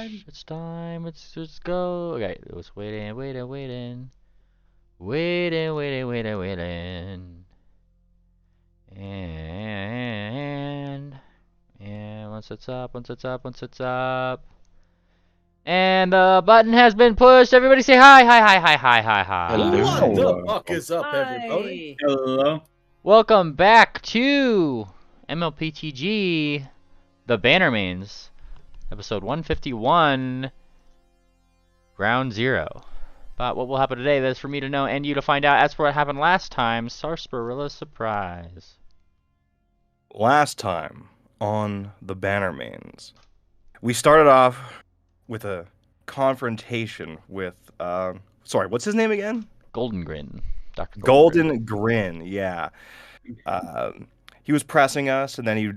time. It's time. Let's go. Okay, it was waiting. And once it's up. And the button has been pushed. Everybody say hi. What the Hello. fuck is up, everybody? Hello. Welcome back to mlptg, the Bannermanes, episode 151, Ground Zero. But what will happen today, that is for me to know and you to find out. As for what happened last time, Sarsaparilla surprise. Last time on the Bannermanes, we started off with a confrontation with, sorry, what's his name again? Golden Grin. Dr. Golden Grin, yeah. He was pressing us, and then he,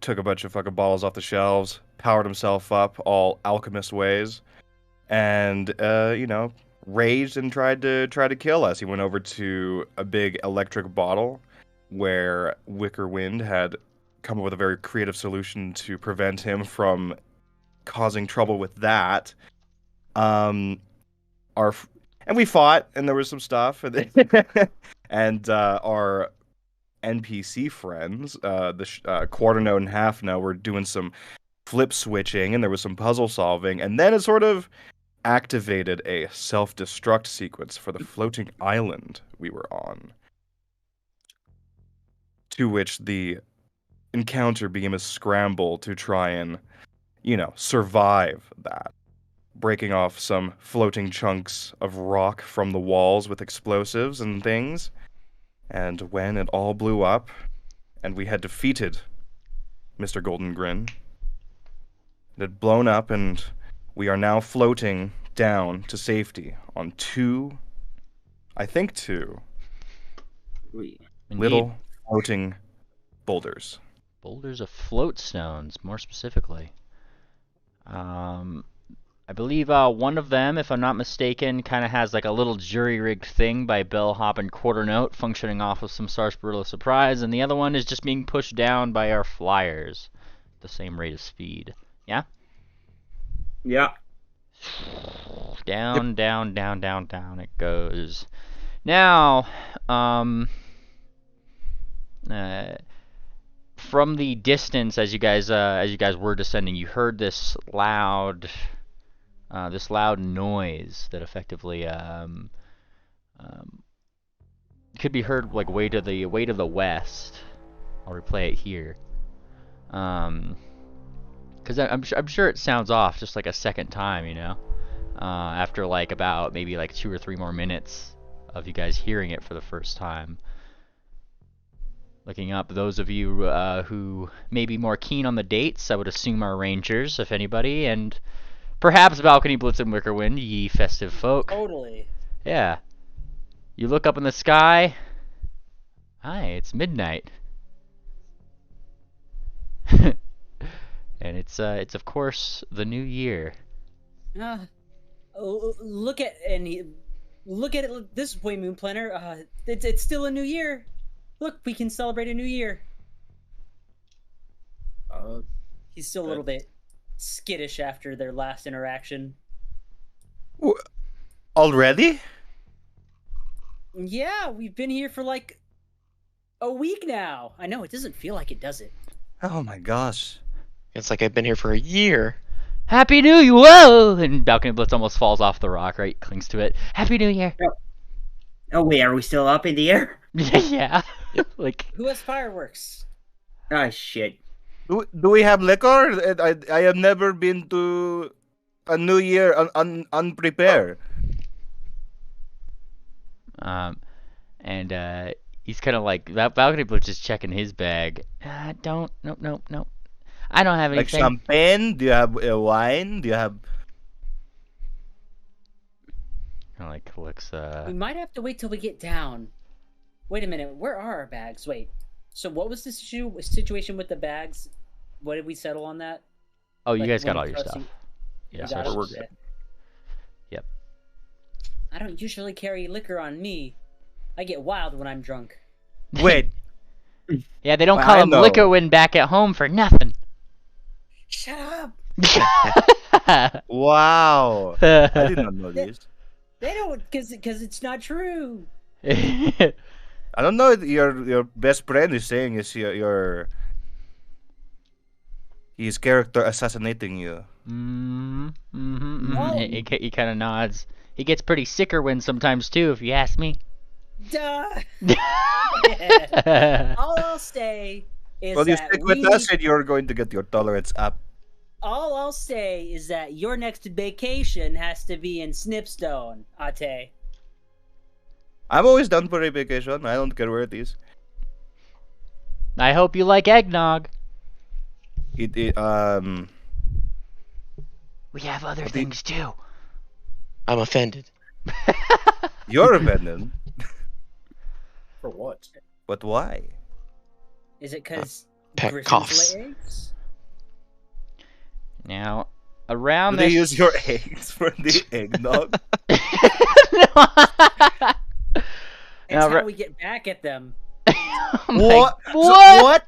took a bunch of fucking bottles off the shelves, powered himself up all alchemist ways, and, raged and tried to kill us. He went over to a big electric bottle where Wicker Wind had come up with a very creative solution to prevent him from causing trouble with that. And we fought, and there was some stuff, and our NPC friends, the quarter note and half note, were doing some flip switching, and there was some puzzle solving, and then it sort of activated a self-destruct sequence for the floating island we were on, to which the encounter became a scramble to try and, survive that, breaking off some floating chunks of rock from the walls with explosives and things. And when it all blew up, and we had defeated Mr. Golden Grin, it had blown up, and we are now floating down to safety on two little floating boulders. Boulders of float stones, more specifically. I believe one of them, if I'm not mistaken, kind of has like a little jury-rigged thing by Bellhop and Quarter Note functioning off of some Sarsaparilla surprise, and the other one is just being pushed down by our flyers at the same rate of speed. Yeah? Yeah. Down it goes. Now, from the distance, as you guys were descending, you heard this loud noise that effectively could be heard like way to the west. I'll replay it here, because I'm sure it sounds off just like a second time, after like about maybe like 2 or 3 more minutes of you guys hearing it for the first time. Looking up, those of you who may be more keen on the dates, I would assume are rangers, if anybody, and perhaps Balcony Blitz and Wicker Wind, ye festive folk. Totally. Yeah. You look up in the sky. Hi, it's midnight. And it's of course the new year. Look at it this way, Moon Planner. It's still a new year. Look, we can celebrate a new year. He's still a little bit skittish after their last interaction. Already? Yeah, we've been here for like a week now. I know, it doesn't feel like it, does it? Oh my gosh. It's like I've been here for a year. Happy New Year! Whoa! And Balcony Blitz almost falls off the rock, right? Clings to it. Happy New Year! Oh wait, are we still up in the air? Yeah. Like. Who has fireworks? Oh shit. Do we have liquor? I have never been to a New Year unprepared. And he's kind of like that. Balcony Blitz is checking his bag. Nope. I don't have anything. Like champagne? Do you have wine? Do you have? Kind of like looks. We might have to wait till we get down. Wait a minute, where are our bags? Wait. So what was the situation with the bags? What did we settle on that? Oh, you Like, guys got when all your Darcy- stuff. Yeah, got so it? we're Okay. good. Yep. I don't usually carry liquor on me. I get wild when I'm drunk. Wait. Yeah, they don't Well, call I him know. Liquor Wind back at home for nothing. Shut up! Wow. I did not know this. They don't, because it's not true. I don't know. Your best friend is saying is your his character assassinating you. Oh. He kind of nods. He gets pretty sicker when sometimes too, if you ask me. Duh. Yeah. All I'll say is Well, you that stick with us, and you're going to get your tolerance up. all I'll say is that your next vacation has to be in Snipstone, Ate. I'm always down for a vacation. I don't care where it is. I hope you like eggnog. It We have other things too. I'm offended. you're offended. For what? But why? Is it because Pet Griffins coughs. lay eggs? Now, around Do they this... use your eggs for the eggnog? It's Now, how we get back at them. Oh my- What? So, what?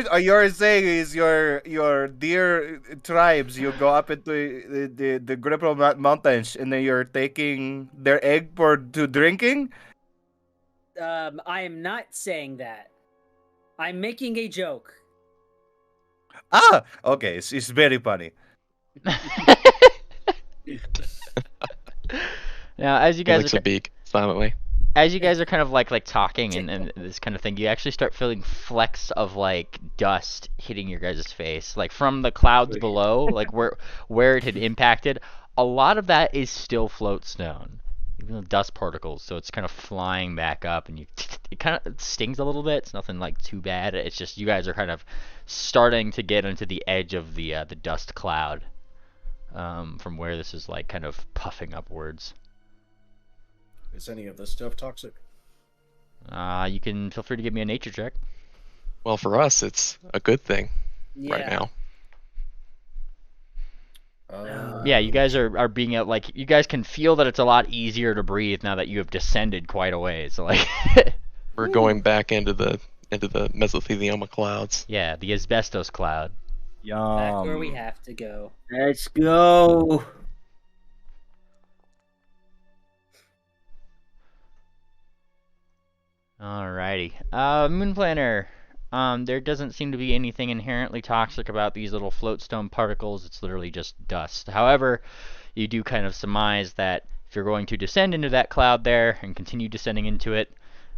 Are you saying is your dear tribes? You go up into the Gripple Mountains and then you're taking their egg for to drinking? I am not saying that. I'm making a joke. Ah, okay. It's very funny. Now, as you He guys licks are, a beak silently. as you guys are kind of like talking and this kind of thing, you actually start feeling flecks of like dust hitting your guys' face, like from the clouds below, like where it had impacted. A lot of that is still float stone, even though dust particles. So it's kind of flying back up, and it kind of stings a little bit. It's nothing like too bad. It's just you guys are kind of starting to get into the edge of the dust cloud from where this is like kind of puffing upwards. Is any of this stuff toxic? You can feel free to give me a nature check. Well, for us, it's a good thing right Yeah. now. Yeah, you guys are being out, like, you guys can feel that it's a lot easier to breathe now that you have descended quite a ways. So, like, We're going back into the mesothelioma clouds. yeah, the asbestos cloud. Back where we have to go. Let's go. Alrighty. Moon Planner. There doesn't seem to be anything inherently toxic about these little floatstone particles. It's literally just dust. However, you do kind of surmise that if you're going to descend into that cloud there and continue descending into it,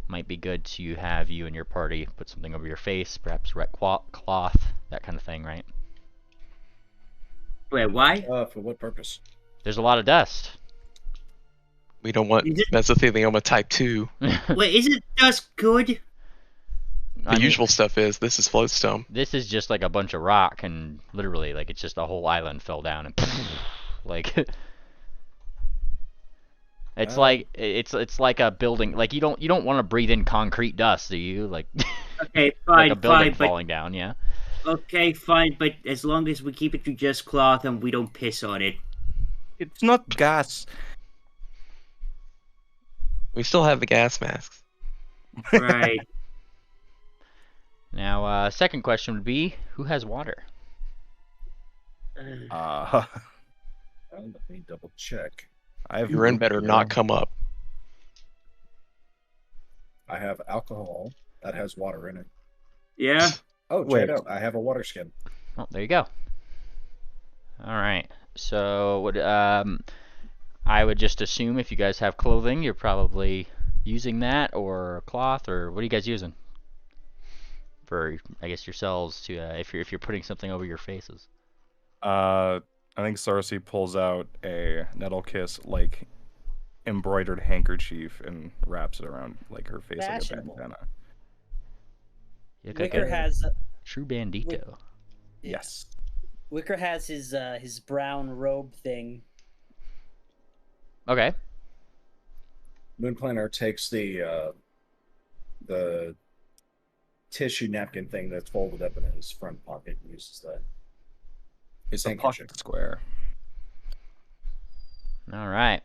might be good to have you and your party put something over your face, perhaps wet cloth, that kind of thing, right? Wait, why? For what purpose? There's a lot of dust. We don't want Is it- mesothelioma type 2. Wait, isn't dust good? The usual stuff is, this is floatstone. This is just like a bunch of rock, and literally, like, it's just a whole island fell down, and like, it's like it's like a building. Like, you don't want to breathe in concrete dust, do you? Like, Okay, like fine, a building fine, falling down, yeah. okay, fine, but as long as we keep it to just cloth and we don't piss on it. It's not gas. We still have the gas masks. Right. Now, second question would be, who has water? Uh, Let me double check. I have Your end better not come up. I have alcohol that has water in it. Yeah. Oh, check Wait. it out. I have a water skin. Oh, there you go. All right. So, I would just assume if you guys have clothing, you're probably using that, or cloth, or what are you guys using? For, I guess, yourselves to, if you're putting something over your faces. I think Cersei pulls out a Nettle Kiss like embroidered handkerchief and wraps it around like her face Fashionable. like a bandana. You look like Wicker a has true bandito. Yes. Wicker has his brown robe thing. Okay. Moon Planner takes the tissue napkin thing that's folded up in his front pocket and uses that. His The handkerchief. pocket square. All right.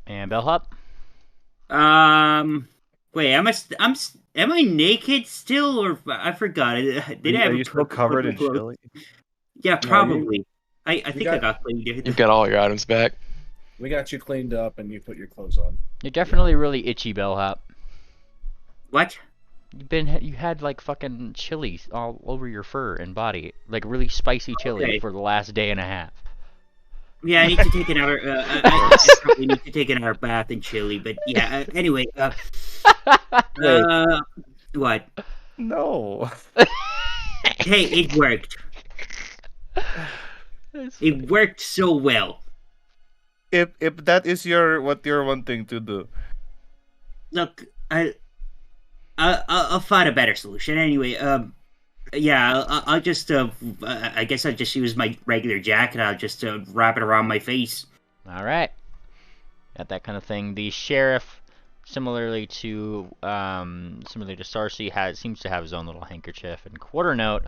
And bellhop. Wait, am I naked still, or I forgot? Did I have Are a you still purple covered in clothes? chili? Yeah, No, probably. I think I got cleaned. You've got all your items back. We got you cleaned up and you put your clothes on. You're definitely really itchy, bellhop. What? You had like fucking chili all over your fur and body, like really spicy chili Okay. for the last day and a half. Yeah, I need to take another. I probably need to take another bath in chili. But yeah. Anyway. What? No. Hey, it worked. It worked so well. If that is what you're wanting to do. Look, I'll find a better solution. Anyway, yeah, I'll just, I guess I'll just use my regular jacket. I'll just wrap it around my face. All right, got that kind of thing. The sheriff, similarly to Sarcy, seems to have his own little handkerchief and quarter note.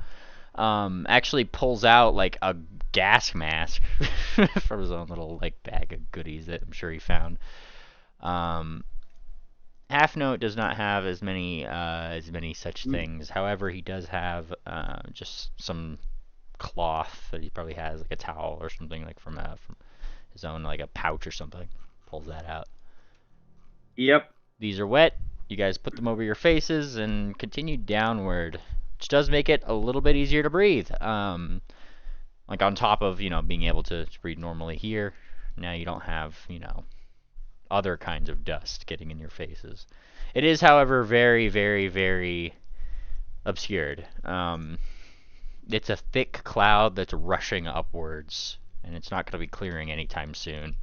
Actually pulls out like a gas mask from his own little like bag of goodies that I'm sure he found. Half Note does not have as many such things. However, he does have just some cloth that he probably has, like a towel or something, like from his own, like a pouch or something. Pulls that out. Yep. These are wet. You guys put them over your faces and continue downward, which does make it a little bit easier to breathe. Like on top of, being able to breathe normally here, now you don't have, other kinds of dust getting in your faces. It is, however, very, very, very obscured. It's a thick cloud that's rushing upwards, and it's not going to be clearing anytime soon.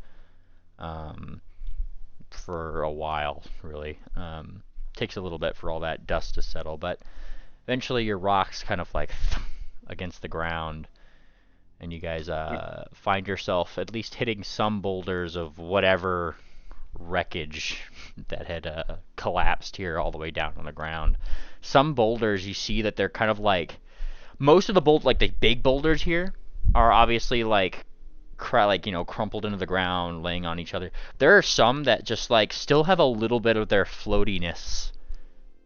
For a while, really. Takes a little bit for all that dust to settle, but eventually your rocks kind of like against the ground, and you guys find yourself at least hitting some boulders of whatever wreckage that had collapsed here all the way down on the ground. Some boulders, you see that they're kind of like, most of the like the big boulders here are obviously like crumpled into the ground, laying on each other. There are some that just like still have a little bit of their floatiness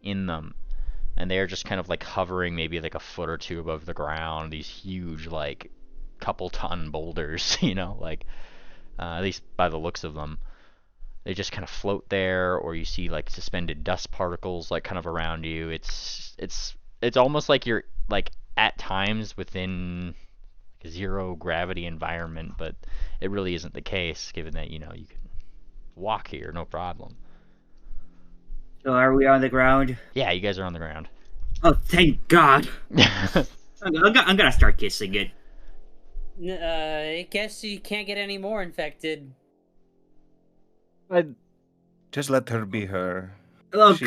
in them, and they are just kind of like hovering maybe like a foot or two above the ground. These huge, like, couple ton boulders, like at least by the looks of them. They just kind of float there, or you see like suspended dust particles like kind of around you. It's almost like you're like at times within a zero gravity environment, but it really isn't the case, given that you can walk here no problem. So are we on the ground? Yeah, you guys are on the ground. Oh, thank God! I'm gonna start kissing it. I guess you can't get any more infected. Just let her be her. Look,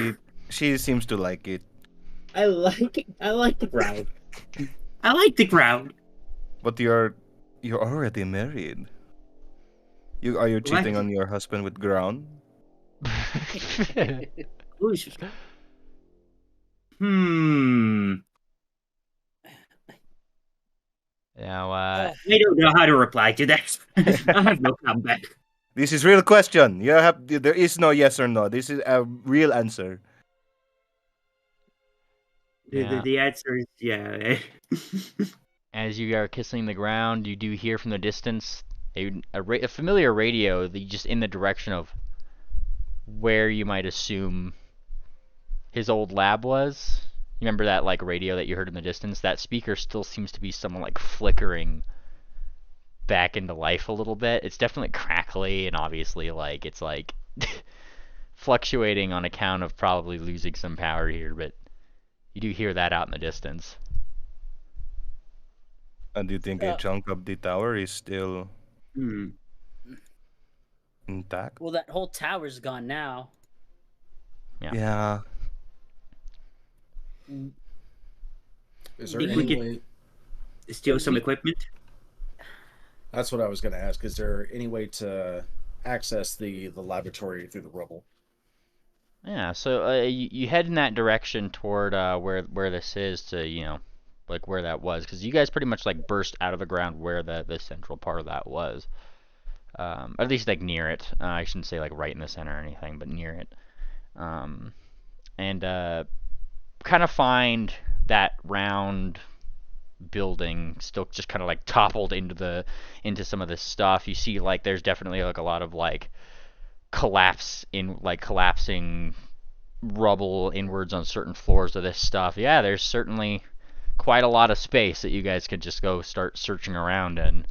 She seems to like it. I like the ground. I like the ground. But you're already married. Are you cheating on your husband with ground? Now, I don't know how to reply to that. I have no comeback. This is real question. There is no yes or no. This is a real answer. Yeah. The answer is yeah. As you are kissing the ground, you do hear from the distance a familiar radio, just in the direction of where you might assume his old lab was. You remember that like radio that you heard in the distance? That speaker still seems to be somewhat like flickering back into life a little bit. It's definitely crackly, and obviously like it's like fluctuating on account of probably losing some power here, but you do hear that out in the distance. And do you think a chunk of the tower is still intact? Well, that whole tower's gone now. Yeah. Is there Think any we way? steal some equipment? That's what I was going to ask. Is there any way to access the laboratory through the rubble? Yeah, so you head in that direction toward where this is, to like where that was, because you guys pretty much like burst out of the ground where the central part of that was, at least like near it. I shouldn't say like right in the center or anything, but near it, and kind of find that round building still just kind of like toppled into some of this stuff. You see like there's definitely like a lot of like collapsing rubble inwards on certain floors of this stuff. Yeah, there's certainly quite a lot of space that you guys could just go start searching around in.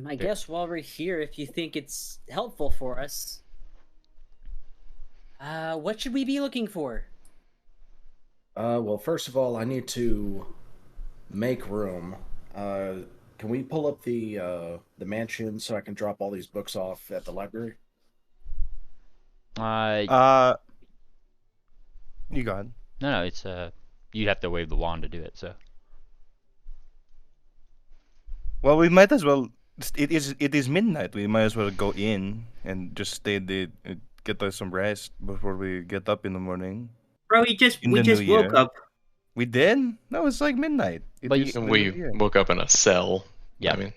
I guess while we're here, if you think it's helpful for us, what should we be looking for? Well, first of all, I need to make room. Can we pull up the mansion so I can drop all these books off at the library? You go ahead. No, it's you'd have to wave the wand to do it. So Well, we might as well. It is midnight. We might as well go in and just stay there, get us some rest before we get up in the morning. Bro, we just In the woke new year. up. We did? No, it's like midnight. But is the new We year. woke up in a cell. yeah, I mean,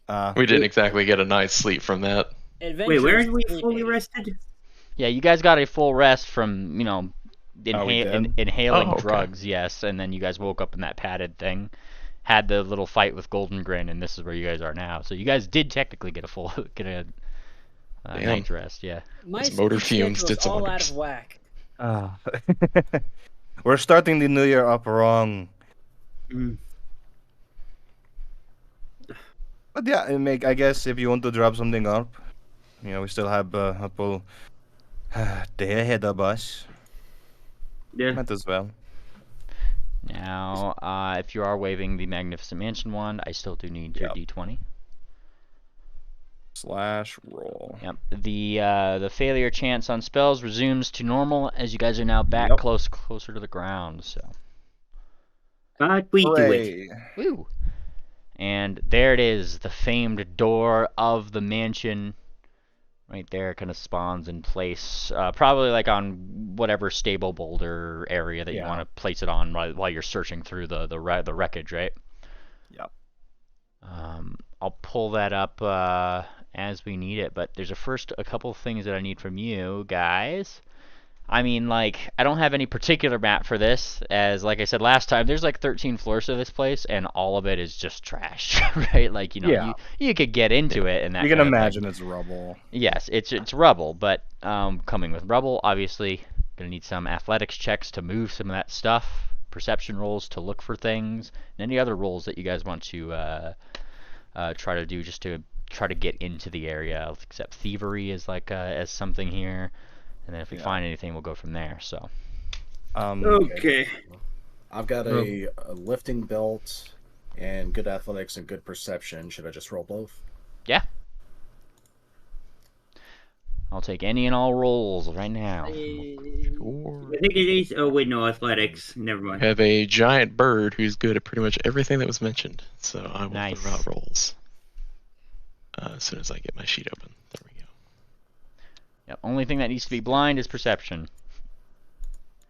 Ah, we didn't exactly get a night's sleep from that. Wait, where are we fully rested? yeah, you guys got a full rest from Oh, we did? inhaling Oh, okay. drugs, yes, and then you guys woke up in that padded thing, had the little fight with Golden Grin, and this is where you guys are now. So you guys did technically get a Damn. night's rest, yeah. My His motor sleep fumes schedule's did some all out wonders. of whack. We're starting the new year up wrong. Mm. But yeah, I guess if you want to drop something up, we still have a full day ahead of us. Yeah. Might as well. Now, if you are waving the Magnificent Mansion wand, I still do need your Yep. D20. /roll. Yep. The failure chance on spells resumes to normal as you guys are now back Yep. closer to the ground. So, God, we do it. Hooray. woo. And there it is, the famed door of the mansion. Right there, kind of spawns in place, probably like on whatever stable boulder area that you Yeah. want to place it on while you're searching through the wreckage, right? Yep. I'll pull that up as we need it, but there's a couple things that I need from you guys. I mean, like, I don't have any particular map for this, as, like I said last time, there's like 13 floors to this place, and all of it is just trash, right? Like, Yeah. you could get into it, and that You can kind of, like, imagine it's rubble. yes, it's rubble, but coming with rubble, obviously, gonna need some athletics checks to move some of that stuff, perception rolls to look for things, and any other rolls that you guys want to try to do just to try to get into the area. Except thievery is like as something here, and then if we Yeah. find anything, we'll go from there. So Okay. I've got a lifting belt and good athletics and good perception. Should I just roll both? yeah, I'll take any and all rolls right now. Sure. I think it is. Oh wait, no, athletics. Never We mind. have a giant bird who's good at pretty much everything that was mentioned. So I will Nice. throw out rolls as soon as I get my sheet open. There we go. Yep, only thing that needs to be blind is perception.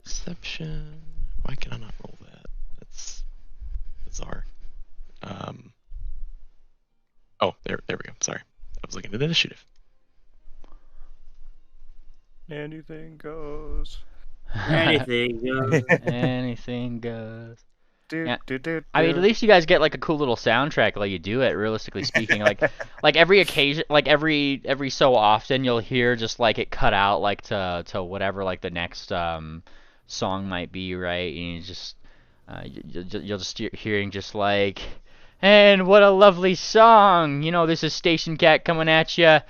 Perception. Why can I not roll that? That's bizarre. Oh, there we go. Sorry, I was looking at initiative. Anything goes. Anything goes. Anything goes. Do, Yeah. do, do, I mean, do. at least you guys get like a cool little soundtrack while you do it. Realistically speaking, like every occasion, like every so often, you'll hear just like it cut out like to whatever like the next song might be, right? And you just you'll just hearing just like, and what a lovely song. This is Station Cat coming at you.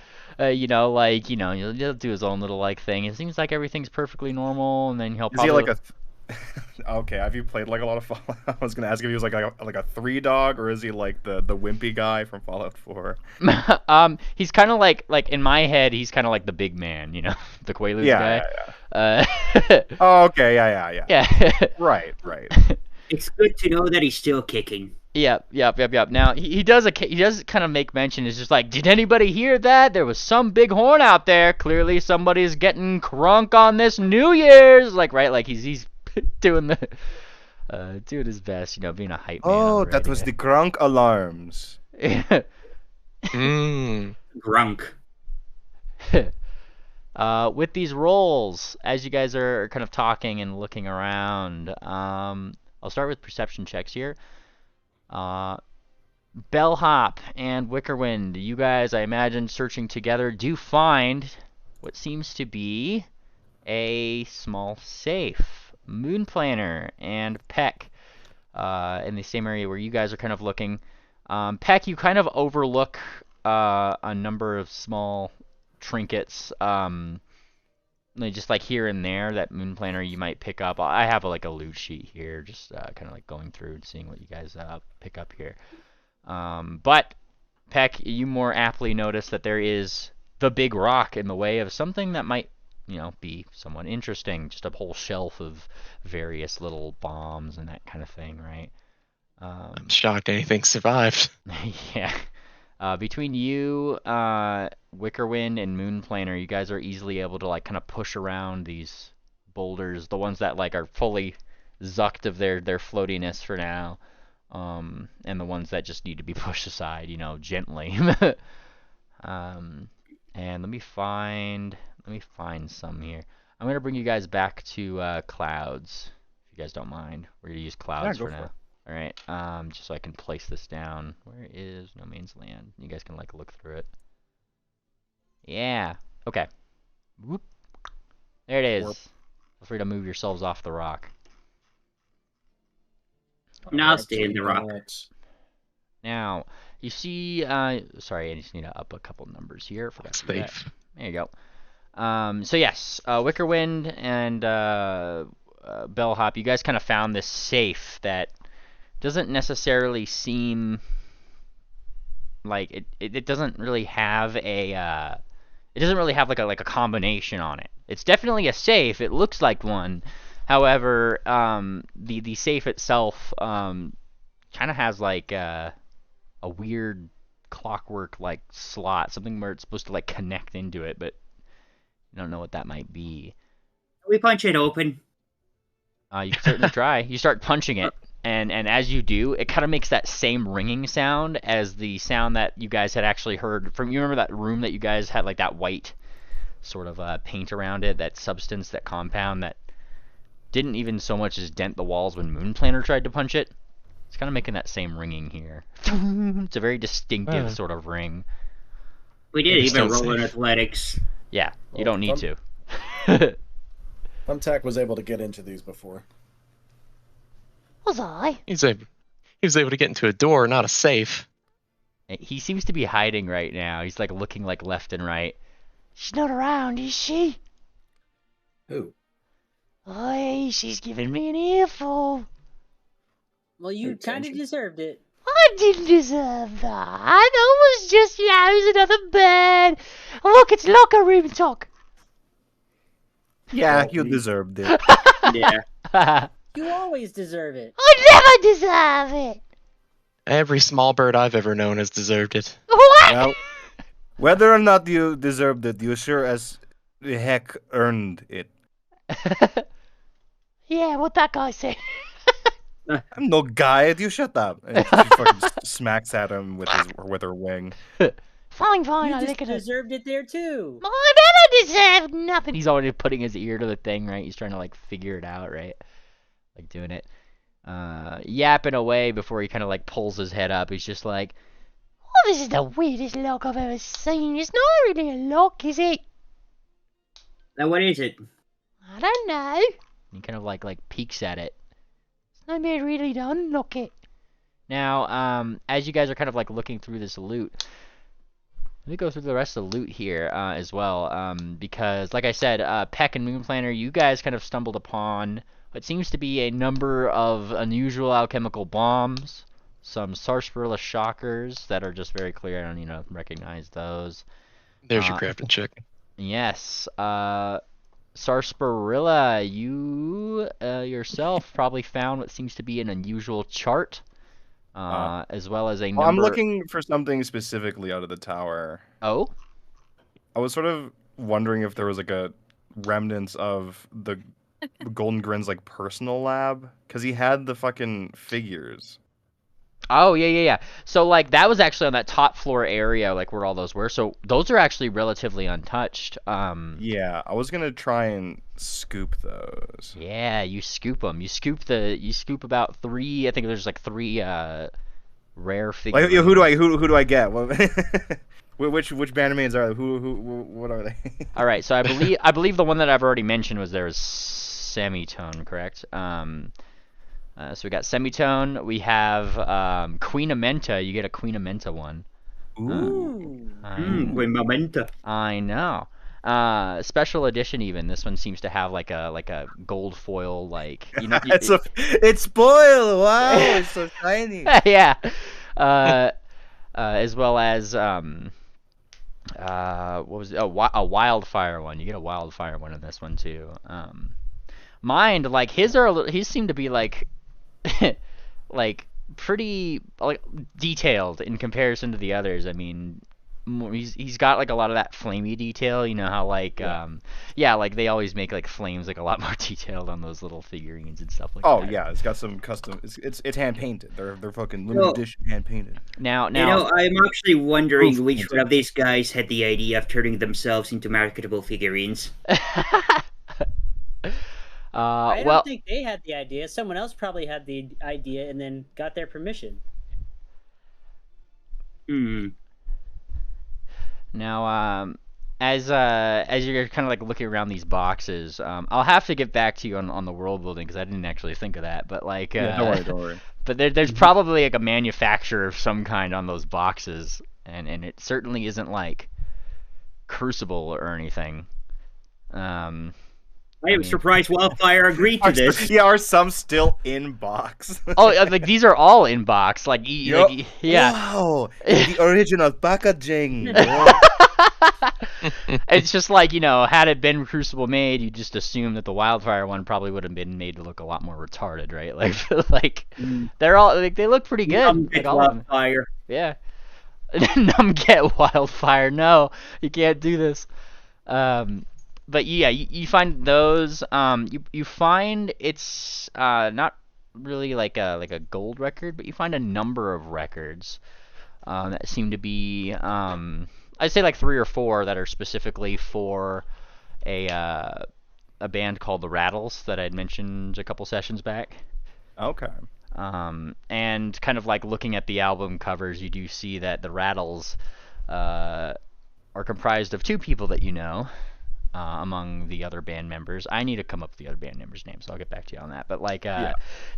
He'll do his own little like thing. It seems like everything's perfectly normal, and then he'll Is probably he like a? Okay, have you played like a lot of Fallout? I was gonna ask if he was like a 3 dog, or is he like the wimpy guy from Fallout 4? He's kind of like in my head, he's kind of like the big man, the Quaaludes Yeah, guy. yeah. Oh, okay, yeah. Yeah. Right. It's good to know that he's still kicking. Yep. Now he does kind of make mention. It's just like, did anybody hear that? There was some big horn out there. Clearly, somebody's getting crunk on this New Year's. Like, right? Like he's doing his best. Being a hype man. Oh, that was the Grunk alarms. Mm. Grunk. With these rolls, as you guys are kind of talking and looking around, I'll start with perception checks here. Bellhop and Wickerwind, you guys, I imagine, searching together, do find what seems to be a small safe. Moonplaner and Peck, in the same area where you guys are kind of looking. Peck, you kind of overlook a number of small trinkets, just like here and there that Moonplaner you might pick up. I have like a loot sheet here, just kind of like going through and seeing what you guys pick up here. But Peck, you more aptly notice that there is the big rock in the way of something that might, be somewhat interesting. Just a whole shelf of various little bombs and that kind of thing, right? I'm shocked anything survived. Yeah. Between you, Wickerwind, and Moonplaner, you guys are easily able to like kind of push around these boulders, the ones that like are fully zucked of their floatiness for now, and the ones that just need to be pushed aside, gently. And let me find some here. I'm gonna bring you guys back to clouds, if you guys don't mind. We're gonna use clouds for now. All right, just so I can place this down. Where is No Man's Land? You guys can like look through it. Yeah. Okay. Whoop. There it is. Warp. Feel free to move yourselves off the rock. Now I'll stay in the rock. Now, you see, sorry, I just need to up a couple numbers here. Forgot to do that. Safe. There you go. So yes, Wickerwind and Bellhop, you guys kind of found this safe that doesn't necessarily seem like it doesn't really have a it doesn't really have like a combination on it. It's definitely a safe. It looks like one. However, the safe itself kind of has like a weird clockwork like slot, something where it's supposed to like connect into it, but I don't know what that might be. We punch it open. You can certainly try. You start punching it, and as you do, it kind of makes that same ringing sound as the sound that you guys had actually heard from. You remember that room that you guys had like that white sort of paint around it, that substance, that compound that didn't even so much as dent the walls when Moonplaner tried to punch it? It's kind of making that same ringing here. It's a very distinctive sort of ring. We did It's even still roll in safe. athletics. Yeah, you don't need to. Thumbtack was able to get into these before. Was I? He was able to get into a door, not a safe. He seems to be hiding right now. He's like looking like left and right. She's not around, is she? Who? Aye, she's giving me an earful. Well, you kind of Attention. deserved it. I didn't deserve that. That was just, it was another bird. Look, it's locker room talk. Yeah, Oh, you me. deserved it. Yeah. You always deserve it. I never deserve it. Every small bird I've ever known has deserved it. What? Well, whether or not you deserved it, you sure as the heck earned it. Yeah, what that guy said. I'm no guide. You shut up. And she fucking smacks at him with her wing. Fine, You I just lick it. deserved it there too. I never deserved nothing. He's already putting his ear to the thing, right? He's trying to like figure it out, right? Like doing it. Yapping away before he kind of like pulls his head up. He's just like, Oh, this is the weirdest lock I've ever seen. It's not really a lock, is it? Now what is it? I don't know. he kind of like peeks at it. There's no way really to unlock it. Now, as you guys are kind of like looking through this loot, let me go through the rest of the loot here as well, because like I said, Peck and Moonplaner, you guys kind of stumbled upon what seems to be a number of unusual alchemical bombs, some sarsaparilla shockers that are just very clear. I don't recognize those. There's your crafted chick. Yes, sarsaparilla, you yourself probably found what seems to be an unusual chart. As well as a number. Well, I'm looking for something specifically out of the tower. Oh? I was sort of wondering if there was like a remnants of the Golden Grin's like personal lab, because he had the fucking figures. Oh, yeah. So, like, that was actually on that top floor area, like, where all those were. So, those are actually relatively untouched. Yeah, I was gonna try and scoop those. Yeah, you scoop them. You scoop about 3, I think there's, like, 3, rare Like, figurines. who do I get? Which Bannermanes are they? What are they? All right, so I believe the one that I've already mentioned was there is Semitone, correct? So we got Semitone. We have Queen Amenta. You get a Queen Amenta one. Ooh. Buen momento. I know. Special edition even. This one seems to have like a gold foil, like you know. It's spoiled. Wow, it's so shiny. Yeah. As well as what was it? A wildfire one. You get a wildfire one in this one too. Mind, like his seem to be like like pretty like detailed in comparison to the others. I mean, he's got like a lot of that flamey detail. You know how like like they always make like flames like a lot more detailed on those little figurines and stuff like that. Oh yeah, it's got some custom. It's hand painted. They're fucking limited edition hand painted. Now, I'm actually wondering which one of these guys had the idea of turning themselves into marketable figurines. I don't well, think they had the idea. Someone else probably had the idea and then got their permission. now, as you're kind of like looking around these boxes, I'll have to get back to you on the world building because I didn't actually think of that. But like, don't worry. But there's probably like a manufacturer of some kind on those boxes, and it certainly isn't like Crucible or anything. I am surprised Wildfire agreed to this. Yeah, are some still in box? Oh, like these are all in box. Like, Yep. yeah. Wow, the original packaging. It's just like, had it been Crucible made, you just assume that the Wildfire one probably would have been made to look a lot more retarded, right? Like they're all like they look pretty good. Like all of them. Wildfire. Yeah. Get Wildfire. No, you can't do this. But yeah, you find those. You find it's not really like a gold record, but you find a number of records that seem to be I'd say like 3 or 4 that are specifically for a band called the Rattles that I'd mentioned a couple sessions back. Okay. And kind of like looking at the album covers, you do see that the Rattles are comprised of 2 people that you know. Among the other band members. I need to come up with the other band members' names, so I'll get back to you on that. But like,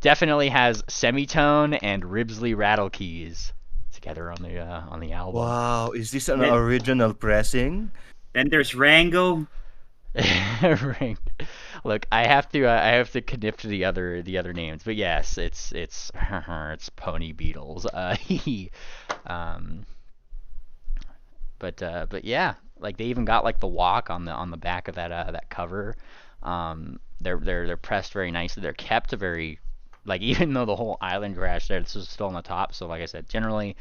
definitely has Semitone and Ribsley Rattle Keys together on the album. Wow, is this an original pressing? Then there's Rango. Look, I have to connect the other names, but yes, it's Pony Beetles. But yeah. Like they even got like the walk on the back of that cover. They're pressed very nicely. They're kept very, like, even though the whole island crashed there, this is still on the top. So like I said, generally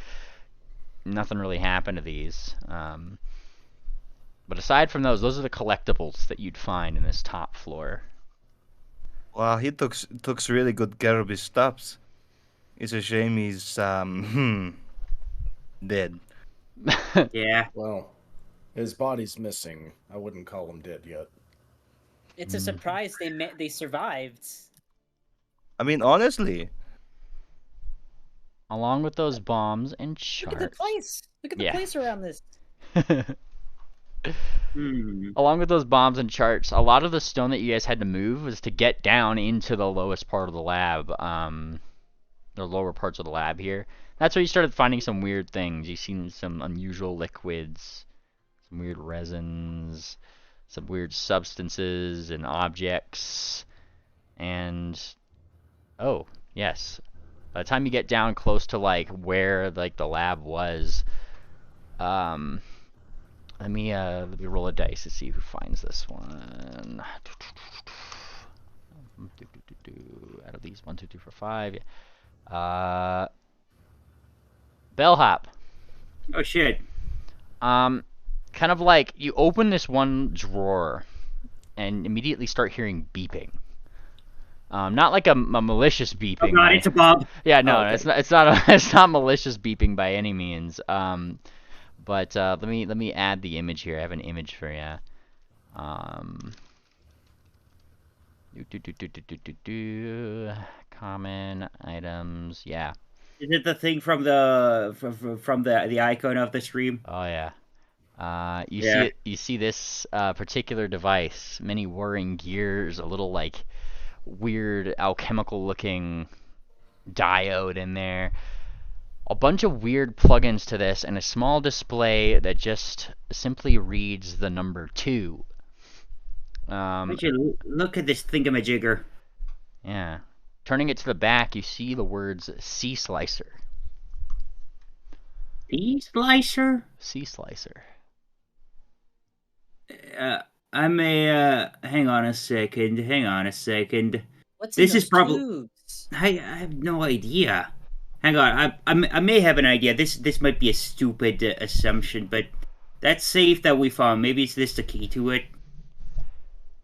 nothing really happened to these. But aside from those are the collectibles that you'd find in this top floor. Wow, he took really good care of his stuffs. It's a shame he's dead. Yeah. Well, his body's missing. I wouldn't call him dead yet. It's a surprise they survived. I mean, honestly. Along with those bombs and charts. Look at the place. Look at the place around this. Along with those bombs and charts, a lot of the stone that you guys had to move was to get down into the lowest part of the lab, the lower parts of the lab here. That's where you started finding some weird things. You've seen some unusual liquids, some weird resins, some weird substances and objects, and oh yes, by the time you get down close to like where like the lab was, let me roll a dice to see who finds this one. Out of these, 1, 2, 3, 4, 5. Bellhop. Oh shit. Kind of like you open this one drawer and immediately start hearing beeping. Not like a malicious Oh beeping. god, it's a bug. Yeah, no, Oh, okay. it's not it's not malicious beeping by any means. But let me add the image here. I have an image for you. Common items. Yeah. Is it the thing from the icon of the stream? Oh yeah. You see Yeah. it. You see this particular device. Many whirring gears. A little like weird alchemical looking diode in there. A bunch of weird plugins to this, and a small display that just simply reads the number 2. Would you look at this thingamajigger? Yeah. Turning it to the back, you see the words C Slicer. The slicer? C Slicer. I'm a hang on a second. Hang on a second. What's in This is those probably tubes? I have no idea. Hang on, I may have an idea. This might be a stupid assumption, but that safe that we found, maybe it's this the key to it.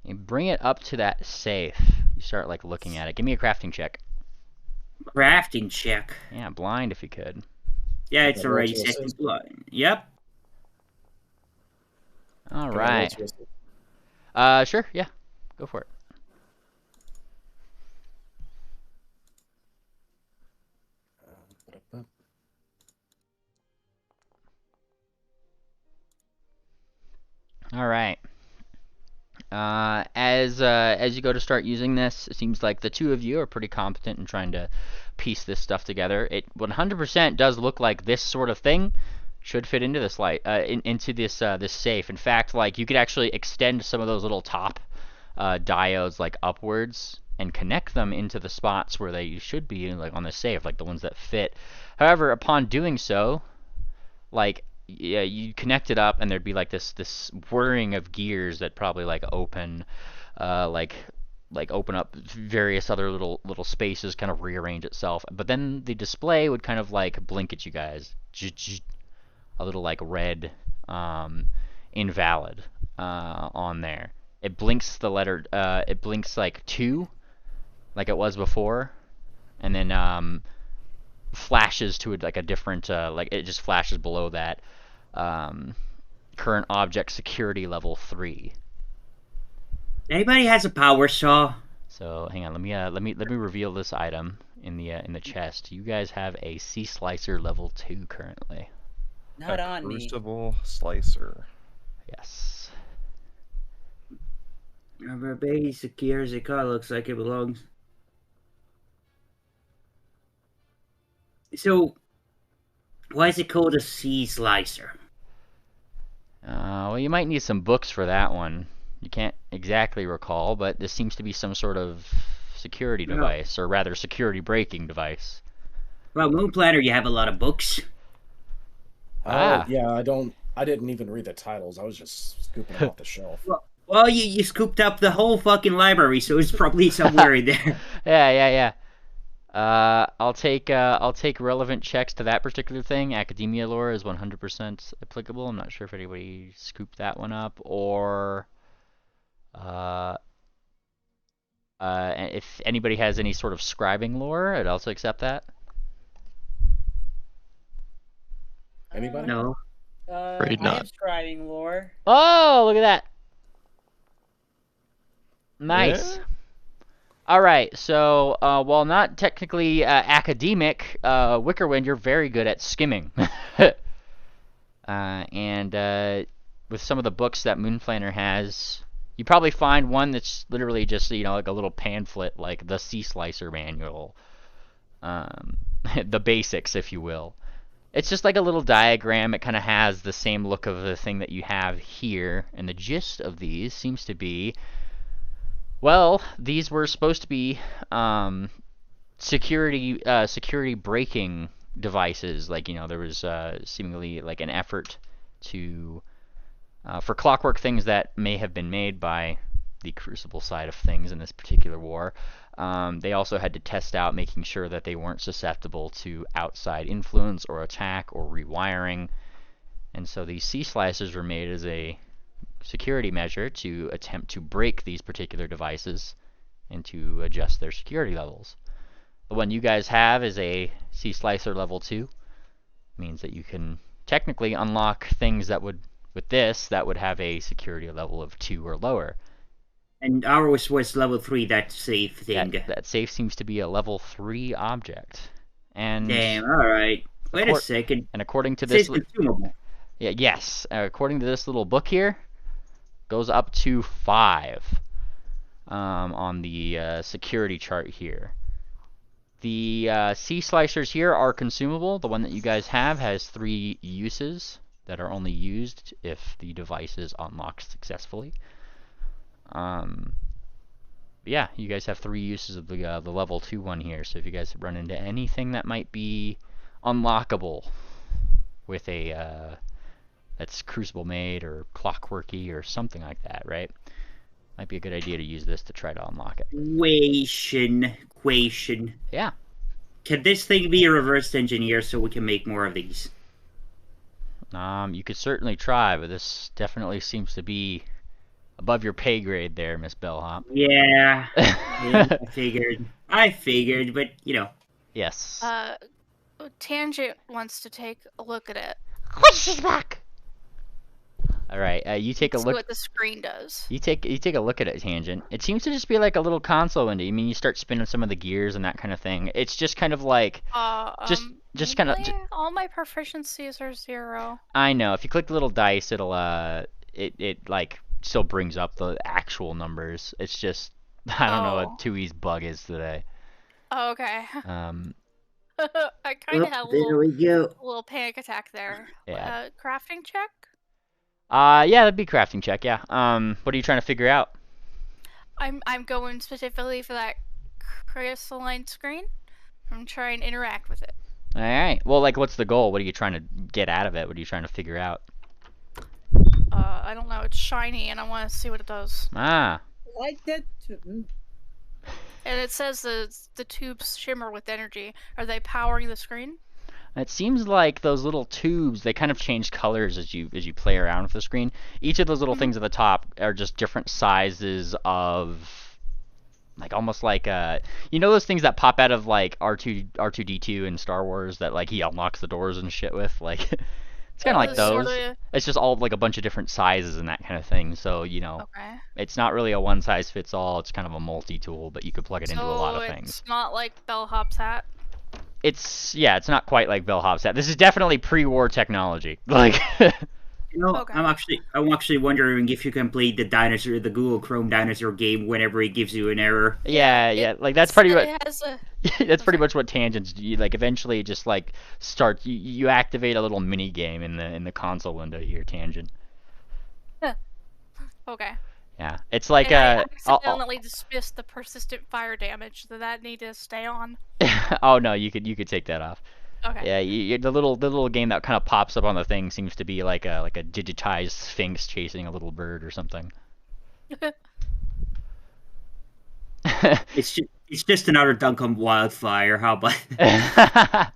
You bring it up to that safe. You start like looking at it. Give me a crafting check. Crafting check. Yeah, blind if you could. Yeah, it's Okay, roll already to set. assist. Yep. All Can I roll right. to assist? Sure. Yeah. Go for it. All right. As you go to start using this, it seems like the two of you are pretty competent in trying to piece this stuff together. It 100% does look like this sort of thing should fit into this into this safe. In fact, like you could actually extend some of those little top diodes like upwards and connect them into the spots where they should be, like on the safe, like the ones that fit. However, upon doing so, like yeah, you connect it up and there'd be like this whirring of gears that probably like open like open up various other little spaces, kind of rearrange itself. But then the display would kind of like blink at you guys, a little like red invalid on there. It blinks the letter. It blinks like 2, like it was before, and then flashes to like a different like it just flashes below that current object security level 3. Anybody has a power saw? So hang on, let me reveal this item in the chest. You guys have a C Slicer level 2 currently. Not a on me. Crucible slicer. Yes. Rubber base secures the car. Looks like it belongs. So, why is it called a sea slicer? Well, you might need some books for that one. You can't exactly recall, but this seems to be some sort of security No. device, or rather security breaking device. Well, Moon Planner, you have a lot of books. Ah. Yeah, I didn't even read the titles. I was just scooping them off the shelf. Well, you scooped up the whole fucking library, so it's probably somewhere in there. Yeah. I'll take relevant checks to that particular thing. Academia lore is 100% applicable. I'm not sure if anybody scooped that one up, or if anybody has any sort of scribing lore, I'd also accept that. Anybody? No. Afraid I not. have scribing lore. Oh, look at that. Nice. Yeah. All right, so while not technically academic, Wickerwind, you're very good at skimming. And with some of the books that Moonplaner has, you probably find one that's literally just, like a little pamphlet, like the Sea Slicer manual. The basics, if you will. It's just like a little diagram. It kind of has the same look of the thing that you have here, and the gist of these seems to be, well, these were supposed to be security breaking devices. Like, there was seemingly like an effort to for clockwork things that may have been made by the Crucible side of things in this particular war. They also had to test out making sure that they weren't susceptible to outside influence or attack or rewiring. And so these sea slicers were made as a security measure to attempt to break these particular devices and to adjust their security levels. The one you guys have is a Sea Slicer level 2. Means that you can technically unlock things that would, with this, that would have a security level of 2 or lower. And ours was level 3, that safe thing. That safe seems to be a level 3 object. And Damn, alright. Wait a second. And according to It this... says consumable. Yeah, yes. According to this little book here, goes up to 5 on the security chart here. The Sea Slicers here are consumable. The one that you guys have has 3 uses that are only used if the device is unlocked successfully. Yeah, you guys have 3 uses of the level 2 one here. So if you guys run into anything that might be unlockable with a that's Crucible made or clockworky or something like that, right? Might be a good idea to use this to try to unlock it. Question. Yeah. Can this thing be reversed engineered so we can make more of these? You could certainly try, but this definitely seems to be above your pay grade there, Miss Bellhop. Yeah. Yeah, I figured, but, you know. Yes. Tangent wants to take a look at it. She's back. All right, you take a See look. what the screen does. You take a look at it, Tangent. It seems to just be like a little console window. I mean, you start spinning some of the gears and that kind of thing. It's just kind of like just kind of. All my proficiencies are 0. I know. If you click the little dice, it'll it like still brings up the actual numbers. It's just I don't know what 2E's bug is today. Oh, okay. I kind Oh, of had a there we go. little panic attack there. Yeah. Crafting check? Yeah, that'd be crafting check. Yeah. What are you trying to figure out? I'm going specifically for that crystalline screen. I'm trying to interact with it. All right. Well, like, what's the goal? What are you trying to get out of it? What are you trying to figure out? I don't know. It's shiny, and I want to see what it does. Ah. Like that. And it says the tubes shimmer with energy. Are they powering the screen? It seems like those little tubes, they kind of change colors as you play around with the screen. Each of those little things at the top are just different sizes of, like, almost like you know those things that pop out of like R2D2 in Star Wars that like he unlocks the doors and shit with, like it's kind of like those. It's just all like a bunch of different sizes and that kind of thing. So you know, it's not really a one size fits all. It's kind of a multi-tool, but you could plug it into a lot of things. It's not like Bellhop's hat. It's not quite like Bellhop's hat. This is definitely pre-war technology. Like, you know, I'm actually wondering if you can play the Google Chrome dinosaur game whenever it gives you an error. Yeah. Like that's pretty much that's pretty much what tangents do. Like eventually, it just like starts. You activate a little mini game in the console window here, Tangent. Okay. Yeah, it's like I accidentally dismissed the persistent fire damage. Does that need to stay on? Oh no, you could take that off. Okay. Yeah, the little game that kind of pops up on the thing seems to be like a digitized sphinx chasing a little bird or something. It's just another Duncan Wildfire. How about?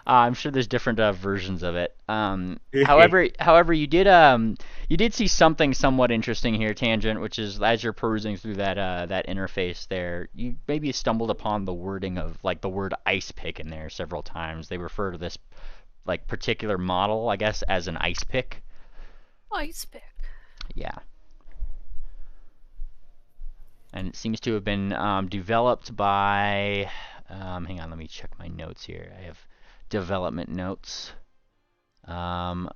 I'm sure there's different versions of it. However, you did see something somewhat interesting here, Tangent, which is as you're perusing through that interface there, you maybe stumbled upon the wording of like the word ice pick in there several times. They refer to this like particular model, I guess, as an ice pick. Ice pick. Yeah. And it seems to have been developed by. Hang on, let me check my notes here. I have development notes by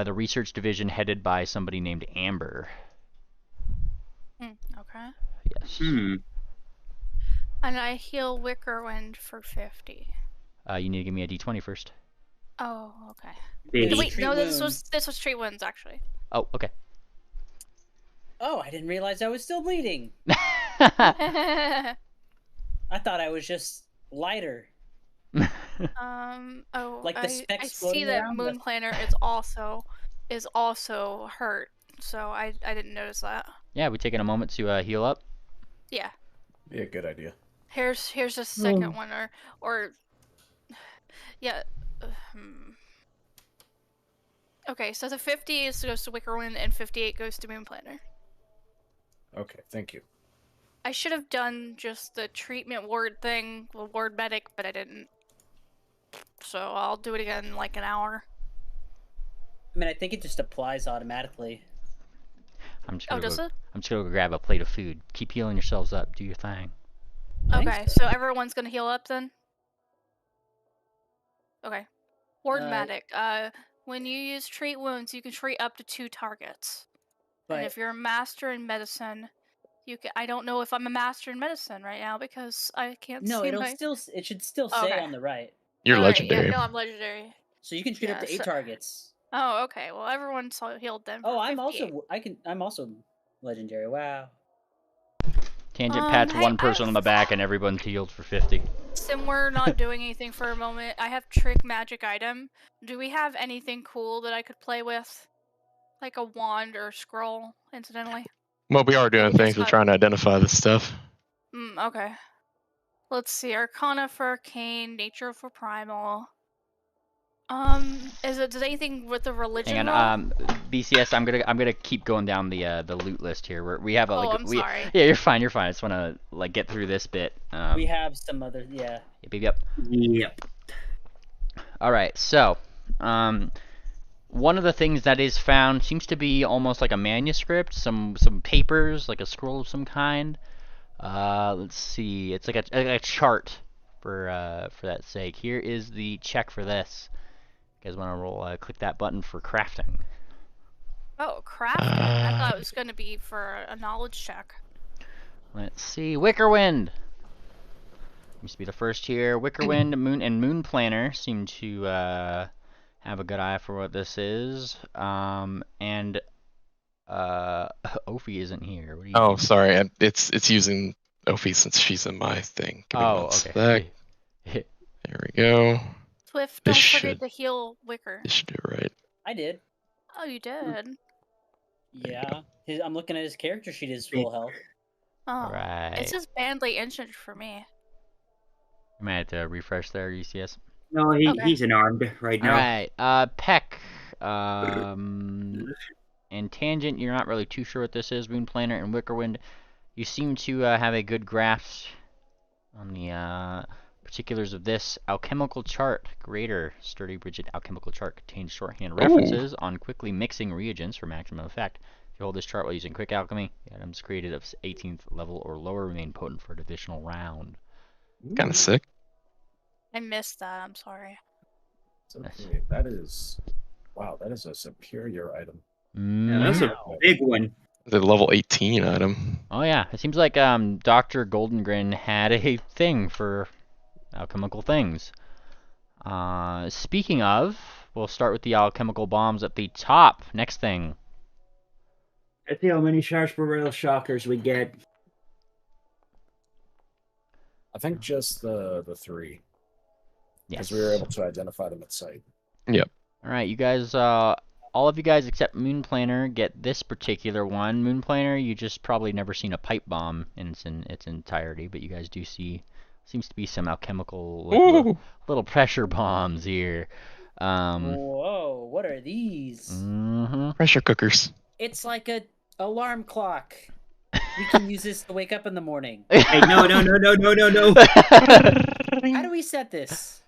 the research division headed by somebody named Amber. Okay. Yes. Hmm. And I heal Wickerwind for 50. You need to give me a d20 first. Oh, okay. Baby. Wait, no, this was treat wounds actually. Oh, okay. Oh, I didn't realize I was still bleeding. I thought I was just lighter. Oh, like the specs I see that Moon Planner is also hurt, so I didn't notice that. Yeah, we taking a moment to heal up. Yeah. Yeah, good idea. Here's the second one, or yeah. Okay, so the 50 goes to Wickerwind and 58 goes to Moon Planner. Okay, thank you. I should have done just the treatment ward thing, the ward medic, but I didn't. So I'll do it again in like an hour. I mean, I think it just applies automatically. I'm just Oh, gonna does go. it? I'm just gonna go grab a plate of food. Keep healing yourselves up. Do your thing. Okay, so everyone's gonna heal up then? Okay. Ward medic. When you use treat wounds, you can treat up to 2 targets. And But if you're a master in medicine, you can. I don't know if I'm a master in medicine right now because I can't no, see it'll my. still. It should still say Okay. on the right. You're Alright, legendary. Yeah, no, I'm legendary. So you can treat up to 8 targets. Oh, okay. Well, everyone's healed then. Oh, For I'm 58. also. I'm also legendary. Wow. Tangent pats hey, one person on the back, and everyone's healed for 50. Since we're not doing anything for a moment, I have trick magic item. Do we have anything cool that I could play with? Like a wand or scroll, incidentally? Well, we are doing just things. We're got- trying to identify this stuff. Okay. Let's see. Arcana for arcane, nature for primal. Does anything with the religion? Hang on, BCS, I'm gonna keep going down the loot list here. We have a I'm sorry. Yeah, you're fine. You're fine. I just wanna like get through this bit. We have some other. Yeah. Yep. Yep. All right. So, one of the things that is found seems to be almost like a manuscript, some papers, like a scroll of some kind. Let's see. It's like a chart for that sake. Here is the check for this. You guys want to roll? Click that button for crafting. Oh, crafting. I thought it was going to be for a knowledge check. Let's see. Wickerwind seems to be the first here. Wickerwind, Moon Planner seem to have a good eye for what this is. And Ophi isn't here. What do you think? Sorry. It's using Ophi since she's in my thing. Give me one okay. sec. There we go. Swift, don't forget to heal Wicker. This should do it right. I did. Oh, you did? Yeah. I'm looking at his character sheet. Is full health. All right. It's just badly injured for me. You might have to refresh there, UCS. No, he's unarmed right now. Alright, Peck, and Tangent, you're not really too sure what this is. Moon Planner and Wickerwind, you seem to have a good grasp on the particulars of this alchemical chart. Greater sturdy rigid alchemical chart contains shorthand references on quickly mixing reagents for maximum effect. If you hold this chart while using quick alchemy, the items created of 18th level or lower remain potent for an additional round. Kind of sick. I missed that. I'm sorry. Okay, that is... Wow, that is a superior item. Yeah, that's a big one. The level 18 item. Oh yeah, it seems like Dr. Goldengrin had a thing for alchemical things. Speaking of, we'll start with the alchemical bombs at the top. Next thing. Let's see how many Sarsaparilla shockers we get. I think just the 3. Yes. Because we were able to identify them at sight. Yep. Alright, you guys, all of you guys except Moon Planner get this particular one. Moon Planner, you just probably never seen a pipe bomb in its entirety, but you guys do see, seems to be some alchemical little pressure bombs here. Whoa, what are these? Pressure cookers. It's like a alarm clock. We can use this to wake up in the morning. Hey, no. How do we set this?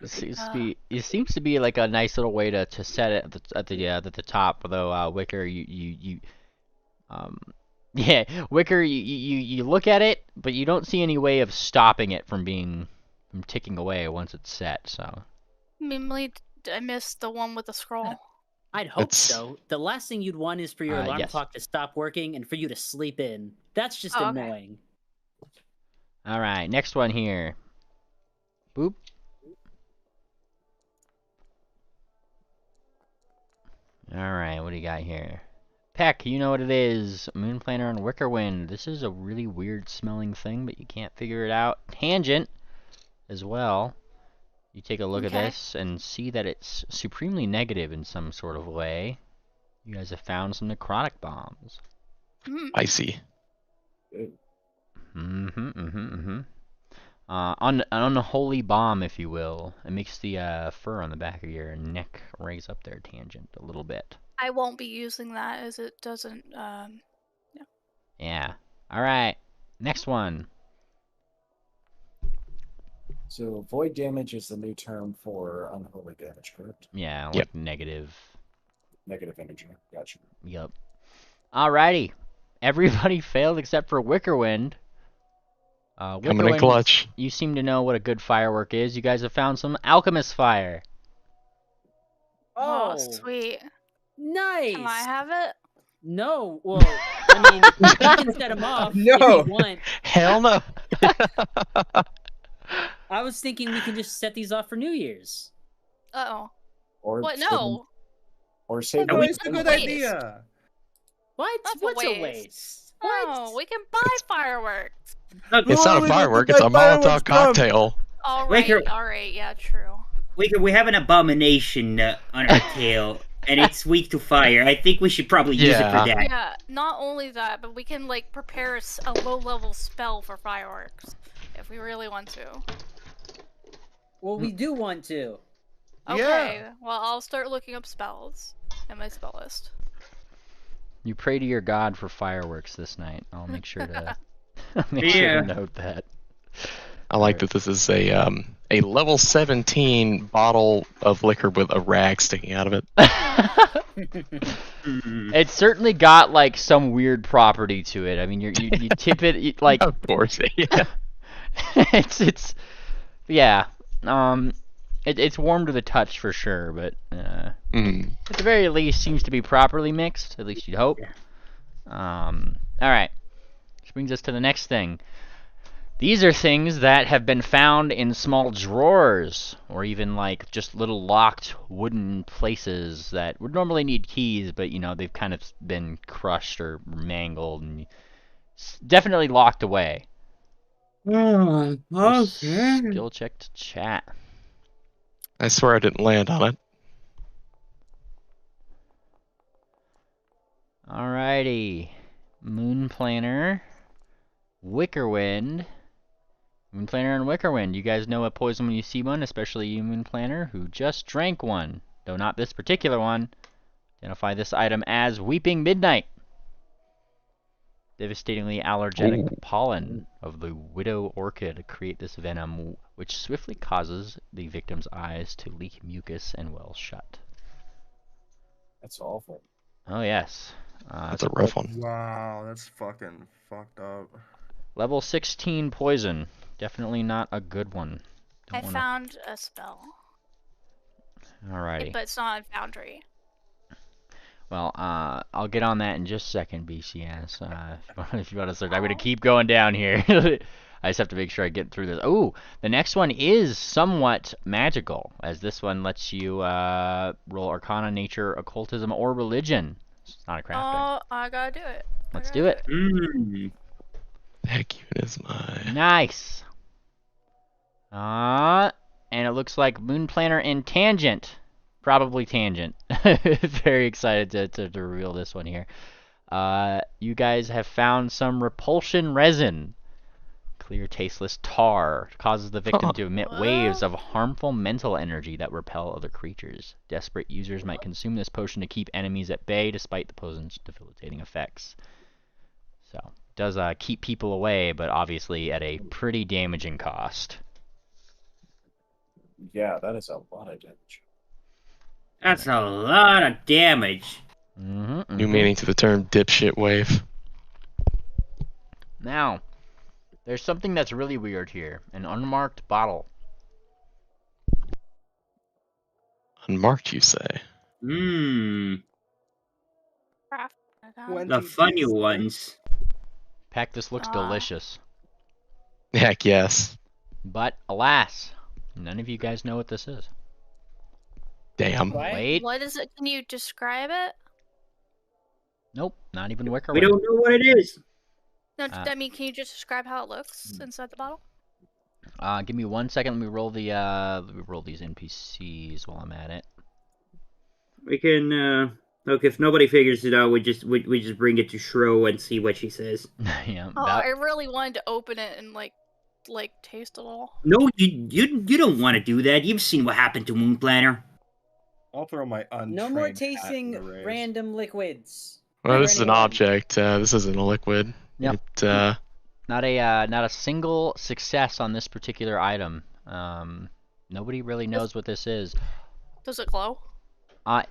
It seems to be like a nice little way to set it at the top. Although Wicker, Wicker, you look at it, but you don't see any way of stopping it from ticking away once it's set. So. Mainly, I missed the one with the scroll. I'd hope so. The last thing you'd want is for your alarm clock to stop working and for you to sleep in. That's just annoying. All right, next one here. Boop. Alright, what do you got here? Peck, you know what it is. Moon Planner and Wickerwind. This is a really weird smelling thing, but you can't figure it out. Tangent, as well. You take a look at this and see that it's supremely negative in some sort of way. You guys have found some necrotic bombs. I see. Unholy bomb, if you will. It makes the fur on the back of your neck raise up there, Tangent, a little bit. I won't be using that as it doesn't. Yeah. All right. Next one. So void damage is the new term for unholy damage, correct? Yeah, like Yep. negative. Negative energy. Gotcha. Yup. Alrighty. Everybody failed except for Wickerwind. Coming in clutch. You seem to know what a good firework is. You guys have found some alchemist fire. Oh, sweet. Nice. Can I have it? No. Well, I mean, we can set them off if No. you want. Hell no. I was thinking we can just set these off for New Year's. Uh-oh. Or What? save them- No. Or save No, them it's for a the good waste. idea. What? That's a What's a waste. waste? Oh, we can buy fireworks. Look, It's not a Holy firework, shit, it's a my fireworks Molotov come. cocktail. All Wake right, her- all right, yeah, true. we have an abomination on our tail, and it's weak to fire. I think we should probably use it Yeah. for that. Yeah, not only that, but we can like prepare a low-level spell for fireworks if we really want to. Well, we do want to. Okay, well I'll start looking up spells in my spell list. You pray to your god for fireworks this night. I'll make sure to sure Yeah. to note that. I like that this is a level 17 bottle of liquor with a rag sticking out of it. It's certainly got like some weird property to it. I mean, you tip it like Of course, yeah. it's yeah. It's warm to the touch for sure, but Mm. at the very least seems to be properly mixed. At least you'd hope. Yeah. All right. Which brings us to the next thing. These are things that have been found in small drawers, or even like just little locked wooden places that would normally need keys, but you know they've kind of been crushed or mangled and definitely locked away. Oh, okay. Skill check to chat. I swear I didn't land on it. Alrighty. Moon Planner, Wickerwind. Moon Planner and Wickerwind. You guys know a poison when you see one, especially you, Moon Planner, who just drank one. Though not this particular one. Identify this item as Weeping Midnight. Devastatingly allergenic pollen of the widow orchid create this venom, which swiftly causes the victim's eyes to leak mucus and well shut. That's awful. Oh yes. That's a rough one. Wow, that's fucking fucked up. Level 16 poison. Definitely not a good one. I found a spell, Alrighty. but it's not on Foundry. Well, I'll get on that in just a second, BCS. If you want to search, I'm gonna keep going down here. I just have to make sure I get through this. Oh, the next one is somewhat magical, as this one lets you roll Arcana, Nature, Occultism, or Religion. It's not a crafting. Oh, I gotta do it. Let's do it. Heck, it is my. Nice. And it looks like Moon Planner and Tangent. Probably Tangent. Very excited to reveal this one here. You guys have found some repulsion resin. Clear, tasteless tar. Causes the victim to emit waves of harmful mental energy that repel other creatures. Desperate users might consume this potion to keep enemies at bay despite the potion's debilitating effects. So, it does keep people away, but obviously at a pretty damaging cost. Yeah, that is a lot of damage. That's a lot of damage. New meaning to the term dipshit wave. Now, there's something that's really weird here. An unmarked bottle. Unmarked, you say? Craft. The funny ones. Pack, this looks delicious. Heck yes. But, alas, none of you guys know what this is. Damn. Wait. What is it? Can you describe it? Nope, not even Wicker. We don't know what it is. No, I mean, can you just describe how it looks inside the bottle? Give me 1 second. Let me roll the let me roll these NPCs while I'm at it. We can look if nobody figures it out. We just bring it to Shro and see what she says. Yeah. Oh, I really wanted to open it and like taste it all. No, you don't want to do that. You've seen what happened to Moon Planner. I'll throw my untrained No more hat in tasting the race. random liquids. Well, For this is an anyone. object. This isn't a liquid. Yep. Not a single success on this particular item. Nobody really knows what this is. Does it glow?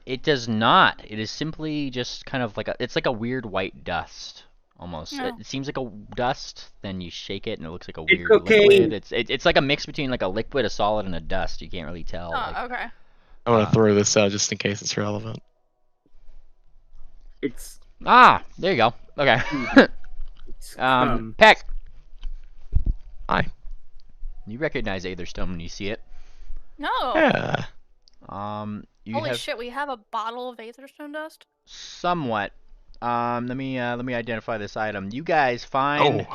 It does not. It is simply just kind of like it's like a weird white dust almost. Oh. It seems like a dust. Then you shake it and it looks like a It's weird okay. liquid. It's like a mix between like a liquid, a solid, and a dust. You can't really tell. Oh, okay. I want to throw this out just in case it's relevant. It's There you go. Okay. Peck. Hi. You recognize Aetherstone when you see it. No. Yeah. You Holy have shit, we have a bottle of Aetherstone dust? somewhat. Let me identify this item. You guys find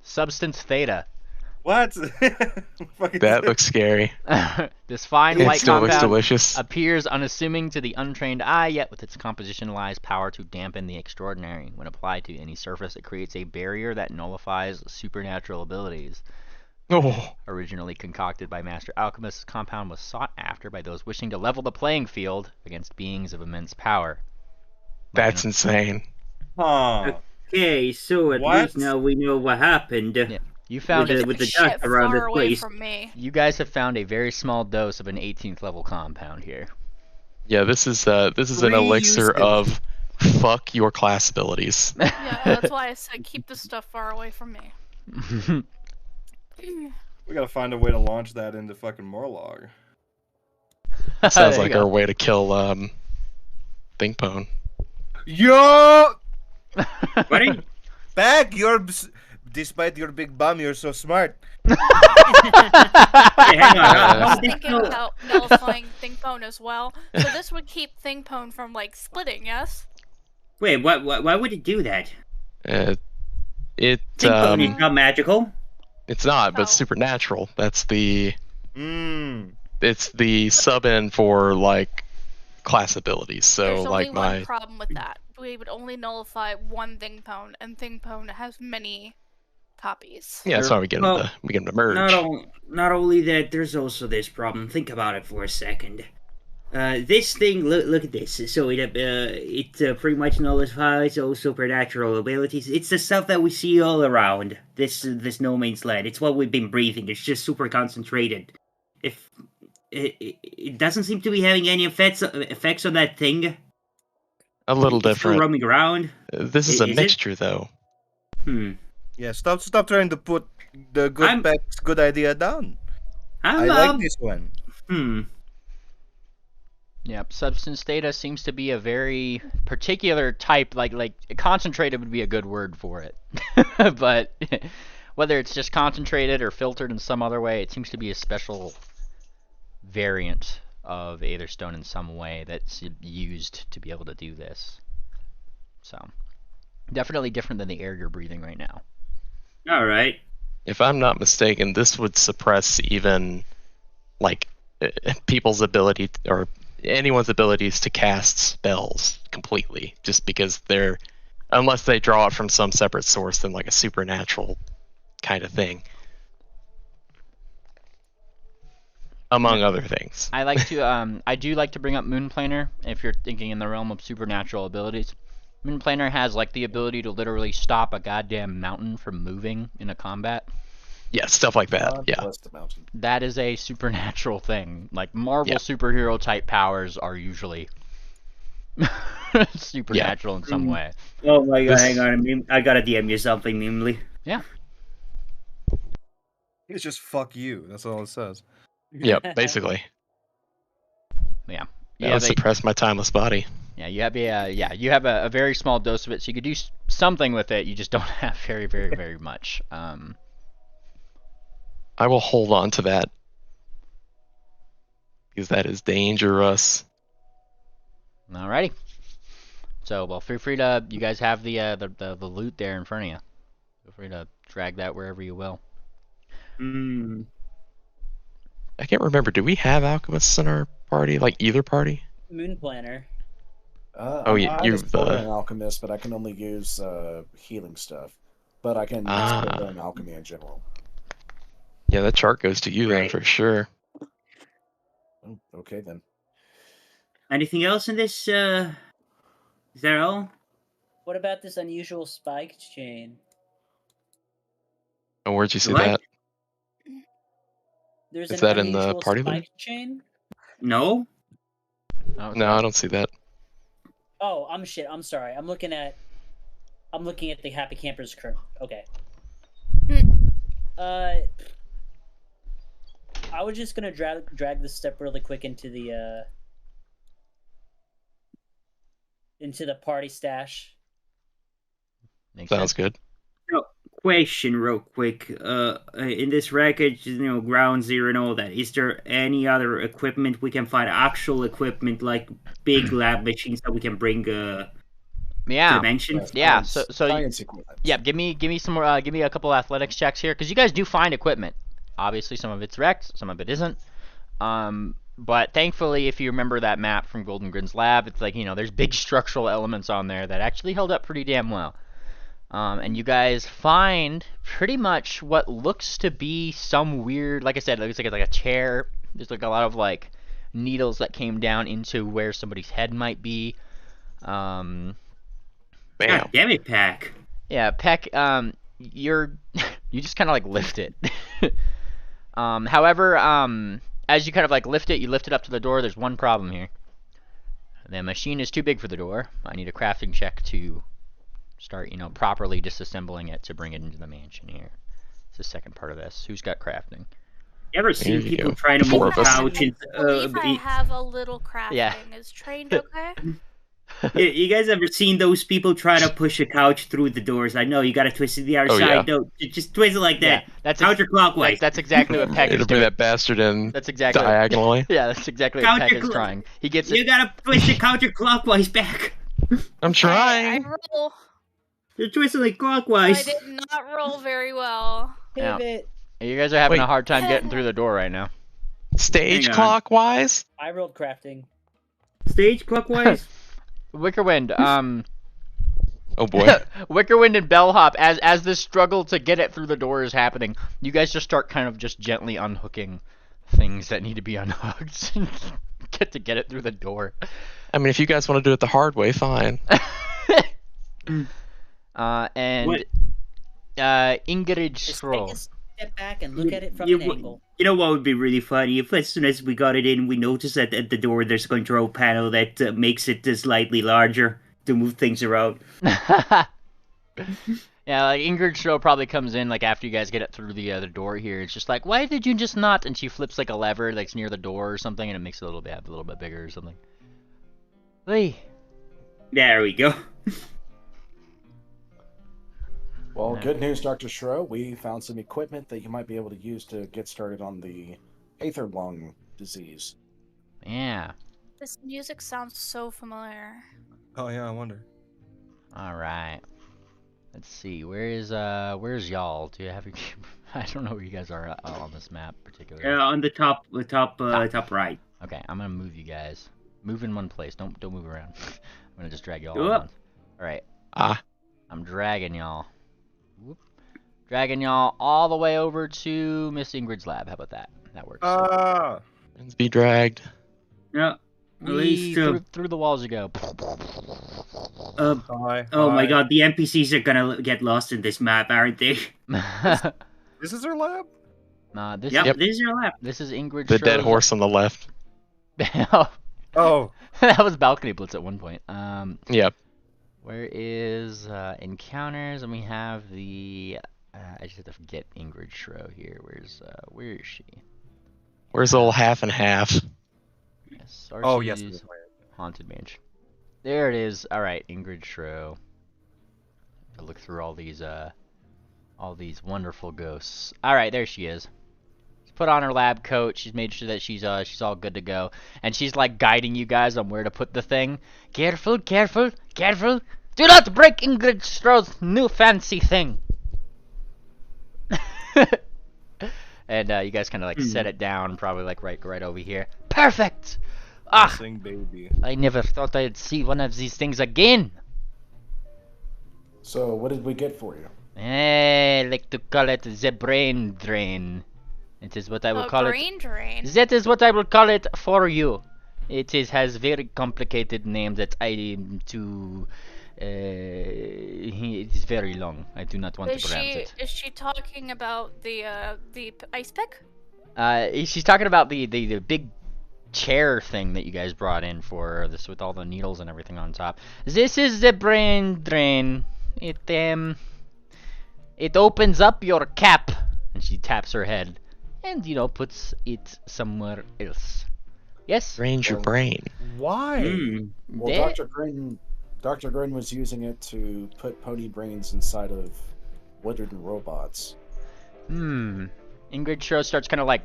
substance theta. What? That looks scary. This fine It white still looks compound delicious. appears unassuming to the untrained eye, yet with its composition lies power to dampen the extraordinary. When applied to any surface, it creates a barrier that nullifies supernatural abilities. Oh, Originally concocted by master alchemists, this compound was sought after by those wishing to level the playing field against beings of immense power. that's insane. Huh. okay. So at What? least now we know what happened. Yeah. You found With it. with the Shit dust around far the away place. from me. You guys have found a very small dose of an 18th level compound here. Yeah, this is an Reuse elixir it. of fuck your class abilities. Yeah, that's why I said keep this stuff far away from me. We gotta find a way to launch that into fucking Morlog. Sounds There you like go. our way to kill Thinkpone. Yo! Buddy? Bag, despite your big bum, you're so smart. Hey, hang on. I was How thinking about nullifying Thinkpone as well. So this would keep Thinkpone from, like, splitting, yes? Wait, why would it do that? It's not magical. it's not, but Oh. supernatural. That's the Mmm. it's the sub in for like class abilities. So There's only like one my problem with that. We would only nullify one Thinkpone, and Thinkpone has many copies. yeah, that's why we get Well, them to merge. Not only that, there's also this problem. Think about it for a second. This thing, look at this. So it pretty much nullifies all supernatural abilities. It's the stuff that we see all around this no man's land. It's what we've been breathing. It's just super concentrated. If it doesn't seem to be having any effects on that thing. A little It's still different. roaming around. This is a Is it? mixture, though. Yeah, stop trying to put the good idea down. I like this one. Yep, substance data seems to be a very particular type, like concentrated would be a good word for it. But whether it's just concentrated or filtered in some other way, it seems to be a special variant of Aetherstone in some way that's used to be able to do this. So, definitely different than the air you're breathing right now. All right. If I'm not mistaken, this would suppress even like people's ability or anyone's abilities to cast spells completely, just because unless they draw it from some separate source than like a supernatural kind of thing, among other things. I like to I do like to bring up Moonplaner if you're thinking in the realm of supernatural abilities. Moonplaner has like the ability to literally stop a goddamn mountain from moving in a combat. Yeah, stuff like that. Yeah. Bless the mountain. That is a supernatural thing. Like Marvel Yeah. superhero type powers are usually supernatural in some way. Oh my god, hang on. I gotta DM you something, Mimley. Yeah. It's just fuck you. That's all it says. Yep, basically. Yeah. That would suppress my timeless body. Yeah, you have a very small dose of it, so you could do something with it. You just don't have very, very, very much. I will hold on to that because that is dangerous. Alrighty. So, well, feel free to. You guys have the loot there in front of you. Feel free to drag that wherever you will. I can't remember. Do we have alchemists in our party? Like either party? Moonplaner. You're an alchemist, but I can only use healing stuff. But I can learn alchemy in general. Yeah, that chart goes to you then for sure. Oh, okay then. Anything else in this? Is that all? What about this unusual spike chain? And where'd you see What? that? There's Is an that in the unusual party spike loot? chain. No. Oh, No, I don't see that. Oh, I'm shit. I'm sorry. I'm looking at the Happy Campers current. Okay. I was just gonna drag this step really quick into the party stash. Sounds good. No, question real quick. In this wreckage, ground zero and all that, is there any other equipment we can find? Actual equipment, like big lab machines that we can bring to the Yeah. mansion? Yeah. So science equipment. yeah, give me some more. Give me a couple athletics checks here, because you guys do find equipment. Obviously, some of it's wrecked, some of it isn't. But thankfully, if you remember that map from Golden Grin's lab, it's like, there's big structural elements on there that actually held up pretty damn well. And you guys find pretty much what looks to be some weird, like I said, it looks like it's like a chair. There's like a lot of like needles that came down into where somebody's head might be. Bam. God damn it, Pack. Yeah, Peck, you just kind of like lift it. However, as you kind of like lift it, you lift it up to the door. There's one problem here. The machine is too big for the door. I need a crafting check to start, properly disassembling it to bring it into the mansion here. It's the second part of this. Who's got crafting? You ever seen Here you people go. trying to Four move of us. couch? I believe I have a little crafting. Yeah. Is trained okay? You guys ever seen those people try to push a couch through the doors? I know you got to twist it the other Oh, side. yeah. No, just twist it like that. Yeah, that's Counterclockwise. That's exactly what Peck is It'll bring doing. that bastard in That's exactly diagonally. Yeah, that's exactly what Peck is Counterclock- trying. He gets You it. gotta twist it counterclockwise back. I'm I trying. roll. You're twisting it I clockwise. did not roll very well. Yeah. Pivot. You guys are having Wait. a hard time getting through the door right now. Stage Hang on. clockwise? I rolled crafting. Stage clockwise. Wickerwind, Oh boy. Wickerwind and Bellhop, as this struggle to get it through the door is happening, you guys just start kind of just gently unhooking things that need to be unhooked and get it through the door. I mean, if you guys want to do it the hard way, fine. And What? Ingrid Just take Stroll. a step back and look at it from You an w- angle. You know what would be really funny? If as soon as we got it in, we noticed that at the door there's a control panel that makes it slightly larger to move things around. Yeah, like Ingrid Stroll probably comes in like after you guys get it through the other door here. It's just like, why did you just not? And she flips like a lever that's near the door or something, and it makes it a little bit bigger or something. Hey. There we go. Well, Yeah. good news, Dr. Shro. We found some equipment that you might be able to use to get started on the aether lung disease. Yeah. This music sounds so familiar. Oh yeah, I wonder. All right. Let's see. Where's y'all? Do you have your? I don't know where you guys are on this map particularly. On the top right. Okay, I'm gonna move you guys. Move in one place. Don't move around. I'm gonna just drag y'all. Go up. All right. Ah. I'm dragging y'all. Whoop. Dragging y'all all the way over to Miss Ingrid's lab. How about that? That works. Ah. Friends be dragged. Yeah. At Whee, least, through the walls you go. Hi. oh my hi. god, the NPCs are gonna get lost in this map, aren't they? This is our lab? Nah, this Yep, Yep. this is your lab. this is Ingrid. The dead Schro's- horse on the left. Oh. That was Balcony Blitz at one point. Yep. Where is encounters? And we have the. I just have to get Ingrid Shro here. Where is she? Where's old half and half? Yes. Oh yes. Archie's Haunted Mansion. There it is. All right, Ingrid Shro. To look through all these wonderful ghosts. All right, there she is. She's put on her lab coat. She's made sure that she's all good to go, and she's like guiding you guys on where to put the thing. Careful, careful, careful! Do not break Ingrid Shro's new fancy thing. And you guys kind of like set it down, probably like right over here. Perfect. Ah, Missing baby. I never thought I'd see one of these things again. So, what did we get for you? I like to call it the brain drain. It is what I will A call it. brain drain. That is what I will call it for you. It has very complicated name that I am too. It is very long. I do not want to pronounce it. Is she talking about the ice pick? She's talking about the big chair thing that you guys brought in for this with all the needles and everything on top. This is the brain drain. It opens up your cap, and she taps her head, and puts it somewhere else. Yes. Drains your brain. Why? Hmm. Well, Dr. Grin was using it to put pony brains inside of wooden robots. Ingrid Shro starts kind of like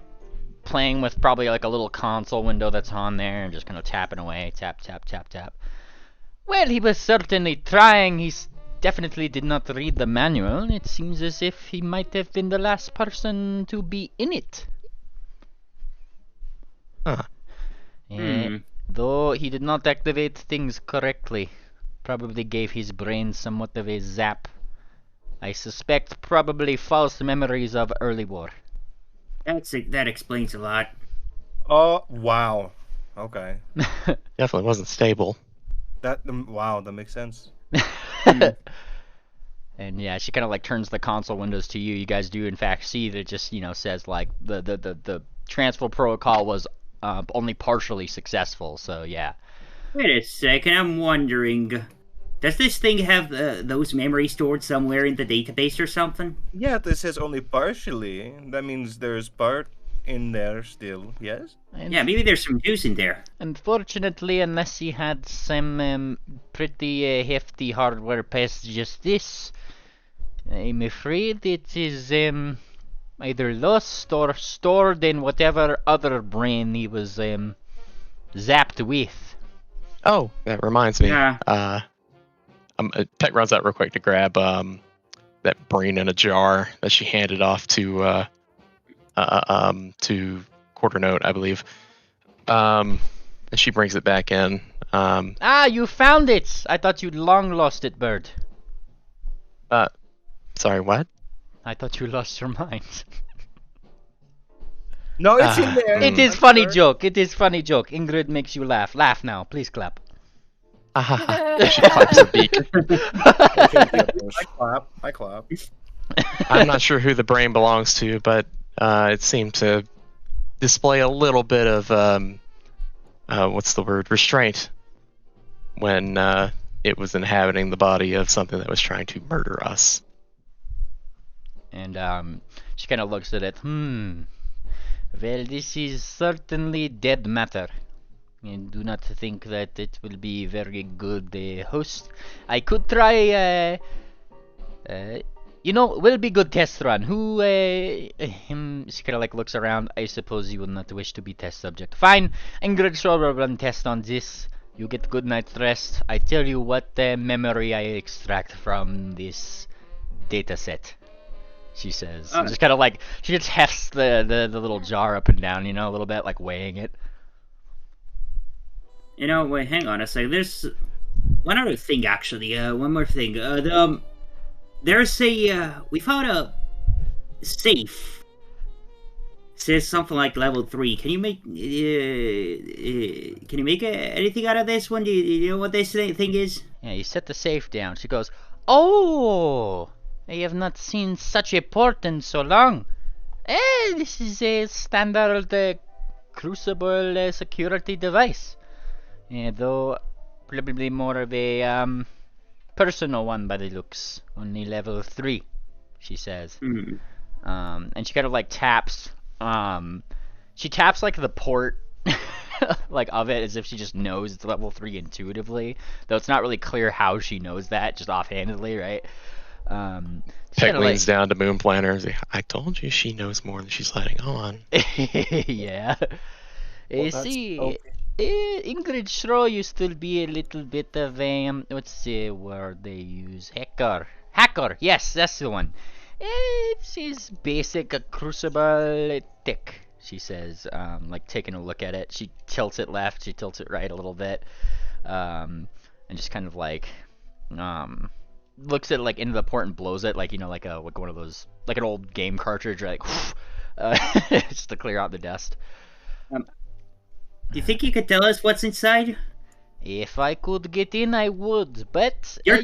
playing with probably like a little console window that's on there and just kind of tapping away. Tap, tap, tap, tap. Well, he was certainly trying. He definitely did not read the manual. It seems as if he might have been the last person to be in it. Huh. Though he did not activate things correctly. Probably gave his brain somewhat of a zap. I suspect probably false memories of early war. That explains a lot. Oh, wow. Okay. Definitely wasn't stable. Wow, that makes sense. And yeah, she kind of like turns the console windows to you. You guys do in fact see that it just says like the transfer protocol was only partially successful. So yeah. Wait a second, I'm wondering, does this thing have those memories stored somewhere in the database or something? Yeah, this says only partially. That means there's part in there still, yes? Yeah, maybe there's some juice in there. Unfortunately, unless he had some pretty hefty hardware past just this, I'm afraid it is either lost or stored in whatever other brain he was zapped with. Oh, that reminds me. Yeah. Peck runs out real quick to grab that brain in a jar that she handed off to Quarter Note, I believe. And she brings it back in. You found it! I thought you'd long lost it, Bird. Sorry, what? I thought you lost your mind. No, it's in there. It is funny joke. It is funny joke. Ingrid makes you laugh. Laugh now. Please clap. She claps her beak. I clap. I'm not sure who the brain belongs to, but it seemed to display a little bit of what's the word? Restraint when it was inhabiting the body of something that was trying to murder us. And she kind of looks at it. Well, this is certainly dead matter. I do not think that it will be very good host. I could try, will be good test run. Who, she kind of like looks around. I suppose you will not wish to be test subject. Fine, Ingrid Shaw will run test on this. You get good night's rest. I tell you what memory I extract from this data set. She says, and just kind of like she just hefts the little jar up and down, a little bit, like weighing it. Wait, hang on a second. There's one other thing, actually. One more thing. There's we found a safe. It says something like level 3. Can you make anything out of this one? Do you know what this thing is? Yeah, you set the safe down. She goes, "Oh, I have not seen such a port in so long. This is a standard crucible security device. Though probably more of a personal one by the looks. Only level 3, she says. And she kind of like taps. She taps like the port like of it as if she just knows it's level 3 intuitively. Though it's not really clear how she knows that, just offhandedly, right? Peck leans down to Moon Planner and says, I told you she knows more than she's letting on. Yeah. See, Ingrid Shro used to be a little bit of a, what's the word they use? Hacker, yes, that's the one. She's basic a crucible tick, she says, like taking a look at it. She tilts it left, she tilts it right a little bit, and just kind of like, looks at it like into the port and blows it, like like one of those, like an old game cartridge, like just to clear out the dust. You think you could tell us what's inside? If I could get in, I would, but You're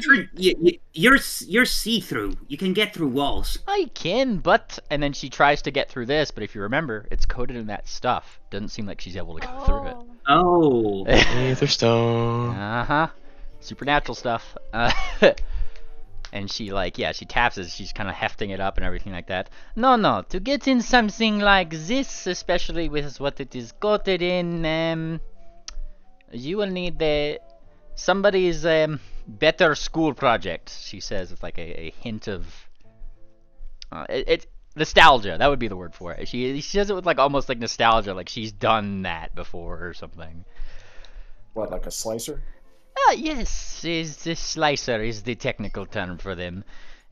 see-through. You can get through walls. I can, but... And then she tries to get through this, but if you remember, it's coated in that stuff. Doesn't seem like she's able to go through it. Oh. Aetherstone. Uh-huh. Supernatural stuff. And she, like, yeah, she taps it. She's kind of hefting it up and everything like that. No. To get in something like this, especially with what it is coated in, you will need somebody's better school project, she says, with like a hint of it's nostalgia. That would be the word for it. She says it with like almost like nostalgia, like she's done that before or something. What, like a slicer? Yes, the slicer is the technical term for them.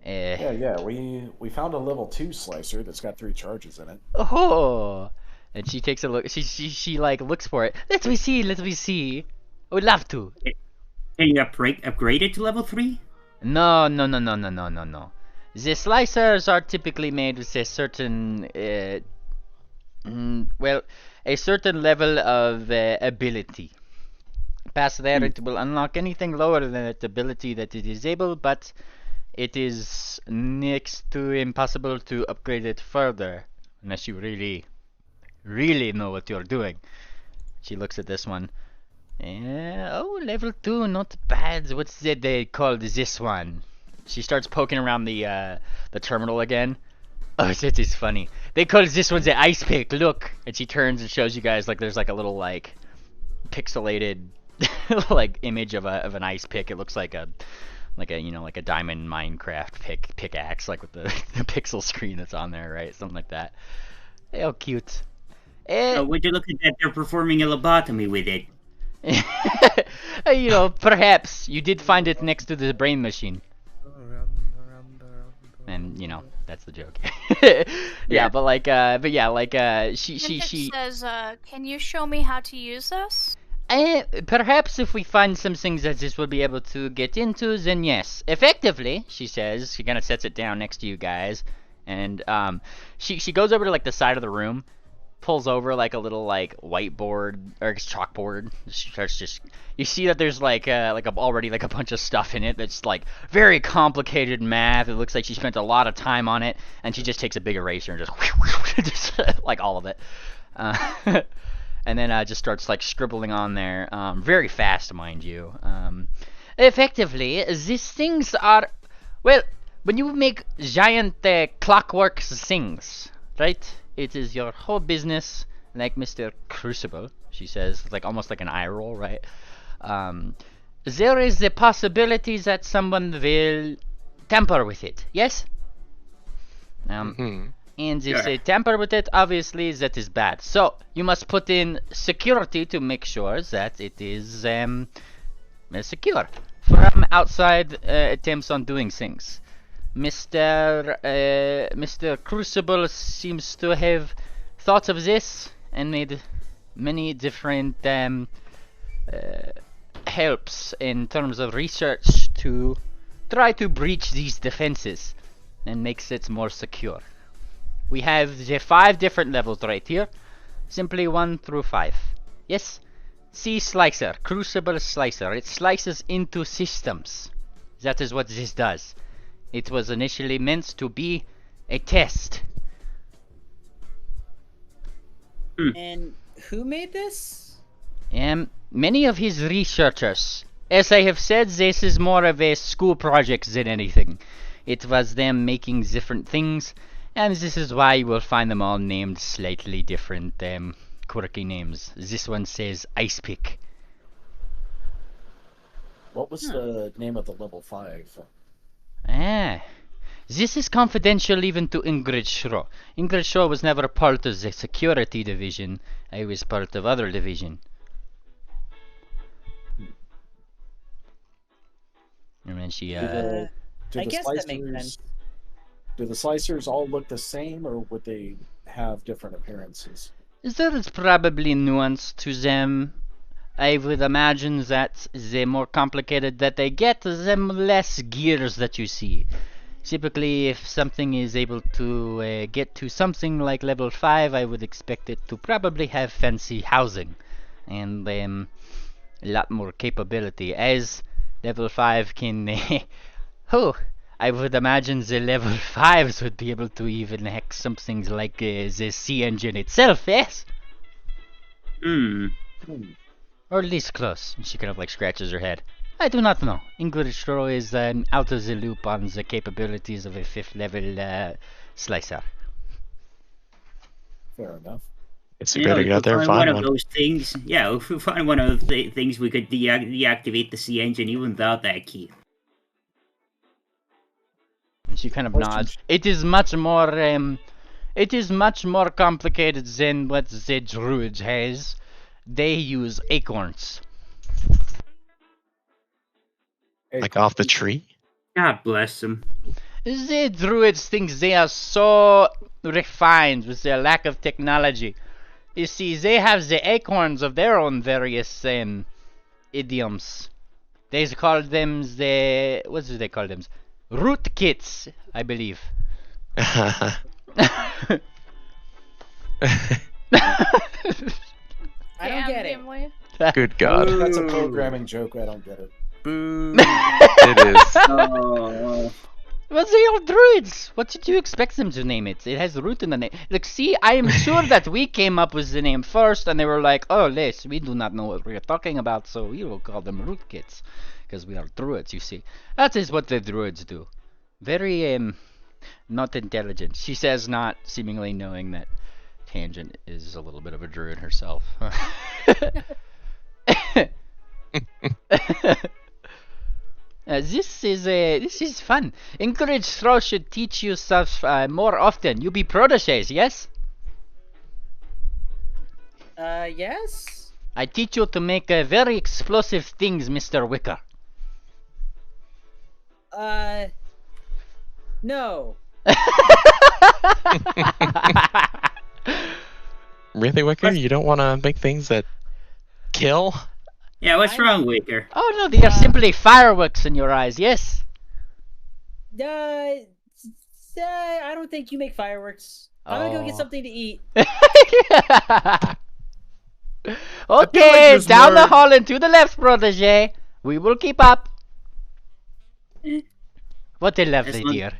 Yeah. We found a level 2 slicer that's got 3 charges in it. Oh, and she takes a look. She like looks for it. Let me see. I would love to. Can you upgrade it to level 3? No. The slicers are typically made with a certain, a certain level of ability. Past there, it will unlock anything lower than that ability that it is able, but it is next to impossible to upgrade it further, unless you really know what you're doing. She looks at this one. Oh, level 2, not bad. What's that they called this one? She starts poking around the terminal again. Oh, that is funny. They call this one the ice pick. Look, and she turns and shows you guys like there's like a little like pixelated like image of an ice pick. It looks like a you know like a diamond Minecraft pickaxe like with the pixel screen that's on there, right? Something like that. How cute. Would you look at that? They're performing a lobotomy with it. You know, perhaps you did find it next to the brain machine. And you know, that's the joke. Yeah, but she says, can you show me how to use this? Perhaps if we find some things that this will be able to get into, then yes. Effectively, she says, she kind of sets it down next to you guys, and she goes over to like the side of the room, pulls over like a little like whiteboard or chalkboard. She starts just, you see that there's already like a bunch of stuff in it that's like very complicated math. It looks like she spent a lot of time on it, and she just takes a big eraser and just like all of it. And then just starts like scribbling on there, very fast, mind you. Effectively, these things are, well, when you make giant clockwork things, right? It is your whole business, like Mr. Crucible, she says, like almost like an eye roll, right? There is the possibility that someone will tamper with it, yes? And if they tamper with it, obviously that is bad. So you must put in security to make sure that it is secure from outside attempts on doing things. Mr. Crucible seems to have thought of this and made many different helps in terms of research to try to breach these defenses and makes it more secure. We have the 5 different levels right here, simply 1 through 5. Yes? See Slicer, Crucible Slicer. It slices into systems. That is what this does. It was initially meant to be a test. And who made this? Many of his researchers. As I have said, this is more of a school project than anything. It was them making different things, and this is why you will find them all named slightly different, quirky names. This one says Ice Pick. What was the name of the level 5? This is confidential even to Ingrid Shaw. Ingrid Shaw was never part of the security division. I was part of other division. And then she, I guess that makes sense. Do the slicers all look the same, or would they have different appearances? There is probably nuance to them. I would imagine that the more complicated that they get, the less gears that you see. Typically, if something is able to get to something like level 5, I would expect it to probably have fancy housing. and a lot more capability. As level 5 can... oh, I would imagine the level 5s would be able to even hack something like the sea engine itself, yes? Or at least close. She kind of like scratches her head. I do not know. English Throw is out of the loop on the capabilities of a 5th level slicer. Fair enough. It's a better get out there and one find of one. those things. Yeah, if we find one of the things, we could deactivate the sea engine even without that key. And she kind of nods. It is much more complicated than what the druid has. They use acorns. Like off the tree? God bless them. The druids think they are so refined with their lack of technology. You see, they have the acorns of their own various idioms. They call them the... what do they call them? Rootkits, I believe. I don't get it. Family. Good God. That's a programming joke. I don't get it. Boo. It is. Oh. Well, they are druids. What did you expect them to name it? It has root in the name. Look, see, I am sure that we came up with the name first, and they were like, "Oh, Les, we do not know what we are talking about, so we will call them rootkits, because we are druids." You see, that is what the druids do. Very not intelligent. She says, not seemingly knowing that Tangent is a little bit of a druid herself. This is fun. Encourage Throw should teach you stuff more often. You be proteges, yes? Yes? I teach you to make very explosive things, Mr. Wicker. No. Really, Wicker? You don't want to make things that kill? Yeah, what's wrong, Waker? Oh no, they are simply fireworks in your eyes, yes? I don't think you make fireworks. I'm gonna go get Oh. something to eat. Okay, there's down the more- hall and to the left, protege. We will keep up. What a lovely long- dear.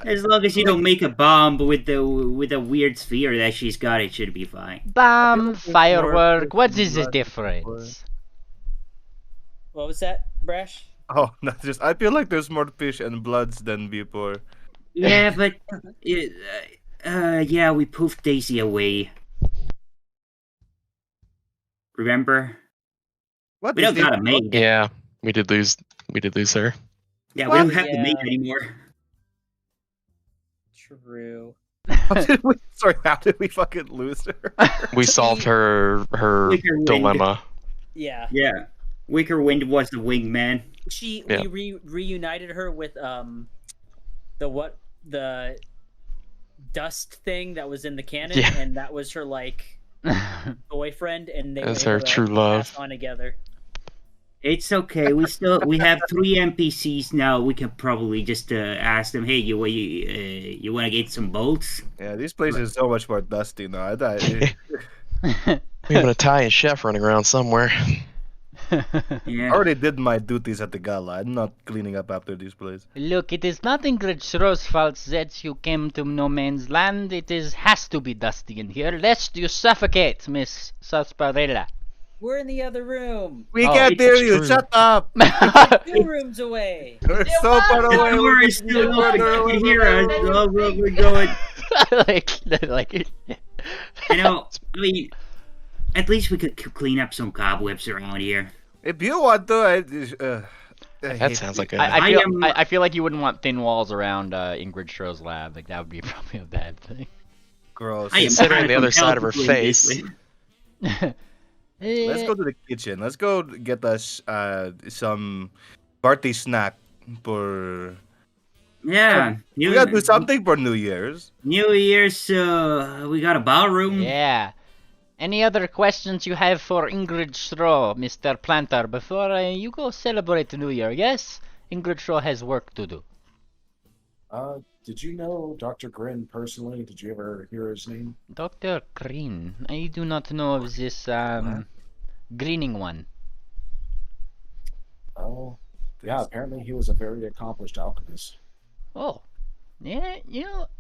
As long as you don't make a bomb with a weird sphere that she's got, it should be fine. Bomb, there's more firework, what fish is the and blood difference? What was that, Brash? Oh, not just. I feel like there's more fish and bloods than before. Yeah, but yeah, we poofed Daisy away. Remember? What? We don't got a maid. Yeah, we did lose her. Yeah, we don't have the Yeah. maid anymore. True. Sorry, how did we fucking lose her? We solved her Wicker Wind. dilemma. Yeah. Yeah, Wicker Wind was the wingman. Yeah. We reunited her with the dust thing that was in the cannon, Yeah. and that was her like boyfriend, and they That's were her able to, true love. pass on together. It's okay. We have 3 NPCs now. We can probably just ask them, hey, you want to get some bolts? Yeah, this place is so much more dusty now. I thought. We have an Italian chef running around somewhere. I Yeah. already did my duties at the gala. I'm not cleaning up after this place. Look, it is not Ingrid Schro's fault that you came to no man's land. It has to be dusty in here, lest you suffocate, Miss Sarsaparilla. We're in the other room. We Oh, can't it's hear you. true. Shut up. 2 rooms away. We're so far The away. door We're is getting still open. further You away can from hear the us. door. Oh, we're going. like, You know, I mean, at least we could clean up some cobwebs around here. If you want to, I That hate sounds you. like a. I feel like you wouldn't want thin walls around Ingrid Schro's lab. Like that would be probably a bad thing. Gross. I am Considering the other compelled side of her to clean face. this way. Let's go to the kitchen. Let's go get us some party snack for. Yeah. We gotta do something for New Year's. New Year's, we got a ballroom. Yeah. Any other questions you have for Ingrid Schro, Mr. Planter, before you go celebrate New Year? Yes? Ingrid Schro has work to do. Did you know Dr. Grin personally? Did you ever hear his name? Dr. Green. I do not know of this, greening one. Oh, yeah. Apparently, he was a very accomplished alchemist. Oh. Yeah,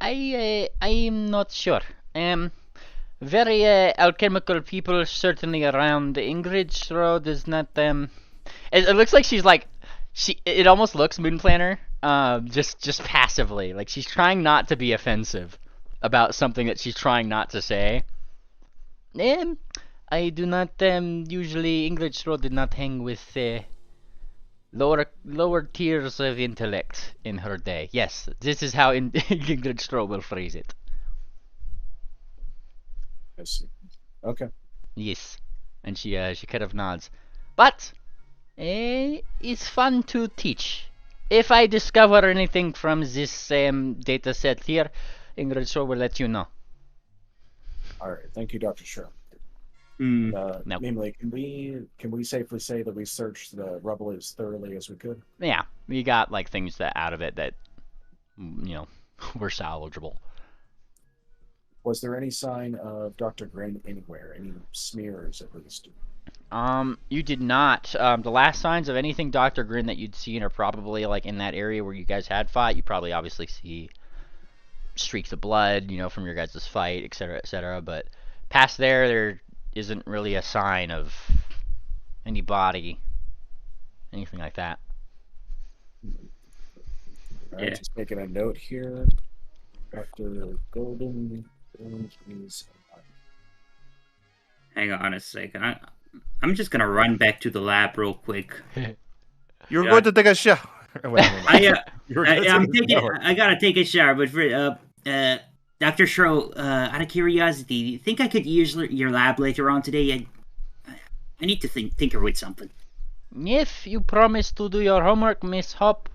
I am not sure. Very alchemical people certainly around. Ingrid Road does not it looks like she's like it almost looks Moon Planner just passively, like she's trying not to be offensive about something that she's trying not to say. I do not usually Ingrid Road did not hang with lower tiers of intellect in her day. Yes, this is how Ingrid Stroh will phrase it. I see. Okay. Yes, and she kind of nods. But it's fun to teach. If I discover anything from this data set here, Ingrid Stroh will let you know. All right. Thank you, Dr. Sherman. No. Namely, can we safely say that we searched the rubble as thoroughly as we could? Yeah, we got like things that out of it that were salvageable. Was there any sign of Dr. Grin anywhere? Any smears, at least? You did not. The last signs of anything Dr. Grin that you'd seen are probably like in that area where you guys had fought. You probably obviously see streaks of blood, from your guys' fight, etc. But past there isn't really a sign of any body, anything like that. All right, just making a note here. Dr. Golden is alive. Hang on a second. I'm just gonna run back to the lab real quick. You're going to take a shower. Wait, I gotta take a shower, but for Dr. Shro, out of curiosity, do you think I could use your lab later on today? I need to tinker with something. If you promise to do your homework, Miss Hop,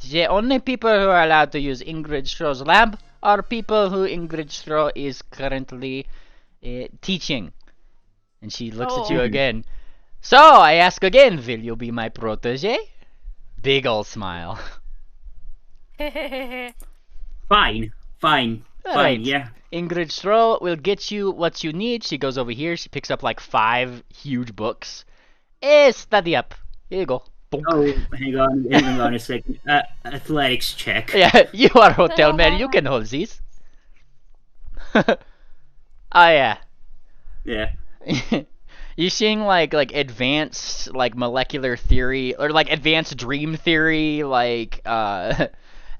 the only people who are allowed to use Ingrid Stroh's lab are people who Ingrid Stroh is currently teaching. And she looks at you again. So, I ask again, will you be my protege? Big ol' smile. Fine, Right. yeah. Ingrid Stroh will get you what you need. She goes over here. She picks up like 5 huge books. Study up. Here you go. Bonk. Oh, hang on a second. Athletics check. Yeah, you are hotel man. You can hold these. Oh, yeah. Yeah. You're seeing like advanced like molecular theory or like advanced dream theory, like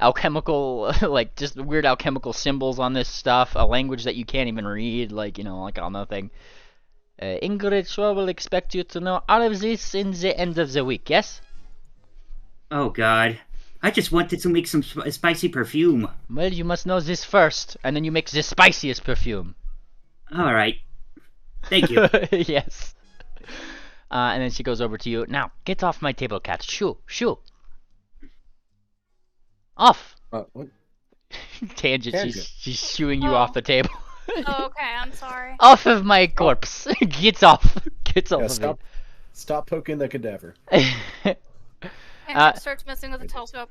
alchemical like just weird alchemical symbols on this stuff, a language that you can't even read, like all nothing. Ingrid Schwab will expect you to know all of this in the end of the week, yes? Oh God, I just wanted to make some spicy perfume. Well, you must know this first, and then you make the spiciest perfume. All right. Thank you. Yes. And then she goes over to you. Now, get off my table, cat. Shoo. Off. What? Tangent. She's shooing you off the table. Oh, okay, I'm sorry. Off of my corpse. Gets off. Gets off of Stop poking the cadaver. And starts messing with the telescope.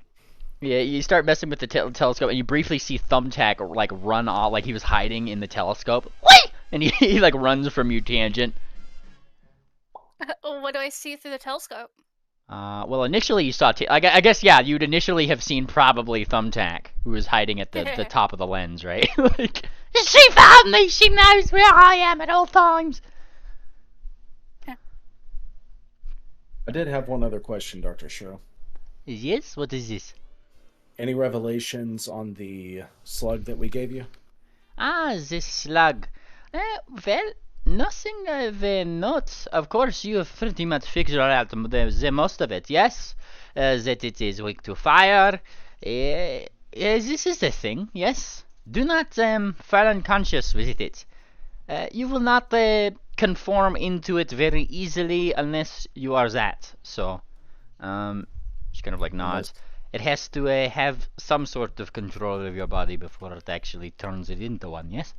Yeah, you start messing with the telescope, and you briefly see Thumbtack like run off, like he was hiding in the telescope. Wait! And he like runs from you, Tangent. What do I see through the telescope? Well, initially you saw. I guess yeah, you'd initially have seen probably Thumbtack, who was hiding at the top of the lens, right? Like, she found me. She knows where I am at all times. I did have one other question, Dr. Sho. Yes. What is this? Any revelations on the slug that we gave you? This slug. Well, nothing of note. Of course, you have pretty much figured out the most of it, yes? That it is weak to fire. This is the thing, yes? Do not fall unconscious with it. You will not conform into it very easily unless you are that. So, she kind of like nods. It has to have some sort of control of your body before it actually turns it into one, yes?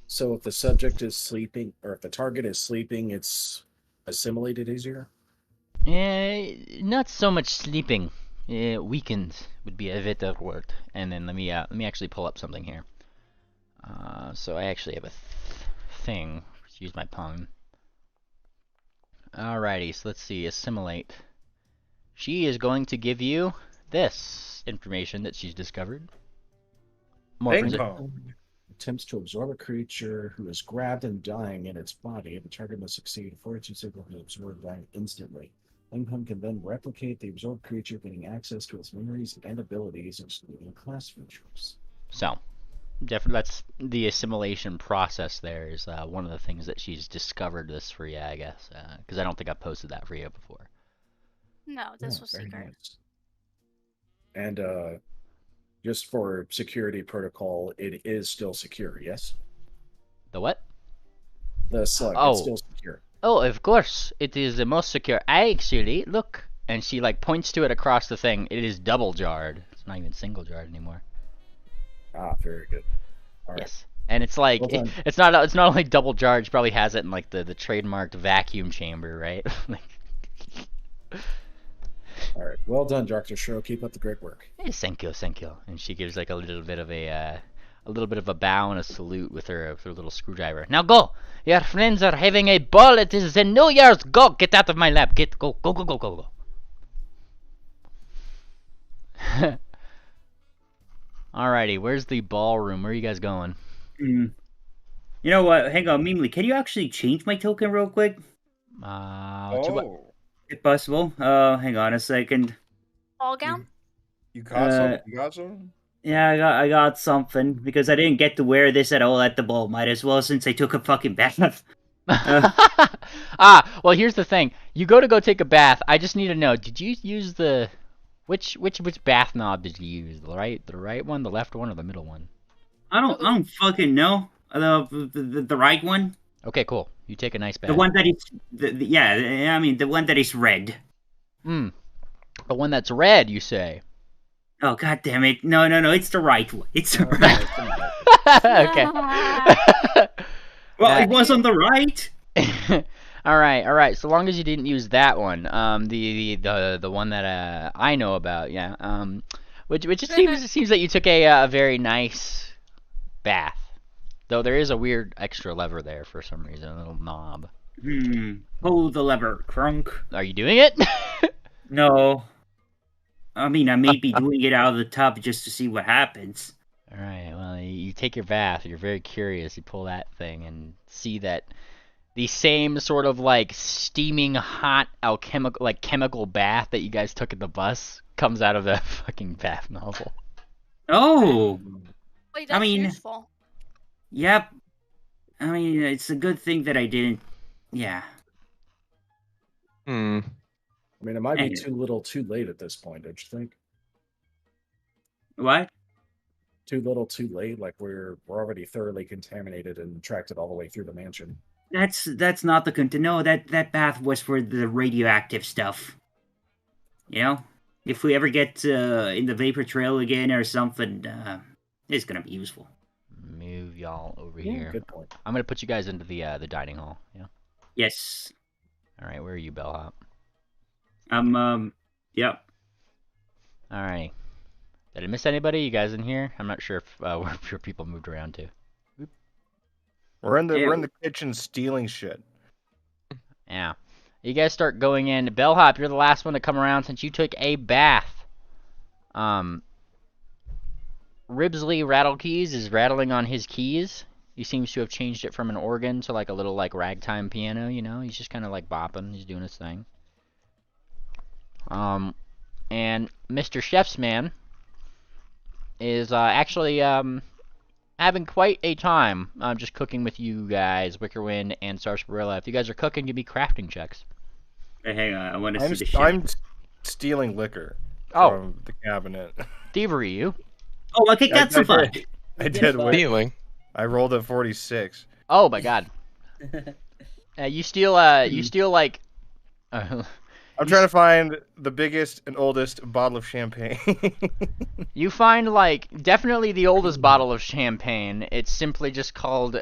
So if the subject is sleeping, or if the target is sleeping, it's assimilated easier? Not so much sleeping. Weakened would be a better word. And then let me actually pull up something here. So I actually have a thing. Let's use my pun. Alrighty, so let's see. Assimilate. She is going to give you this information that she's discovered. More Ping presi- pong. Attempts to absorb a creature who is grabbed and dying in its body. The target must succeed. Fortitude save will be absorbed dying instantly. Ping pong can then replicate the absorbed creature, getting access to its memories and abilities, excluding class features. So, definitely, that's the assimilation process. There is one of the things that she's discovered this for you, I guess, because I don't think I've posted that for you before. No, this was Very secret. nice. And just for security protocol, it is still secure, yes? The what? The slug, Oh. it's still secure. Oh, of course, it is the most secure. Actually, look, and she like points to it across the thing. It is double jarred. It's not even single jarred anymore. Ah, very good. All right. Yes, and it's like Well done. it's not only double jarred. She probably has it in like the trademarked vacuum chamber, right? All right. Well done, Dr. Shro. Keep up the great work. Thank you, thank you. And she gives like a little bit of a bow and a salute with her little screwdriver. Now go. Your friends are having a ball. It is the New Year's. Go. Get out of my lab. Go. Alrighty, where's the ballroom? Where are you guys going? You know what? Hang on, Mimely, can you actually change my token real quick? To what? Oh, If possible. Hang on a second. Ball gown? you caught some? You got some? Yeah, I got something because I didn't get to wear this at all at the ball. Might as well since I took a fucking bath. Well, here's the thing. You go take a bath. I just need to know. Did you use the which bath knob did you use? The right one, the left one, or the middle one? I don't fucking know. The right one. Okay, cool. You take a nice bath. The one that is yeah. I mean the one that is red. The one that's red, you say? Oh god damn it! No, it's the right one. It's the right. Okay. Well, it was on the right. All right. So long as you didn't use that one, the one that I know about, yeah. Which it seems that you took a very nice bath, though there is a weird extra lever there for some reason, a little knob. Pull the lever, crunk. Are you doing it? No. I mean, I may be doing it out of the tub just to see what happens. All right. Well, you take your bath. You're very curious. You pull that thing and see that the same sort of like steaming hot chemical bath that you guys took at the bus comes out of the fucking bath nozzle. Oh. Wait, that's mean- useful. Yep. I mean, it's a good thing that I didn't. Yeah. I mean, it might be Anyway. too little too late at this point, don't you think? What? Too little too late? Like we're already thoroughly contaminated and tracked it all the way through the mansion. That's not the no. That bath was for the radioactive stuff. You know, if we ever get in the vapor trail again or something, it's gonna be useful. Move y'all over Yeah, here. good point. I'm gonna put you guys into the dining hall. Yeah. Yes. All right. Where are you, Bellhop? Yep. All right. Did I miss anybody? You guys in here? I'm not sure if where people moved around to. We're in the kitchen stealing shit. Yeah. You guys start going in. Bellhop, you're the last one to come around since you took a bath. Ribsley Rattlekeys is rattling on his keys. He seems to have changed it from an organ to like a little like ragtime piano, you know? He's just kind of like bopping. He's doing his thing. And Mr. Chef's Man is actually having quite a time just cooking with you guys, Wickerwind and Sarsaparilla. If you guys are cooking, give me crafting checks. Hey, hang on, I want to see the shit. I'm stealing liquor Oh. from the cabinet. Thievery, you? Oh, okay, that's some fun. I did. fun. win. Stealing. I rolled a 46. Oh my god. You steal like... I'm trying to find the biggest and oldest bottle of champagne. You find, like, definitely the oldest bottle of champagne. It's simply just called,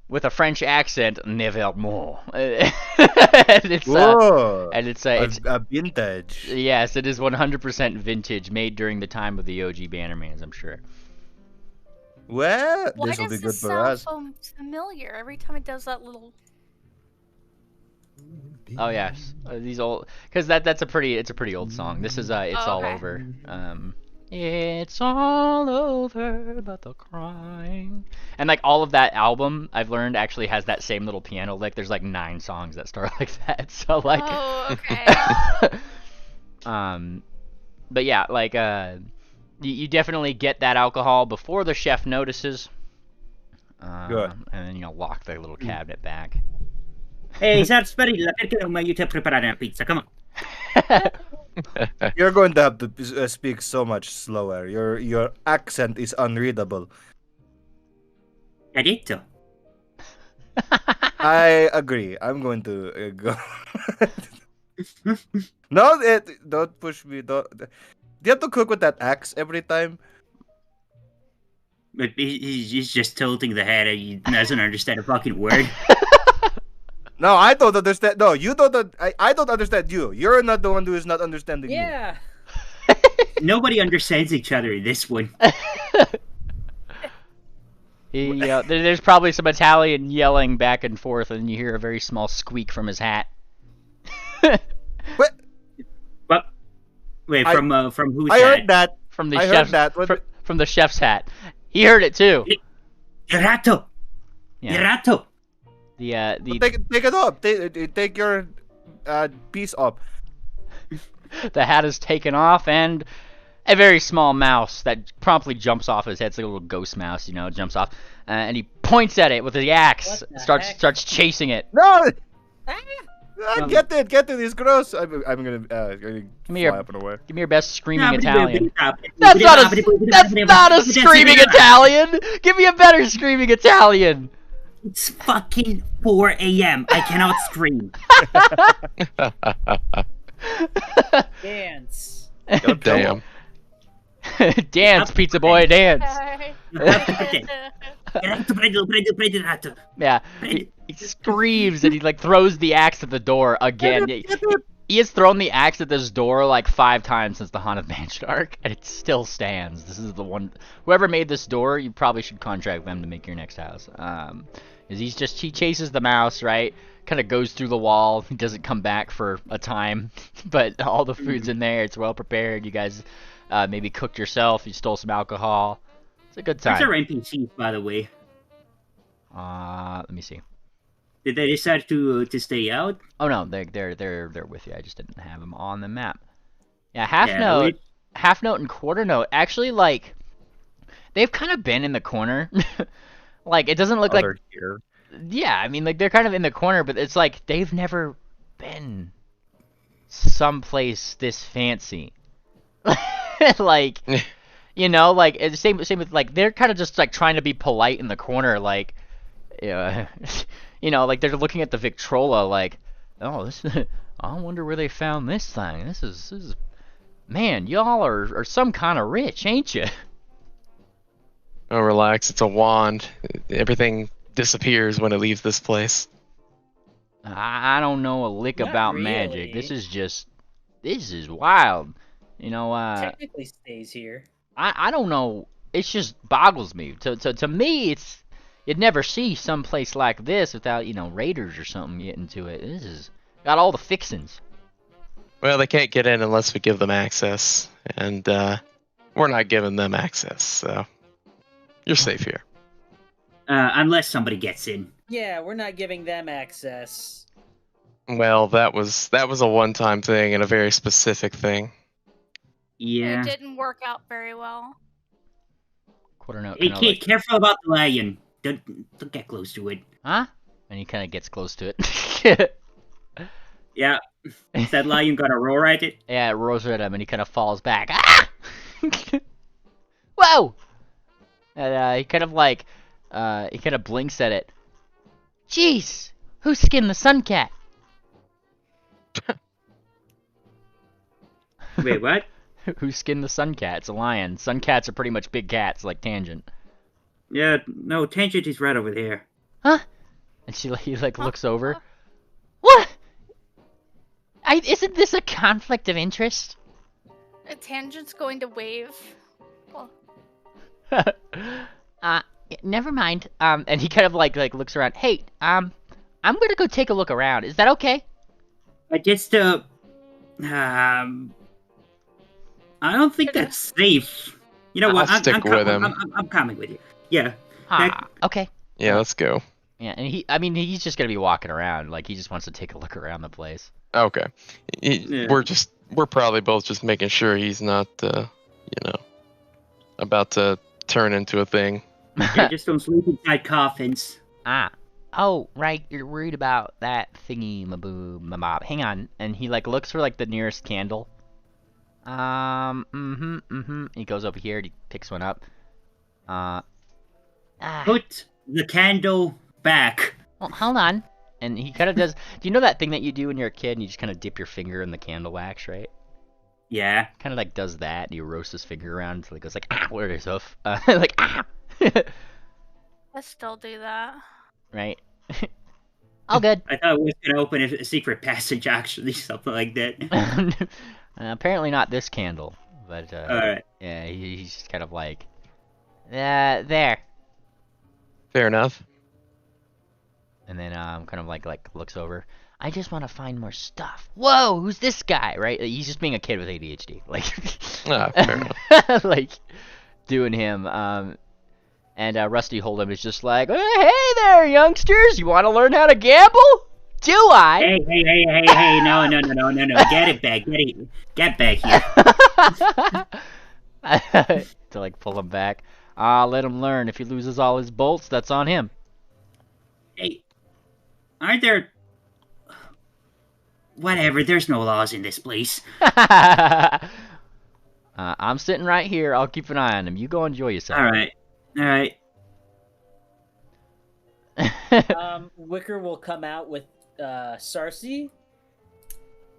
with a French accent, nevermore. and it's Whoa! it's a vintage. yes, it is 100% vintage, made during the time of the OG Bannermanes, I'm sure. Well, Why this will does be good this for sound us. so familiar every time it does that little? Oh yes, these old, because it's a pretty old song. This is it's Oh, all okay. over. It's all over but the crying. And like all of that album, I've learned actually has that same little piano lick. There's like 9 songs that start like that. So like Oh, okay. but yeah, like you definitely get that alcohol before the chef notices. Good. And then lock the little cabinet back. Ehi, Sarsaparilla, perché non mi aiuti a preparare una pizza? Come on. You're going to have to speak so much slower. Your accent is unreadable. Hai detto? I agree. I'm going to go. No, don't push me. Don't. Do you have to cook with that axe every time? But he's just tilting the head. He doesn't understand a fucking word. No, I don't understand. No, you don't. I don't understand you. You're not the one who is not understanding me. Yeah. Nobody understands each other in this one. There's probably some Italian yelling back and forth, and you hear a very small squeak from his hat. But Wait, from whose I hat? heard that. From the I chef's heard that. from the chef's hat. He heard it too. Girato! Yeah. Girato! The Take it up. Take your piece up. the hat is taken off, and a very small mouse that promptly jumps off his head. It's like a little ghost mouse, jumps off, and he points at it with the axe. What the heck? Starts chasing it. No. Ah! Get it. It's gross. I'm gonna fly your- up and away. Give me your best screaming Italian. That's That's not a screaming Italian. Give me a better screaming Italian. It's fucking 4 a.m. I cannot scream. Dance. God damn. Dance, pizza boy, dance. Girato. Yeah, he screams and he like throws the axe at the door again. He has thrown the axe at this door like 5 times since the Haunted Mansion arc, and it still stands. This is the one. Whoever made this door, you probably should contract them to make your next house. Is he chases the mouse, right? Kind of goes through the wall. He doesn't come back for a time, but all the food's in there. It's well prepared. You guys maybe cooked yourself. You stole some alcohol. It's a good Where's our time. NPCs, by the way? Let me see. Did they decide to stay out? Oh no, they're with you. I just didn't have them on the map. Yeah, Yeah, half note and quarter note. Actually, like they've kind of been in the corner. Like it doesn't look like. Here. Yeah, I mean, like they're kind of in the corner, but it's like they've never been someplace this fancy. Like, like it's same with like they're kind of just like trying to be polite in the corner, like, like they're looking at the Victrola, like, oh, this. I wonder where they found this thing. This is, man, y'all are some kind of rich, ain't you? Oh, relax. It's a wand. Everything disappears when it leaves this place. I don't know a lick Not about really. magic. This is wild. Technically stays here. I don't know. It just boggles me. To me, you'd never see some place like this without raiders or something getting to it. This is got all the fixins. Well, they can't get in unless we give them access, and we're not giving them access, so you're safe here. Unless somebody gets in. Yeah, we're not giving them access. Well, that was a one-time thing and a very specific thing. Yeah. It didn't work out very well. Quarter note. Hey, kinda kid, like, careful about the lion. Don't get close to it. huh? And he kind of gets close to it. Yeah. Is that lion got a roar at it? Yeah, it roars at him, and he kind of falls back. Ah! Whoa! And he kind of like, he kind of blinks at it. Jeez, who skinned the sun cat? Wait, what? Who skinned the sun cat? It's a lion. Sun cats are pretty much big cats, like Tangent. Yeah, no, Tangent is right over there. Huh? And he like looks over. What? Isn't this a conflict of interest? A tangent's going to wave. Well, Never mind. And he kind of like looks around. Hey, I'm gonna go take a look around. Is that okay? I just I don't think that's safe. You know what? I'll stick with him. I'm coming with you. Yeah. Okay. Yeah, let's go. Yeah, and he's just gonna be walking around. Like, he just wants to take a look around the place. Okay. Yeah. We're probably both just making sure he's not, about to turn into a thing. Yeah, just don't sleep inside coffins. Oh, right. You're worried about that thingy, mabob. Hang on. And he like looks for like the nearest candle. He goes over here and he picks one up. Put the candle back. Well, hold on. And he kind of does. Do you know that thing that you do when you're a kid and you just kind of dip your finger in the candle wax, right? Yeah. Kind of like does that, and he roasts his finger around until he goes like, where is hoof? Like, I still do that. Right? All good. I thought it was gonna open a secret passage, actually, something like that. Apparently not this candle, but Alright. yeah, he's just kind of like, there. Fair enough. And then kind of like looks over. I just want to find more stuff. Whoa, who's this guy? Right? He's just being a kid with ADHD, like, Fair enough. like doing him. And Rusty Hold'em is just like, hey there, youngsters! You want to learn how to gamble? Do I? Hey! No! Get it back! Get back here! To like pull him back. Let him learn. If he loses all his bolts, that's on him. Hey, aren't there? Whatever. There's no laws in this place. I'm sitting right here. I'll keep an eye on him. You go enjoy yourself. All right. Wicker will come out with Sarsi,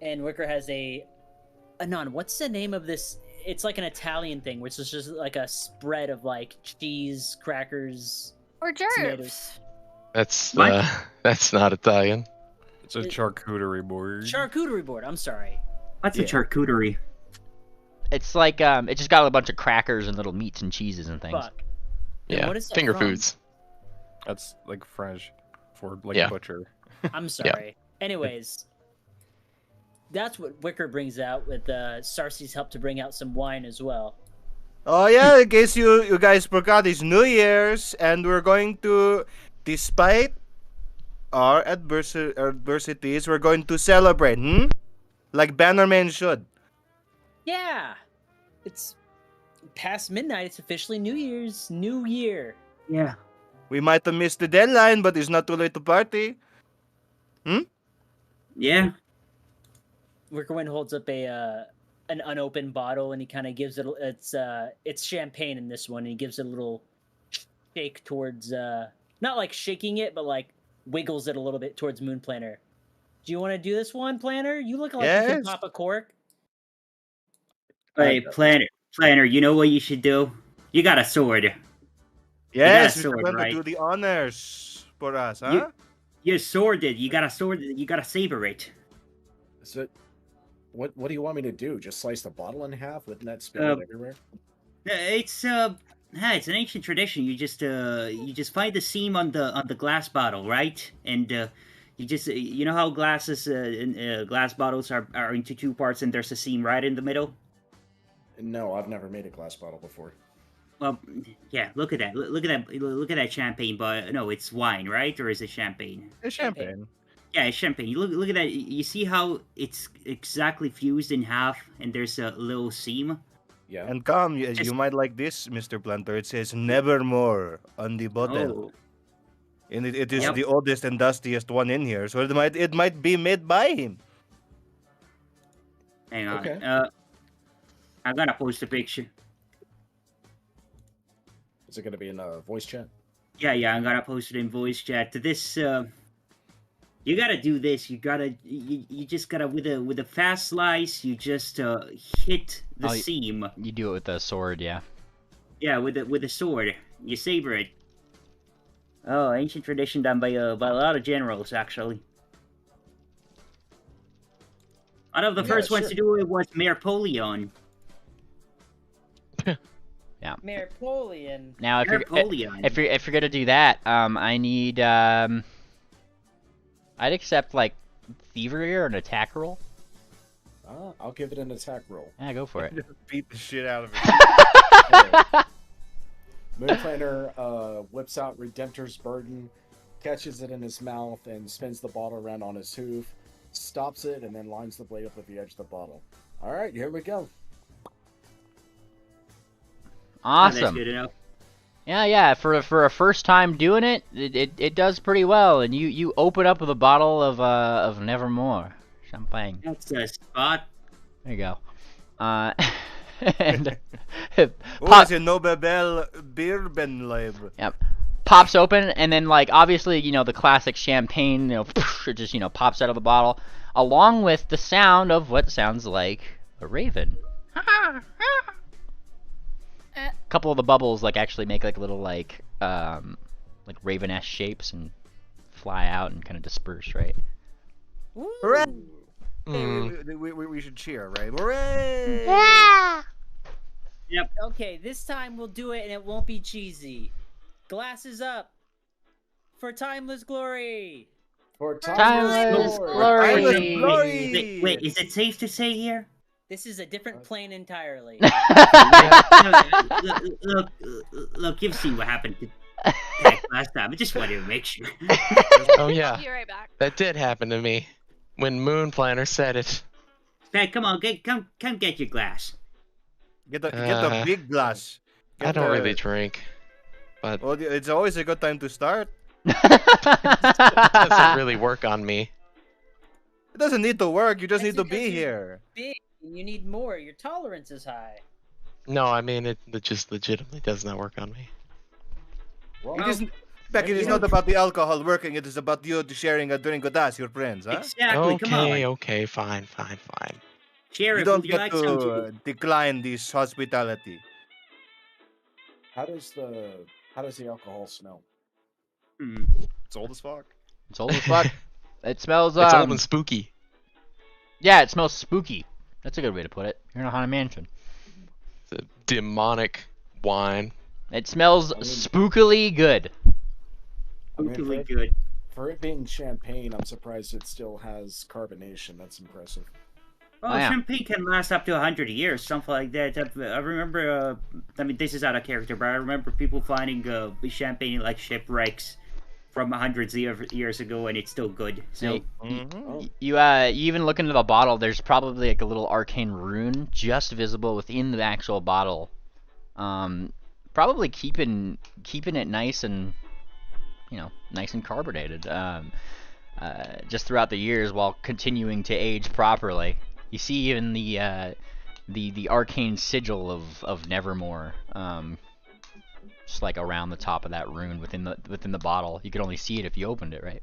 and Wicker has a Anon. What's the name of this? It's like an Italian thing, which is just like a spread of like cheese, crackers, Or tomatoes. gerbs. That's not Italian. It's a charcuterie board. Charcuterie board. I'm sorry. What's a charcuterie? It's like it just got a bunch of crackers and little meats and cheeses and things. Fuck. And Yeah, what is that finger from? foods. That's like French for like Yeah. butcher. I'm sorry. Anyways, that's what Wicker brings out with Sarsi's help to bring out some wine as well. Oh yeah, in case you guys forgot, it's New Year's, and we're going to, despite our adversities, we're going to celebrate, like Bannerman should. Yeah, it's past midnight. It's officially New Year's. New Year. Yeah. We might have missed the deadline, but it's not too late to party. Yeah. Wickerwind holds up an unopened bottle, and he kind of gives it. It's champagne in this one, and he gives it a little shake towards not like shaking it, but like wiggles it a little bit towards Moon Planner. Do you want to do this one, Planner? You look like you can Yes. pop a cork. Hey, Planner, you know what you should do? You got a sword. Yes, a Mr. sword, Planner, right? do the honors for us, huh? You're sworded. You got a sword. You got to saber it. So, what do you want me to do? Just slice the bottle in half? Wouldn't that spill it everywhere? It's an ancient tradition. You just find the seam on the glass bottle, right? And you just you know how glass bottles are into two parts, and there's a seam right in the middle. No, I've never made a glass bottle before. Well, yeah. Look at that. Look at that champagne. But no, it's wine, right? Or is it champagne? It's champagne. Yeah, it's champagne. You look at that. You see how it's exactly fused in half, and there's a little seam. Yeah. And come, you might like this, Mr. Planter. It says "Nevermore" on the bottle. Oh, And it is Yep. the oldest and dustiest one in here, so it might be made by him. hang on. Okay. I gotta post a picture. Is it going to be in a voice chat? Yeah, I'm gonna post it in voice chat. To this, you gotta do this. You just gotta with a fast slice. You just hit the seam. You do it with a sword, yeah. Yeah, with a sword. You saber it. Oh, ancient tradition done by a lot of generals, actually. One of the Yeah, first ones sure. to do it was Napoleon. Napoleon. Now, if Napoleon. you're gonna do that, I need I'd accept like thievery or an attack roll. I'll give it an attack roll. Yeah, go for it. Beat the shit out of it. Moonplaner whips out Redemptor's Burden, catches it in his mouth, and spins the bottle around on his hoof, stops it, and then lines the blade up at the edge of the bottle. All right, here we go. That's Awesome. good enough. Yeah. For a first time doing it, it does pretty well. And you open up with a bottle of Nevermore champagne. That's a spot. There you go. And Oh, it's a Nobel beer ben live. Yep. Pops open, and then, like, obviously, the classic champagne, it just, pops out of the bottle, along with the sound of what sounds like a raven. A couple of the bubbles, like, actually make, like, little, like raven-esque shapes and fly out and kind of disperse, right? Hooray! Mm. We should cheer, right? Hooray! Yeah! Yep. Okay, this time we'll do it and it won't be cheesy. Glasses up for timeless glory. For Timeless glory. glory. Timeless glory! Wait, is it safe to say here? This is a different plane entirely. Look, you've seen what happened to Tech last time. I just wanted to make sure. Oh yeah, Be right back. that did happen to me when Moon Planner said it. Hey, come on, come get your glass. Get the big glass. I don't really drink, but Well, it's always a good time to start. it doesn't really work on me. It doesn't need to work. You just That's need to because be you're here. Big, and you need more. Your tolerance is high. No, I mean it just legitimately does not work on me. Well, It isn't. Becky, it is not about the alcohol working. It is about you sharing a drink with us, your friends, huh? Exactly. Come on, Okay, fine. Sheriff. You don't would you get like some to too? decline this hospitality. how does the alcohol smell? It's old as fuck. It's old as fuck. It smells, It's old and spooky. yeah, it smells spooky. That's a good way to put it. You're in a haunted mansion. It's a demonic wine. It smells spookily good. I mean, Really good. For it being champagne, I'm surprised it still has carbonation. That's impressive. Oh, Oh, yeah. champagne can last up to 100 years, something like that. I remember, I mean, this is out of character, but I remember people finding champagne in, like, shipwrecks from hundreds of years ago, and it's still good. So, Hey, Oh, you even look into the bottle, there's probably like a little arcane rune just visible within the actual bottle. Probably keeping it nice and nice and carbonated. Just throughout the years while continuing to age properly. You see even the arcane sigil of Nevermore, just like around the top of that rune within the bottle. You could only see it if you opened it, right?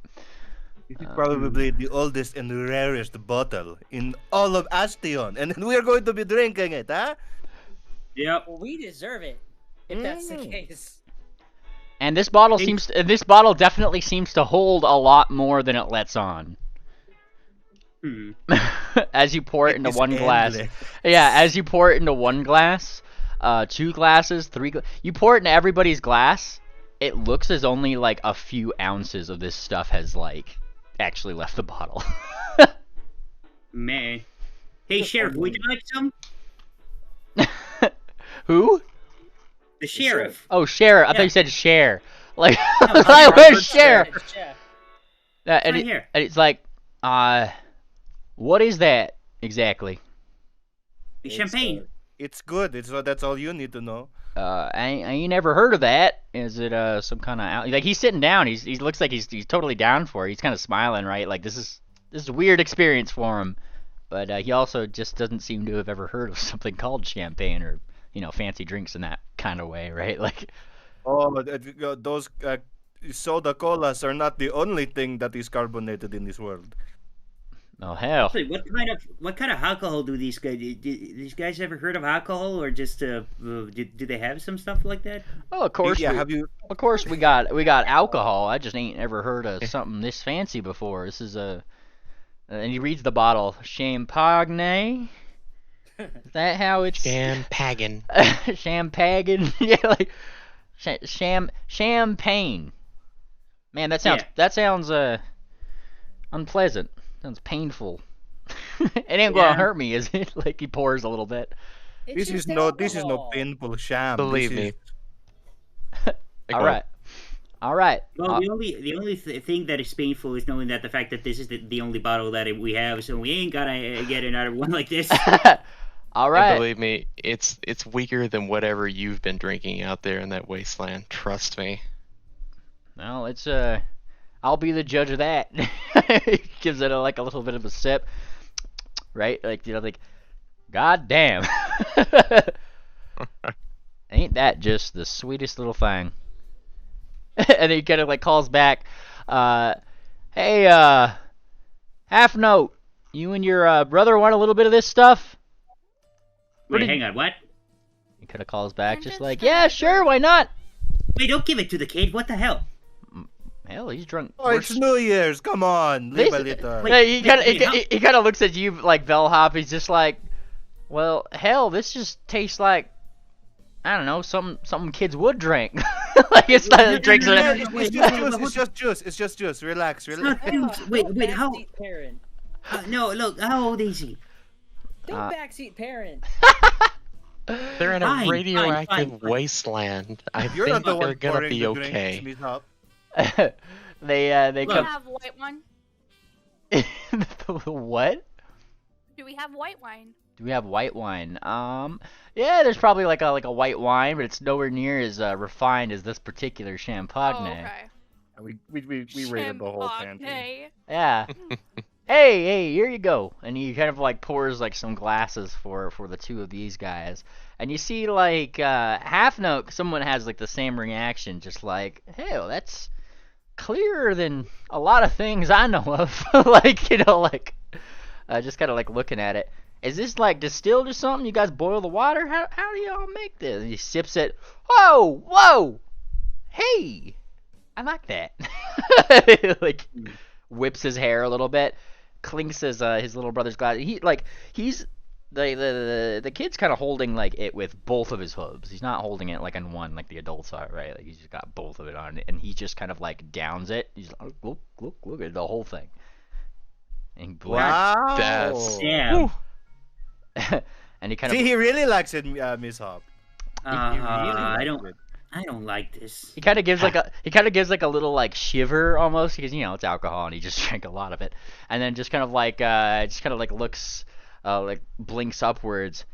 It is probably the oldest and rarest bottle in all of Astion, and we are going to be drinking it, huh? yep. Well, we deserve it. If that's the case. And this bottle definitely seems to hold a lot more than it lets on. As you pour it into It's one glass. endless. Yeah, as you pour it into one glass, 2 glasses, 3 you pour it into everybody's glass, it looks as only like a few ounces of this stuff has like actually left the bottle. Man. Hey, Sheriff, would you like some? Who? The Sheriff. Oh, share. I Yeah. thought you said share. Like No, I Robert, was share. Yeah. And, Right here. and it's like, what is that exactly? Champagne. It's good. That's all you need to know. I ain't never heard of that. Is it some kind of like he's sitting down? He looks like he's totally down for it. He's kind of smiling, right? Like this is a weird experience for him. But he also just doesn't seem to have ever heard of something called champagne or fancy drinks in that kind of way, right? Like, Oh, those soda colas are not the only thing that is carbonated in this world. Oh hell. Wait, what kind of alcohol do these guys? These guys ever heard of alcohol, or just do they have some stuff like that? Oh, of course. Yeah, have you? Of course, we got alcohol. I just ain't ever heard of something this fancy before. This is a. And he reads the bottle. Champagne. Is that how it's? Champagne. Champagne. Yeah, like champagne. Man, that sounds unpleasant. Sounds painful. It ain't gonna hurt me, is it? Like he pours a little bit. This is no painful sham. Believe This me. is- All right. All right. Well, the only thing that is painful is knowing that the fact that this is the only bottle that we have, so we ain't gotta get another one like this. All And right. believe me, it's weaker than whatever you've been drinking out there in that wasteland. Trust me. Well, it's I'll be the judge of that. Gives it like a little bit of a sip, right? Like like, God damn. Ain't that just the sweetest little thing? And then he kind of like calls back, hey, Half Note, you and your brother want a little bit of this stuff? Wait, hang on, what? He kind of calls back, I'm just just like, gonna yeah, sure, why not? Wait, don't give it to the kid. What the hell? Hell, he's drunk. Oh, it's New Year's. Come on, live a little. Yeah, he kind wait, of he kind of looks at you like bellhop. He's just like, well, hell, this just tastes like, I don't know, something kids would drink. Like it's not drinks it. It's just juice. It's just juice. It's just juice. Relax, It's relax. not juice. Wait, how? Backseat parent. No, look, how old is he? Don't backseat parent. They're in a Fine, radioactive fine. wasteland. I You're think not the they're one gonna pouring be the drinks, okay. Miss Hop. They Do we come. have white wine? What? Do we have white wine? Do we have white wine? Yeah, there's probably like a white wine, but it's nowhere near as refined as this particular champagne. Oh, okay. We raided the whole pantry. Champagne. Yeah. Hey, here you go. And he kind of like pours like some glasses for the two of these guys. And you see like Half Note, someone has like the same reaction, just like, hell, that's clearer than a lot of things I know of. Like, like just kind of like looking at it. Is this like distilled or something? You guys boil the water? How do y'all make this? And he sips it. Whoa! Hey! I like that. Like whips his hair a little bit, clinks his little brother's glass. He's the kid's kind of holding like it with both of his hooves. He's not holding it like on one like the adults are, right? Like he's just got both of it on it, and he just kind of like downs it. He's like, look at the whole thing. And he blinks. Wow. That's- Yeah. And he kind See, of he really likes it, Miss Hop. I don't like this. he kind of gives like a little like shiver almost because it's alcohol and he just drank a lot of it, and then just kind of like looks like blinks upwards.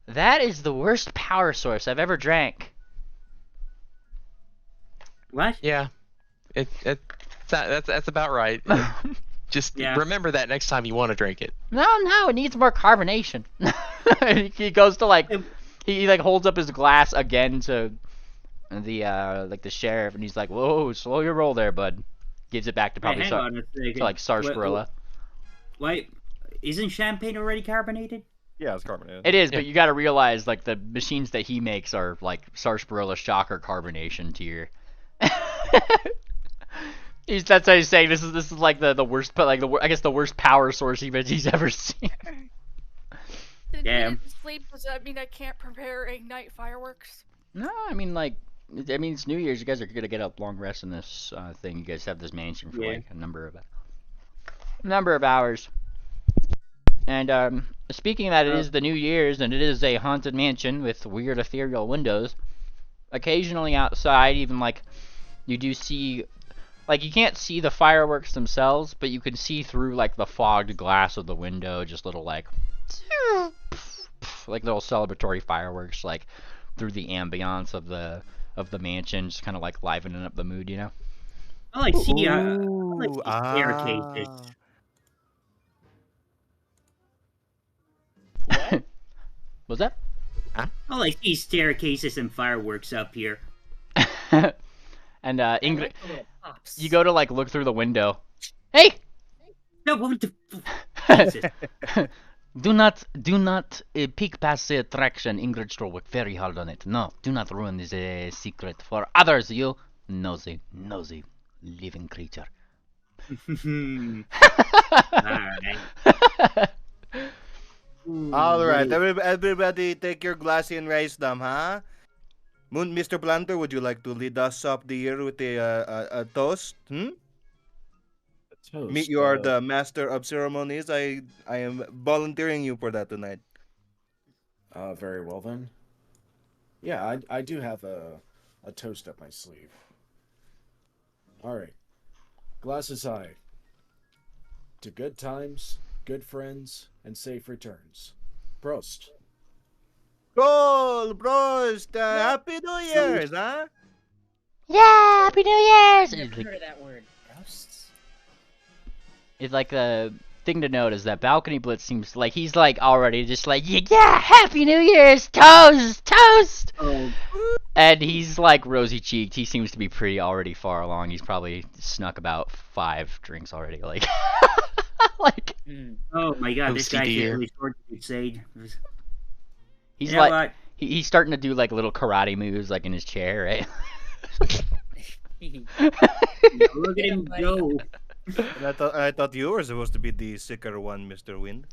That is the worst power source I've ever drank. What? Yeah, that's about right. Just Yeah. remember that next time you want to drink it. No, it needs more carbonation. He goes to like he like holds up his glass again to the like the sheriff, and he's like, "Whoa, slow your roll there, bud." Gives it back to probably hang on a second. to like Sarsaparilla. Why? Isn't champagne already carbonated? Yeah, it's carbonated. It is, Yeah. but you got to realize like the machines that he makes are like Sarsaparilla shocker carbonation tier. That's how he's saying this is like the worst, but like I guess the worst power source he's ever seen. Did Yeah. you sleep? Does that mean I can't prepare ignite fireworks? No, I mean it's New Year's. You guys are gonna get a long rest in this thing. You guys have this mansion for Yeah. like a number of hours. And speaking of that, it is the New Year's, and it is a haunted mansion with weird ethereal windows. Occasionally outside, even like you do see, like you can't see the fireworks themselves, but you can see through like the fogged glass of the window, just little like little celebratory fireworks, like through the ambiance of the mansion, just kind of like livening up the mood, you know. I like see Ooh, staircases. Was that? I like these staircases and fireworks up here. And I Ingrid, like the little pops. you go to like look through the window. Hey, No, what the? Jesus. Do not peek past the attraction. Ingrid Stroll worked very hard on it. No, do not ruin this secret for others, you nosy living creature. All right. Alright, everybody take your glassy and raise them, huh? Mr. Planter, would you like to lead us up the year with a toast? Toast. You are the master of ceremonies. I am volunteering you for that tonight. Very well then. Yeah, I do have a toast up my sleeve. All right. Glasses high. To good times, good friends, and safe returns. Prost. Goal, bros! Happy New Year's, huh? Yeah, Happy New Year's! I've never heard of that word. Ghosts. It's like the thing to note is that Balcony Blitz seems like he's like already just like yeah, Happy New Year's, toast. Oh, And he's like rosy cheeked. He seems to be pretty already far along. He's probably snuck about 5 drinks already. Like, like oh my God, this Toasty guy's dear. really short to say. he's You know like what? he's starting to do like little karate moves like in his chair, right? Look at him go. And I thought you were supposed to be the sicker one, Mr. Wind.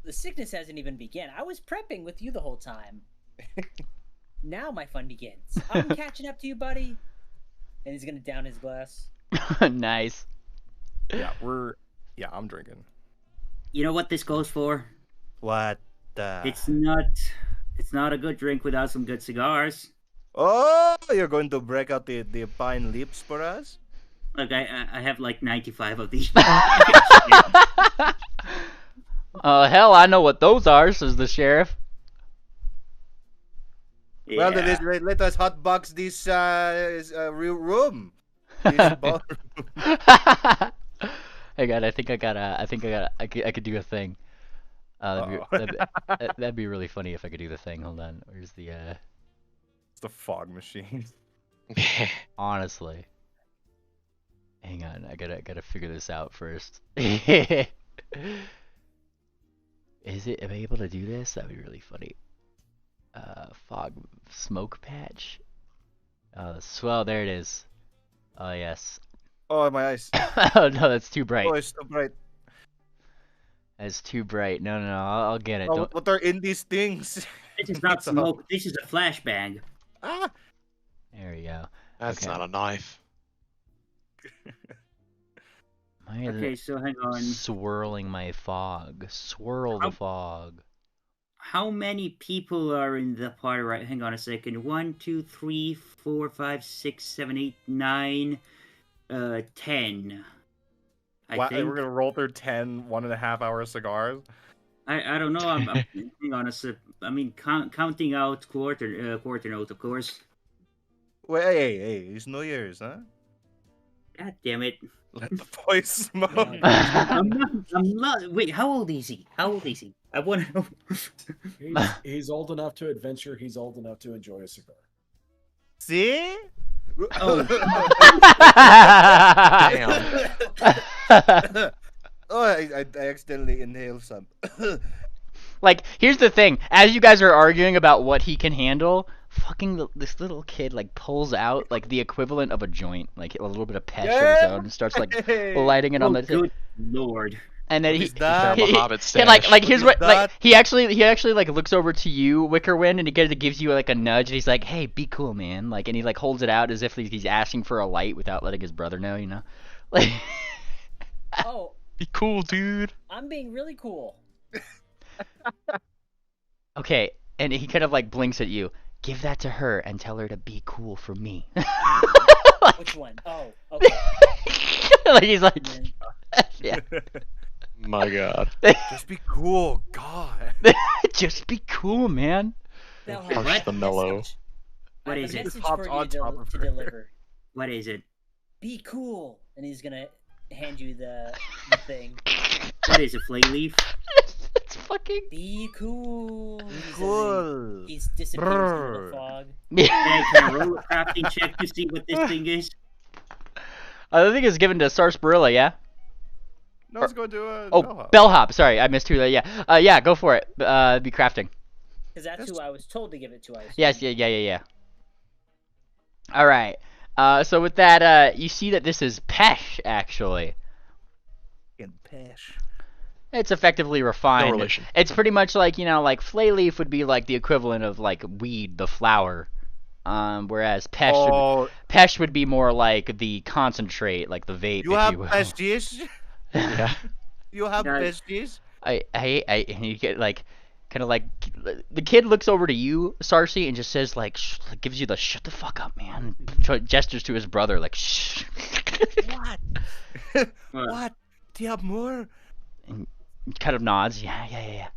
The sickness hasn't even begun. I was prepping with you the whole time. Now my fun begins. I'm catching up to you, buddy. And he's gonna down his glass. Nice. Yeah, I'm drinking. You know what this goes for? What? It's not a good drink without some good cigars. Oh, you're going to break out the pine lips for us? Look, I have like 95 of these. Hell, I know what those are, says the sheriff. Yeah. Well, then let us hotbox this room. This ballroom. Hey God, I could do a thing. That'd be really funny if I could do the thing. Hold on, where's the It's the fog machine. honestly. Hang on, I gotta figure this out first. Am I able to do this? That'd be really funny. Fog smoke patch. Well, there it is. Oh yes. Oh, my eyes. Oh no, that's too bright. Oh, it's so bright. That's too bright. No, I'll get it. Oh, Don't... what are in these things? This is not smoke. This is a flashbang. Ah! There we go. That's Okay. not a knife. Why is Okay, it so hang on. swirling my fog? Swirl the fog. How many people are in the party? Right, hang on a second. 1, 2, 3, 4, 5, 6, 7, 8, 9, 10. We're gonna roll through 10 1.5-hour cigars. I don't know. I'm hang on a sec. I mean, counting out quarter note, of course. Wait, hey, it's New Year's, huh? God damn it! Let the boys smoke. I'm not. Wait, how old is he? I want to know. He's old enough to adventure. He's old enough to enjoy a cigar. See? Oh, Damn. Oh, I accidentally inhaled some. Like, here's the thing. As you guys are arguing about what he can handle, this little kid, like, pulls out, like, the equivalent of a joint. Like, a little bit of pesh of his own and starts, like, lighting it on the... good lord! And then What is that? From a Hobbit he stash. like here's What what is like that? he actually like looks over to you, Wickerwind, and he gives you like a nudge, and he's like, "Hey, be cool, man!" Like, and he like holds it out as if he's asking for a light without letting his brother know, you know? Like, Oh, Be cool, dude. I'm being really cool. okay, and he kind of like blinks at you. Give that to her and tell her to be cool for me. Which one? Oh, okay. Like he's like, And yeah, My God. Just be cool, God. just be cool, man. now, Harsh I have the a mellow. message. What I have is a it? message Hopped for on you top of to her. deliver. What is it? Be cool, and he's gonna hand you the thing. What is it? Flay leaf? It's fucking. Be cool. Cool. He's disappears into the Brr. fog. Hey, can I roll a crafting check to see what this thing is? I think it's given to Sarsaparilla, yeah. No one's going to Oh, bellhop. bellhop. Sorry, I missed who that. Yeah. Yeah. Go for it. Be crafting. Because that's who I was told to give it to. I assume. Yes. Yeah. All right. So with that, you see that this is Pesh actually. Fucking Pesh. It's effectively refined. No relation. It's pretty much like, like Flayleaf would be like the equivalent of like weed, the flower. Whereas Pesh would be more like the concentrate, like the vape, You if have you will. pesties? Yeah. You have Yeah. pesties? And you get like, kind of like, the kid looks over to you, Sarcy, and just says like, gives you the shut the fuck up, man. Gestures to his brother like, shh. What? What? Do you have more? And kind of nods. Yeah.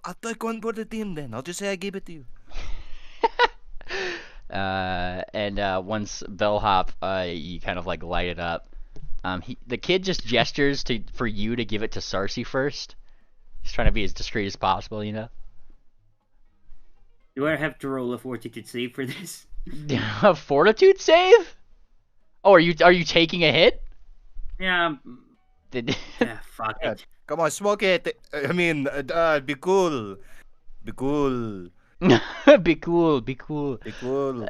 I'll take one for the team then. I'll just say I gave it to you. And once bellhop, you kind of like light it up. The kid just gestures for you to give it to Sarcy first. He's trying to be as discreet as possible, you know. Do I have to roll a fortitude save for this? A fortitude save? Oh, are you taking a hit? Yeah. Did... Fuck Yeah. it. Come on, smoke it. I mean, be cool. Be cool. Be cool. Be cool. Come on.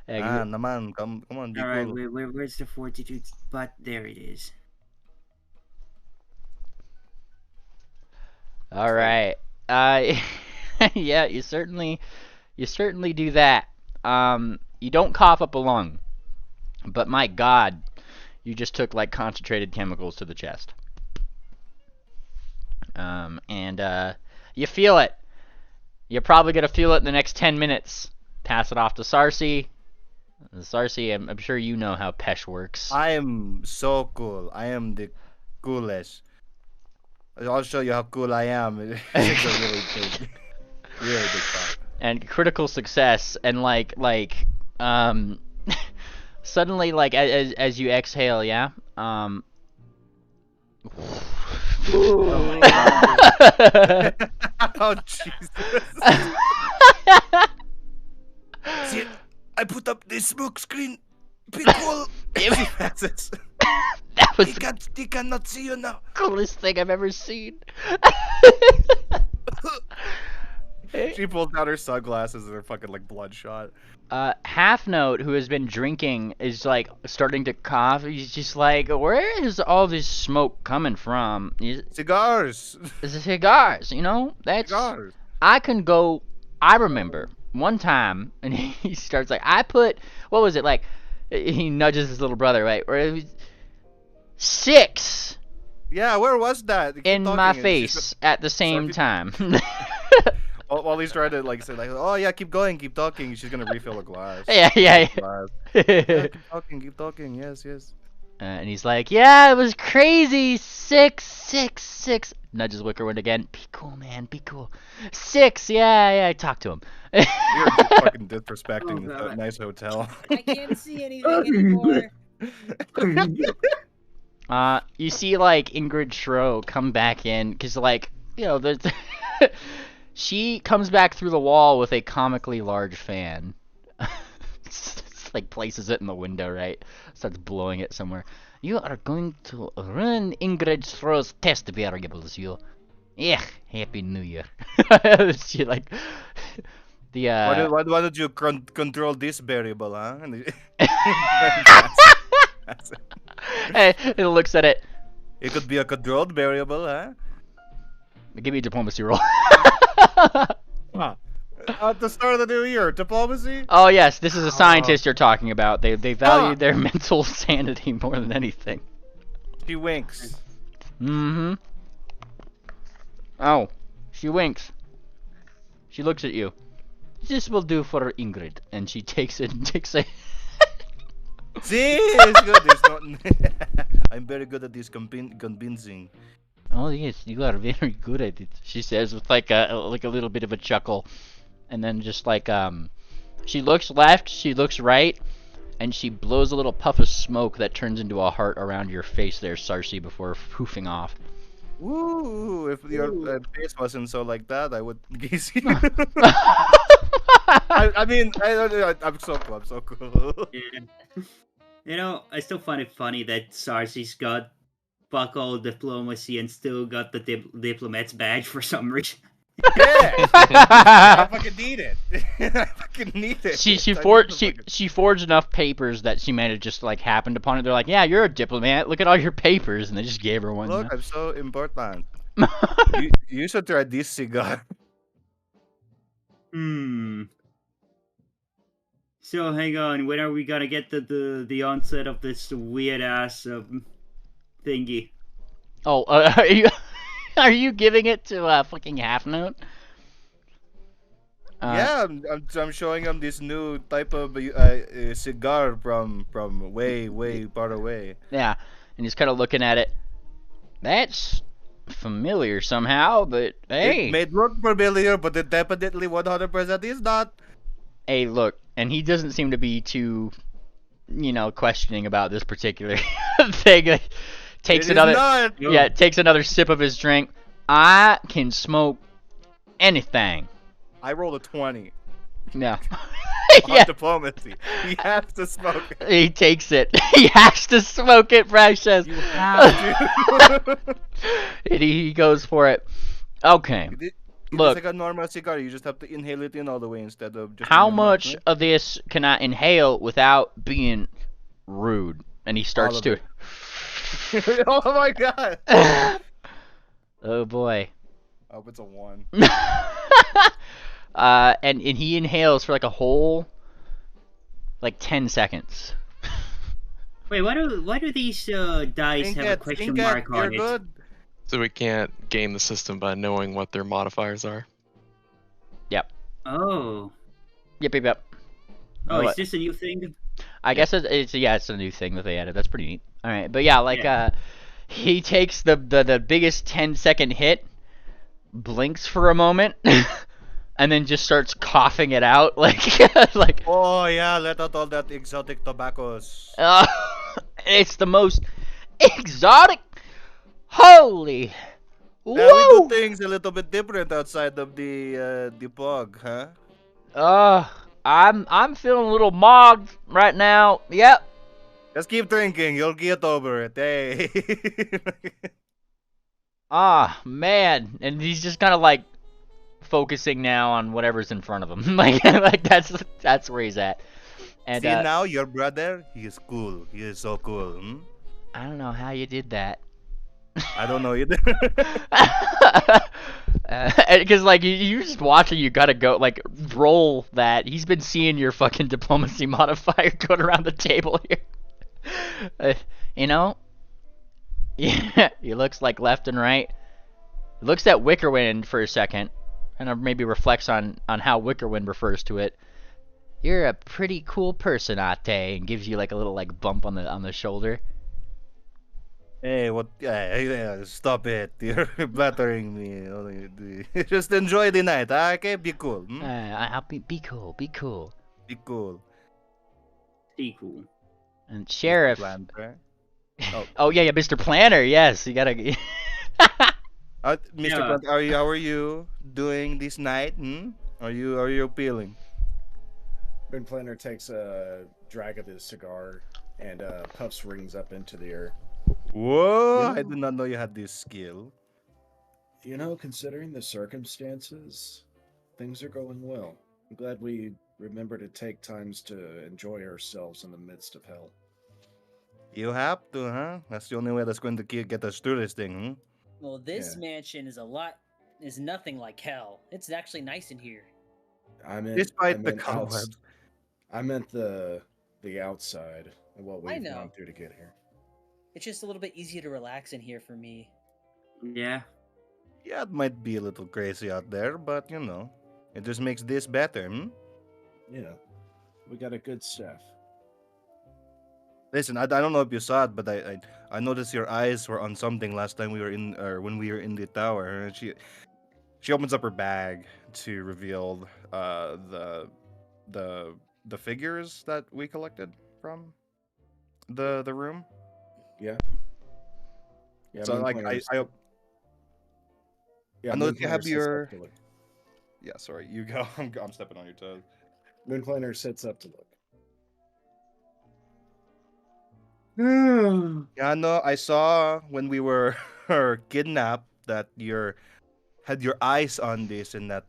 Yeah, Naman, come on, be All right, cool. where's the fortitude? But there it is. all right. Yeah, you certainly do that. You don't cough up a lung, but my God, you just took like concentrated chemicals to the chest. And you feel it. You're probably gonna feel it in the next 10 minutes. Pass it off to Sarcy. Sarcy, I'm sure you know how Pesh works. I am so cool. I am the coolest. I'll show you how cool I am. It's a really big part. And critical success, and suddenly, like as you exhale, yeah. Oh my God. Oh Jesus! See, I put up this smoke screen. Be cool. That was He cannot see you now. coolest thing I've ever seen. She pulls out her sunglasses and they're fucking like bloodshot. Half Note, who has been drinking, is like starting to cough. He's just like, where is all this smoke coming from? Cigars. It's the cigars, you know? That's Cigars. I remember one time, and he starts like, what was it, like, he nudges his little brother, right? Where it was 6 Yeah, where was that? Keep in talking my and she's face at the same time. While he's trying to like say like, oh yeah, keep going, keep talking. She's gonna refill a glass. Yeah. Glass. Yeah, keep talking. Yes. And he's like, yeah, it was crazy. 6. Nudges Wickerwind again. Be cool, man. Be cool. 6. Yeah. I talked to him. You're just fucking disrespecting Oh, the nice hotel. I can't see anything anymore. You see like Ingrid Shro come back in, cause like, you know, there's she comes back through the wall with a comically large fan. It's like places it in the window, right? Starts blowing it somewhere. You are going to run Ingrid Shro's test variables, you. Yeah, Happy New Year. She like the Why don't you control this variable, huh? it looks at it. It could be a controlled variable, huh? Give me a diplomacy roll. At the start of the new year, diplomacy. Oh yes, this is a scientist you're talking about. They value their mental sanity more than anything. She winks. Mm-hmm. Oh, she winks. She looks at you. This will do for Ingrid, and she takes it and takes it. See, it's good. It's not... I'm very good at this convincing. Oh yes, you are very good at it. She says with like a little bit of a chuckle, and then just like she looks left, she looks right, and she blows a little puff of smoke that turns into a heart around your face there, Sarcy, before poofing off. Ooh, if your face wasn't so like that, I would gaze you. I mean, I'm so cool. I'm so cool. Yeah. You know, I still find it funny that Sarcy's got fuck all diplomacy and still got the diplomat's badge for some reason. Yeah, I fucking need it. I fucking need it. She forged enough papers that she might have just like happened upon it. They're like, yeah, you're a diplomat. Look at all your papers, and they just gave her one. Look, I'm so important. you should try this cigar. So hang on, when are we gonna get the onset of this weird ass thingy? Oh, are you giving it to fucking Half Note? Yeah, I'm showing him this new type of cigar from way far away. Yeah, and he's kind of looking at it. That's familiar somehow, but hey. It may look familiar, but it definitely 100% is not. Hey, look, and he doesn't seem to be too, questioning about this particular thing. Takes another sip of his drink. I can smoke anything. I rolled a 20. Yeah. On diplomacy. He has to smoke it. He takes it. He has to smoke it, Precious. You have to. And he goes for it. Okay. Look. It's like a normal cigar. You just have to inhale it in all the way instead of just. How much of this can I inhale without being rude? And he starts to. Oh my god. Oh boy. I hope it's a 1. And he inhales for like a whole 10 seconds. Wait, why do these dice have a question mark on it? Good. So we can't game the system by knowing what their modifiers are. Yep. Oh. Yep. Oh, is this a new thing? I guess it's a new thing that they added. That's pretty neat. All right, but yeah, he takes the biggest 10-second hit, blinks for a moment, and then just starts coughing it out like. Oh yeah, let out all that exotic tobaccos. It's the most exotic. Holy. Yeah, we do things a little bit different outside of the pug, huh? I'm feeling a little mogged right now. Yep. Just keep drinking, you'll get over it. Hey. Man, and he's just kind of focusing now on whatever's in front of him. like that's where he's at. And see now, your brother, he is cool. He is so cool. I don't know how you did that. I don't know either. Because you just watching, you gotta go roll that. He's been seeing your fucking diplomacy modifier going around the table here. Yeah, he looks left and right. He looks at Wickerwind for a second, and maybe reflects on how Wickerwind refers to it. You're a pretty cool person, Ate, and gives you a little bump on the shoulder. Hey, what? Yeah, stop it! You're flattering me. Just enjoy the night, okay? Be cool. I'll be cool. Be cool. Be cool. Be cool. And Sheriff. Oh yeah, Mr. Planner. Yes, you gotta. Mr. Planner, how are you doing this night? Are you feeling? Ben Planner takes a drag of his cigar and puffs rings up into the air. Whoa! I did not know you had this skill. Considering the circumstances, things are going well. I'm glad we remember to take times to enjoy ourselves in the midst of hell. You have to, huh? That's the only way that's going to get us through this thing, Well, this mansion is nothing like hell. It's actually nice in here. Despite the cobwebs. I meant the outside and what we've gone through to get here. It's just a little bit easier to relax in here for me. Yeah. Yeah, it might be a little crazy out there, but it just makes this better, Yeah. We got a good staff. Listen, I don't know if you saw it, but I noticed your eyes were on something last time when we were in the tower. She opens up her bag to reveal the figures that we collected from the room. Yeah. So I know that you have your. Yeah, sorry, you go. I'm stepping on your toes. Moonplaner sits up to look. Yeah, no, I saw when we were kidnapped that had your eyes on this and that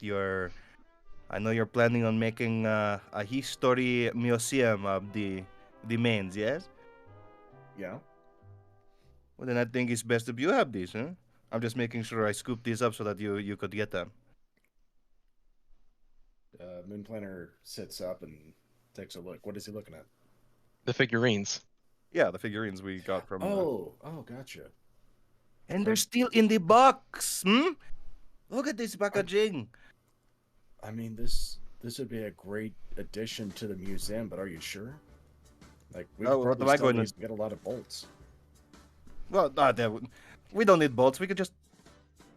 I know you're planning on making a history museum of the mains, yes? Yeah. Well, then I think it's best if you have these, huh? I'm just making sure I scoop these up so that you could get them. Moon Planner sits up and takes a look. What is he looking at? The figurines. Yeah, the figurines we got from. Oh, gotcha. And they're still in the box. Look at this packaging. I mean, this would be a great addition to the museum, but are you sure? Like, we Oh, what am I going to get a lot of bolts. Well, we don't need bolts. We could just.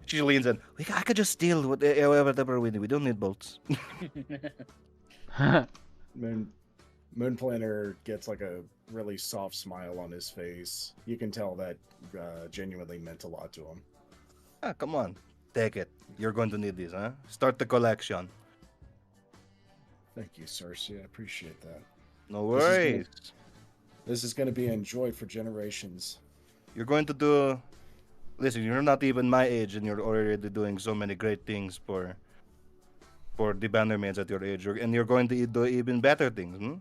She leans in. I could just steal whatever we need. We don't need bolts. Moon Planner gets like a really soft smile on his face. You can tell that genuinely meant a lot to him. Ah, come on. Take it. You're going to need these, huh? Start the collection. Thank you, Cersei. I appreciate that. No worries. This is going to be enjoyed for generations. You're going to do. Listen, you're not even my age, and you're already doing so many great things for the Bannermanes at your age, and you're going to do even better things.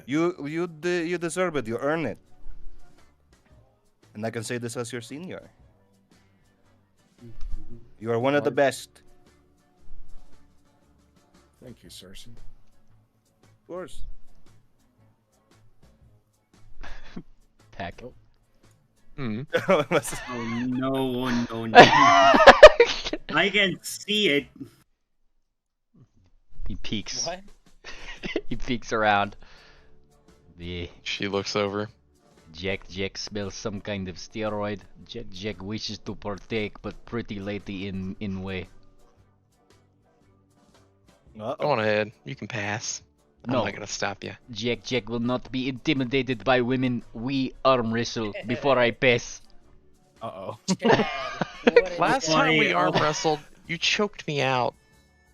Yeah. You deserve it. You earn it. And I can say this as your senior. You are one of the best. Thank you, Cersei. Of course. Peck. Oh no! I can see it. He peeks. What? He peeks around. Yeah. She looks over. Jack smells some kind of steroid. Jack wishes to partake, but pretty lately in way. Go on ahead. You can pass. No. I'm not gonna stop you. Jack will not be intimidated by women. We arm wrestle before I pass. Uh-oh. Last time we arm wrestled, you choked me out.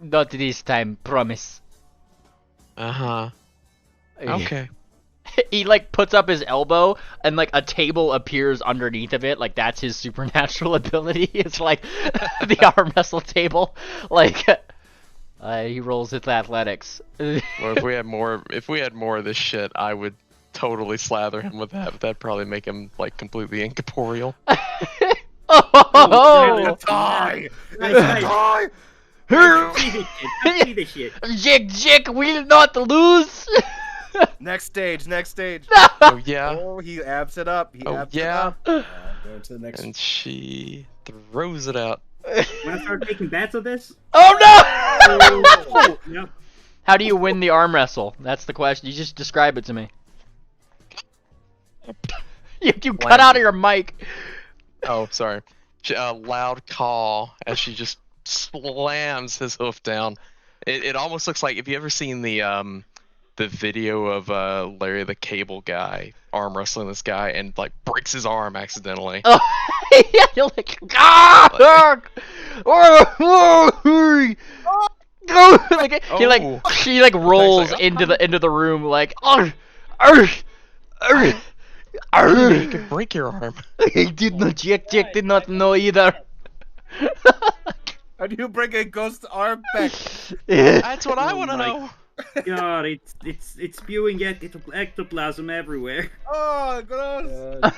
Not this time, promise. Uh-huh. Okay. He like puts up his elbow and like a table appears underneath of it. Like that's his supernatural ability. It's like the arm wrestle table. Like he rolls with athletics. Well, if we had more of this shit, I would totally slather him with that. That'd probably make him like completely incorporeal. Oh! Die! Die! See this shit. Jack will not lose. Next stage. Oh yeah. Oh, he amps it up. Oh yeah. Going to the next. And she throws it out. Wanna start taking bets on this? Oh no! Yep. How do you win the arm wrestle? That's the question. You just describe it to me. You cut out of your mic. Oh, sorry. A loud call as she just slams his hoof down. It almost looks like, if you ever seen the video of Larry the Cable Guy arm wrestling this guy and like breaks his arm accidentally. Oh, yeah, you're like, like he like rolls into the room like, You could break your arm. He did not. Jack did not know either. How do you break a ghost arm back? That's what I want to know. God, it's spewing ectoplasm everywhere. Oh, gross.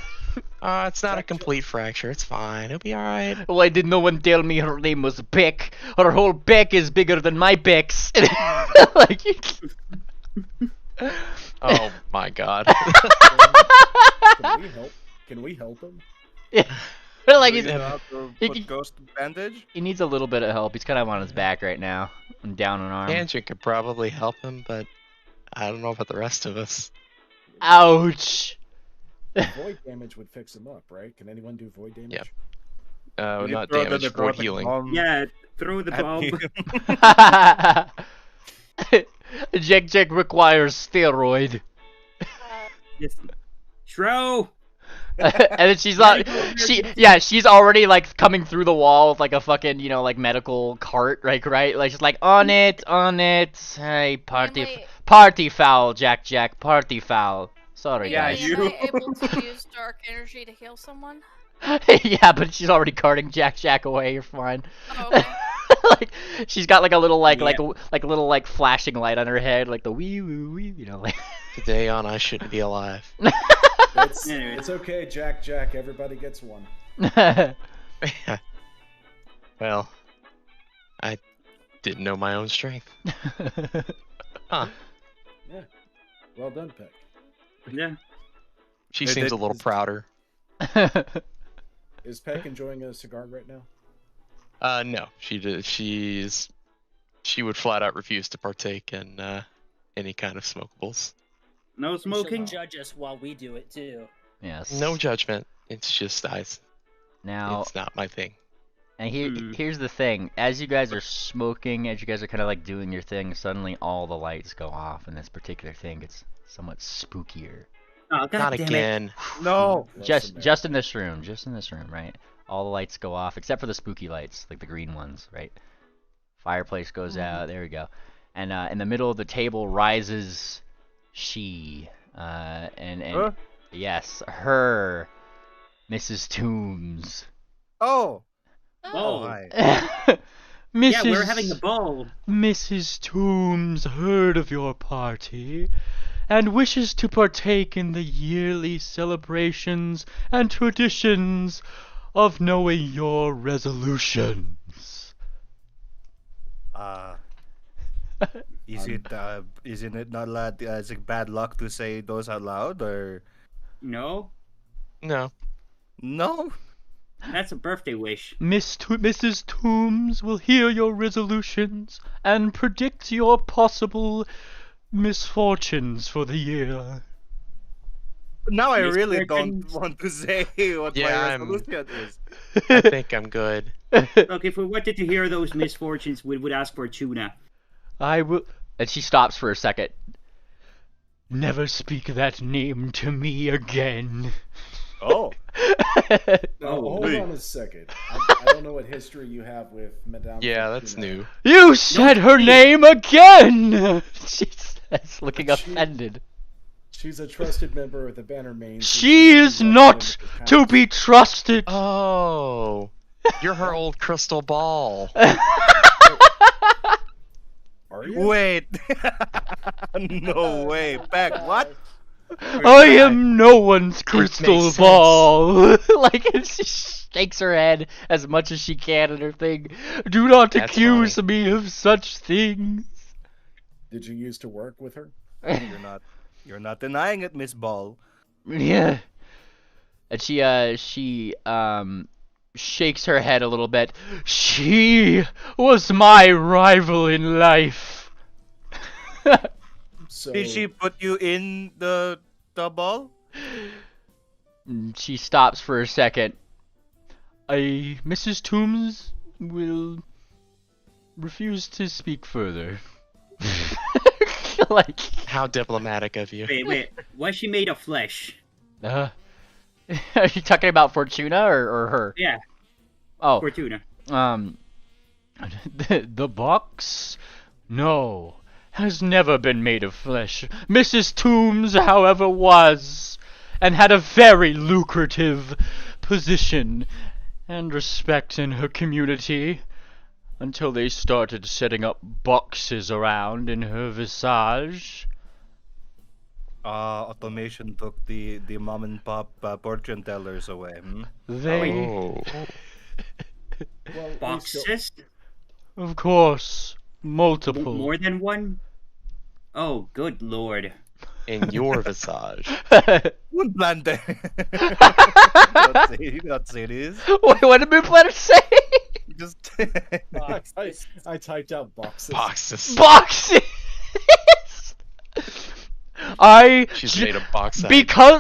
It's not a complete fracture. It's fine. It'll be alright. Why did no one tell me her name was Beck? Her whole back is bigger than my Beck's. Like, oh my god. Can we help him? Yeah. Like Ghost bandage? he needs a little bit of help. He's kind of on his back right now. And down an arm. Tangent could probably help him, but I don't know about the rest of us. Ouch. Void damage would fix him up, right? Can anyone do void damage? Yep. You Not throw damage, void healing. Yeah, throw the bomb. Jack requires steroid. Yes. Shro! And then she's she's already like coming through the wall with like a fucking, like medical cart, right? Like she's like on it. Hey, party foul, Jack, party foul. Sorry, Hey, Yeah, guys. Am you. I able to use dark energy to heal someone? Yeah, but she's already carting Jack away. You're fine. Oh, okay. Like she's got like a little like Yeah. like a little like flashing light on her head, like the wee woo wee, you know, like. Today on I shouldn't be alive. It's okay, Jack. Everybody gets one. Well, I didn't know my own strength. Huh. Yeah. Well done, Peck. Yeah. She Hey, seems that- a little prouder. Is Peck enjoying a cigar right now? No, she would flat out refuse to partake in any kind of smokables. No And she'll smoking. judge us while we do it too. Yes. No judgment. It's just Now, it's not my thing. and here's the thing: as you guys are smoking, as you guys are kind of like doing your thing, suddenly all the lights go off, and this particular thing gets somewhat spookier. Oh, God Not damn it. again. No. Just in this room, right? All the lights go off except for the spooky lights, like the green ones, right? Fireplace goes out. There we go. And in the middle of the table rises she, and Huh? yes, her, Mrs. Toombs. Oh. Oh. Hi. Mrs. Yeah, we're having a ball. Mrs. Toombs heard of your party and wishes to partake in the yearly celebrations and traditions of knowing your resolutions. Isn't it not allowed? Is it bad luck to say those out loud, or No, No. no? that's a birthday wish. Mrs. Toombs will hear your resolutions and predict your possible misfortunes for the year. Now I Miss really Perkins. don't want to say what Yeah, my I'm- resolution is. I think I'm good. Look, if we wanted to hear those misfortunes, we would ask for tuna. I will. And she stops for a second. Never speak that name to me again. Oh. Now, hold wait. on a second. I don't know what history you have with Madame. Yeah, that's Fortuna. new. You said her name again! She says, looking She- offended. She's a trusted member of the Bannermanes. and She she's is been not welcomed with to kindness. be trusted. Oh, you're her old crystal ball. Are you? Wait. No way. Back. What? I am no one's crystal makes sense. ball. Like, and she shakes her head as much as she can in her thing. Do not That's accuse funny. me of such things. Did you used to work with her? You're not denying it, Miss Ball. Yeah. And she shakes her head a little bit. She was my rival in life. So Did she put you in the ball? She stops for a second. Mrs. Toombs will refuse to speak further. Like, How diplomatic of you. Wait. Was she made of flesh? are you talking about Fortuna or her? Yeah, Oh, Fortuna. the box? No, has never been made of flesh. Mrs. Toombs, however, was, and had a very lucrative position and respect in her community, until they started setting up boxes around in her visage. Automation took the mom and pop fortune tellers away. They, Oh. well, we Boxes? of course, multiple. More than one? Oh, good lord. In your visage. One planter. Not say this. Wait, what did Moon Planner say? Just I typed out boxes. Boxes. Boxes. She's made a box.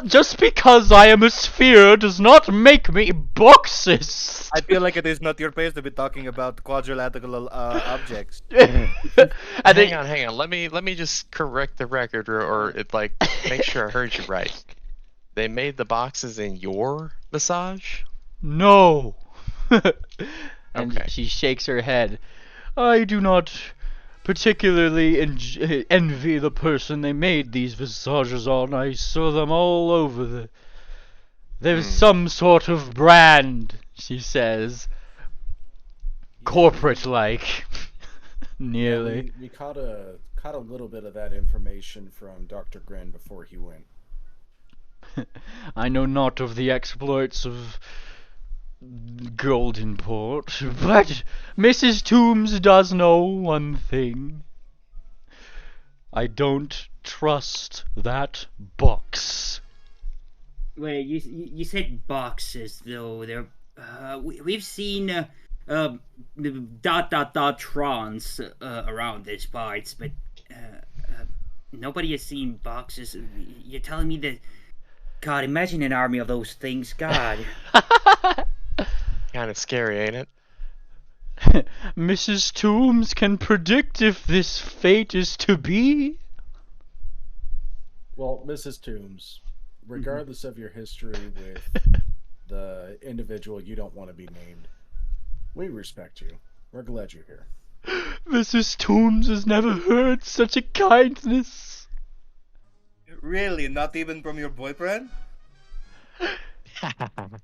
Just because I am a sphere does not make me boxes. I feel like it is not your place to be talking about quadrilateral objects. And then, Hang on. Let me just correct the record, or it like make sure I heard you right. They made the boxes in your visage. no. And Okay. she shakes her head. I do not particularly envy the person they made these visages on. I saw them all over the... There's some sort of brand, she says. Corporate-like. Nearly. Yeah, we caught a little bit of that information from Dr. Grin before he went. I know not of the exploits of Goldenport, but Mrs. Toombs does know one thing. I don't trust that box. Wait, you said boxes though. They're we've seen trons around these parts, but nobody has seen boxes. You're telling me that? God, imagine an army of those things. God. Kind of scary, ain't it? Mrs. Toombs can predict if this fate is to be. Well, Mrs. Toombs, regardless of your history with the individual you don't want to be named, we respect you. We're glad you're here. Mrs. Toombs has never heard such a kindness. Really? Not even from your boyfriend?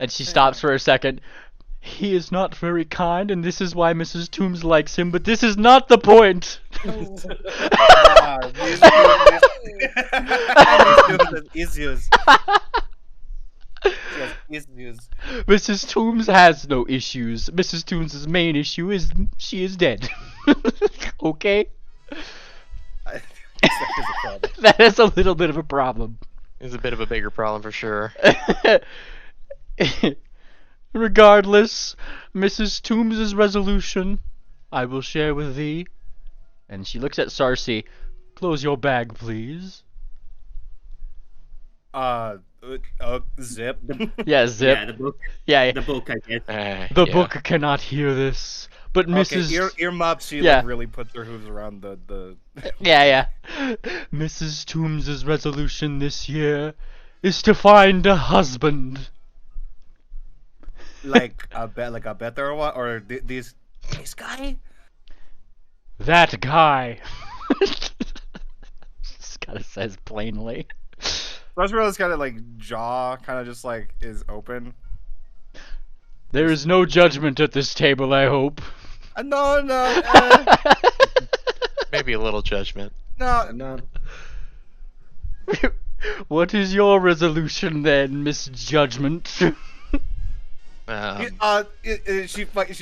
And she stops for a second. He is not very kind, and this is why Mrs. Toombs likes him, but this is not the point. Issues. Mrs. Toombs has no issues. Mrs. Toombs' main issue is she is dead. Okay? That is a little bit of a problem. It's a bit of a bigger problem for sure. Regardless, Mrs. Toombs' resolution I will share with thee. And she looks at Sarcy. Close your bag, please. Zip. Yeah, Zip. Yeah, the book. Yeah, The book, I guess. the book cannot hear this. But Mrs. Earmuffs, she Yeah. like, really puts her hooves around the... Yeah. Mrs. Toombs' resolution this year is to find a husband. like a better one, or this guy? That guy. Just kind of says plainly. Roswell's kind of like jaw, kind of just like is open. There is no judgment at this table, I hope. No. Maybe a little judgment. No. What is your resolution then, Miss Judgment? She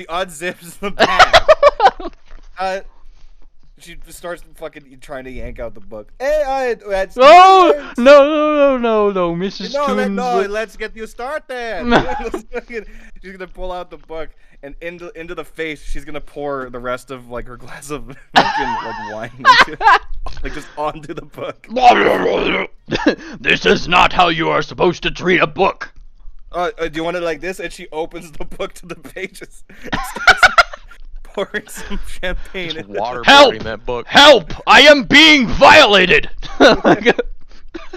unzips the bag. She starts fucking trying to yank out the book. Hey, Oh no, Mrs. Toombs. No, let's get you started. She's gonna pull out the book, and into the face, she's gonna pour the rest of like her glass of fucking like wine, like just onto the book. This is not how you are supposed to treat a book. Do you want it like this? And she opens the book to the pages. And starts pouring some champagne. Just in waterboarding that book. Help! I am being violated.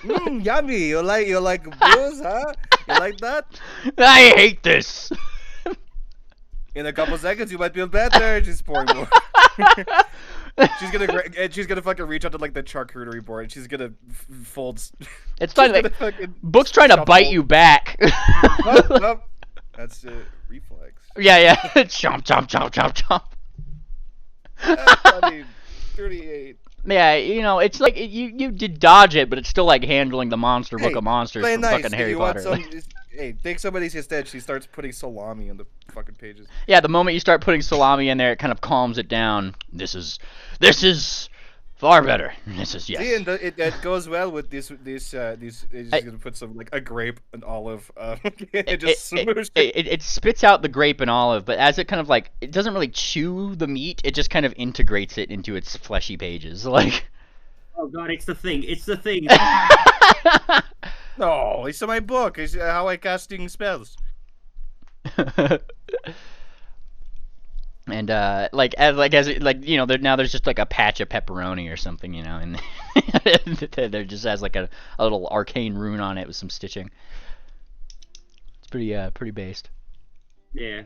Yummy. You like booze, huh? You like that? I hate this. In a couple seconds, you might feel better. She's pouring more. She's gonna fucking reach out to like the charcuterie board. And she's gonna fold. It's fine. Like, book's trying to bite you back. Nope. That's a reflex. Yeah. Chomp. That's funny. 38. Yeah, you know, it's like you did dodge it, but it's still like handling the monster book of monsters play from nice. fucking Harry You want Potter. hey, take somebody's instead. She starts putting salami in the fucking pages. Yeah, the moment you start putting salami in there, it kind of calms it down. This is far better. This is yes. See, and it goes well with this. It's just gonna put some like a grape, an olive. It spits out the grape and olive, but as it kind of like it doesn't really chew the meat, it just kind of integrates it into its fleshy pages. Like, oh god, it's the thing. No, it's my book. It's how I casting spells. And as you know, there's just like a patch of pepperoni or something, you know, and there just has like a little arcane rune on it with some stitching. It's pretty based. Yeah.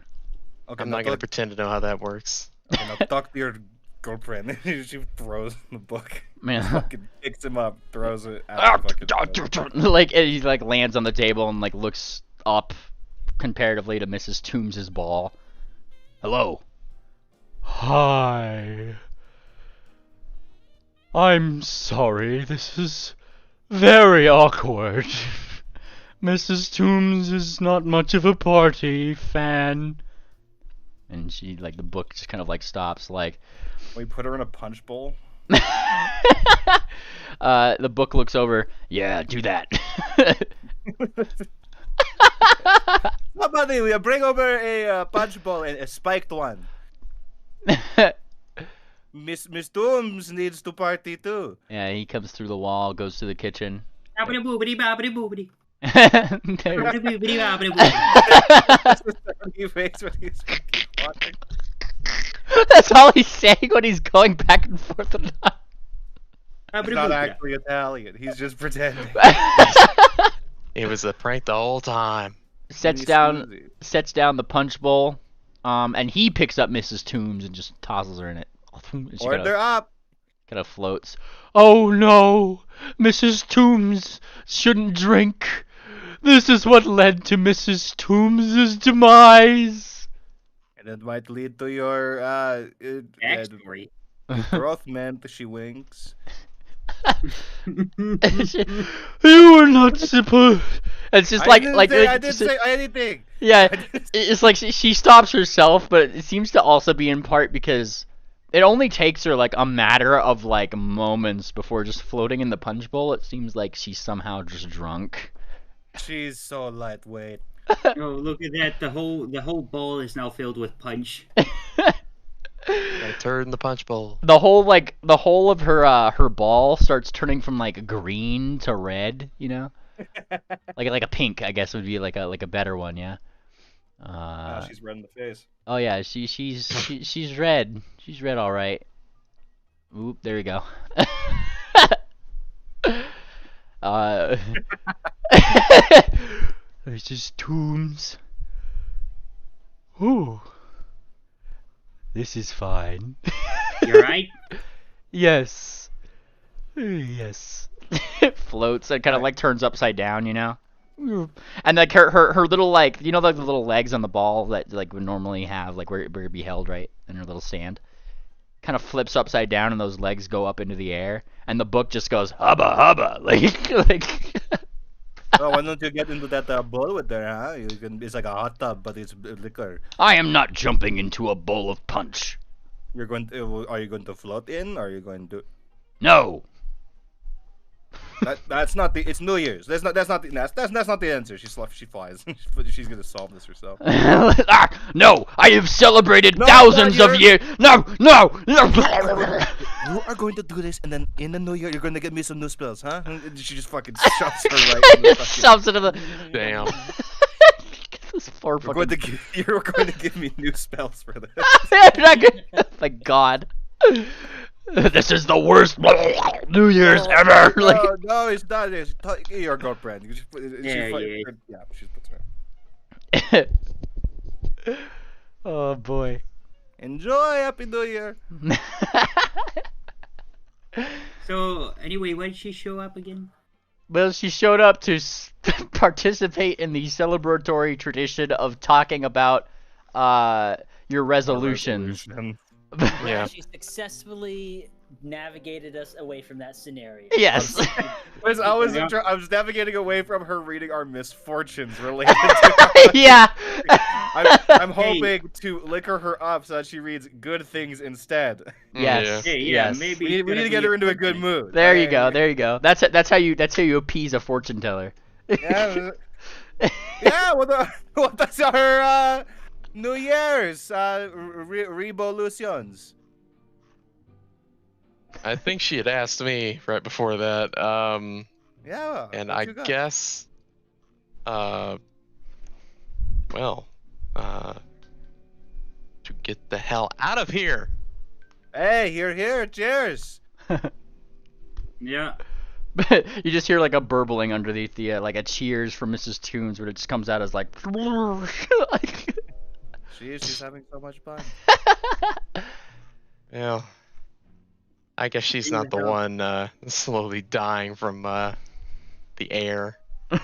Okay, I'm not gonna pretend to know how that works. Okay, now talk to your girlfriend. She throws the book. Man. Fucking picks him up, throws it at the fucking Like, and he like lands on the table and like looks up comparatively to Mrs. Toombs's ball. Hello. Hi. I'm sorry, this is very awkward. Mrs. Toombs is not much of a party fan. And she, like, the book just kind of, like, stops, like... We put her in a punch bowl? The book looks over. Yeah, do that. Somebody, we bring over a punch bowl and a spiked one. Miss Toombs needs to party too. Yeah, he comes through the wall, goes to the kitchen. Boobity bobbity boobity. There- Boobity bobbity boobity. He makes when he's walking. That's all he's saying when he's going back and forth. He's not actually Italian. He's just pretending. It was a prank the whole time. sets down the punch bowl, and he picks up Mrs. Toombs and just tosses her in it. And she Order up. kind of floats. Oh no, Mrs. Toombs shouldn't drink. This is what led to Mrs. Toombs' demise. And it might lead to your Backstory. growth meant she winks. You were not supposed. It's just I didn't just- say anything. Yeah, it's like she stops herself, but it seems to also be in part because it only takes her like a matter of like moments before just floating in the punch bowl. It seems like she's somehow just drunk. She's so lightweight. Oh, look at that! The whole bowl is now filled with punch. I turned the punch bowl. The whole of her ball starts turning from like green to red, you know, like a pink, I guess would be like a better one, yeah. She's red in the face. Oh yeah, she's red. She's red, all right. Oop, there we go. There's just Toombs. Ooh, this is fine. You right? Yes. Yes. It floats and kind of like turns upside down, you know? And like her little like, you know, like the little legs on the ball that like would normally have like where it'd be held, right? In her little stand. Kind of flips upside down and those legs go up into the air. And the book just goes, hubba hubba. Like Oh, why don't you get into that bowl with her, huh? It's like a hot tub, but it's liquor. I am not jumping into a bowl of punch. Are you going to float in? Or are you going to? No. That's not the. It's New Year's. That's not the answer. She flies. She's gonna solve this herself. No, I have celebrated thousands of years. No. You are going to do this, and then in the New Year, you're going to get me some new spells, huh? And she just fucking shoves her right in the fucking... Shoves into the... Damn. This poor fucking... You're going to give me new spells for this. Oh my god. This is the worst New Year's ever. Like... No, it's not. It's your girlfriend. Yeah. She puts her. Oh boy. Enjoy. Happy New Year. So anyway, when did she show up again? Well, she showed up to participate in the celebratory tradition of talking about your resolutions. Yeah. She successfully navigated us away from that scenario. Yes. I was navigating away from her reading our misfortunes related to Yeah. I'm hoping to liquor her up so that she reads good things instead. Yes. Yeah, Yes. maybe We need to get her into a good mood. There you go. There you go. That's how you appease a fortune teller. Yeah. Yeah. What's our New Year's revolutions? I think she had asked me right before that. Yeah. And what I you got? guess, to get the hell out of here. Hey, here. Cheers. Yeah. You just hear like a burbling underneath the like a cheers from Mrs. Toombs, but it just comes out as like. She's having so much fun. Yeah. I guess she's not the one slowly dying from the air. I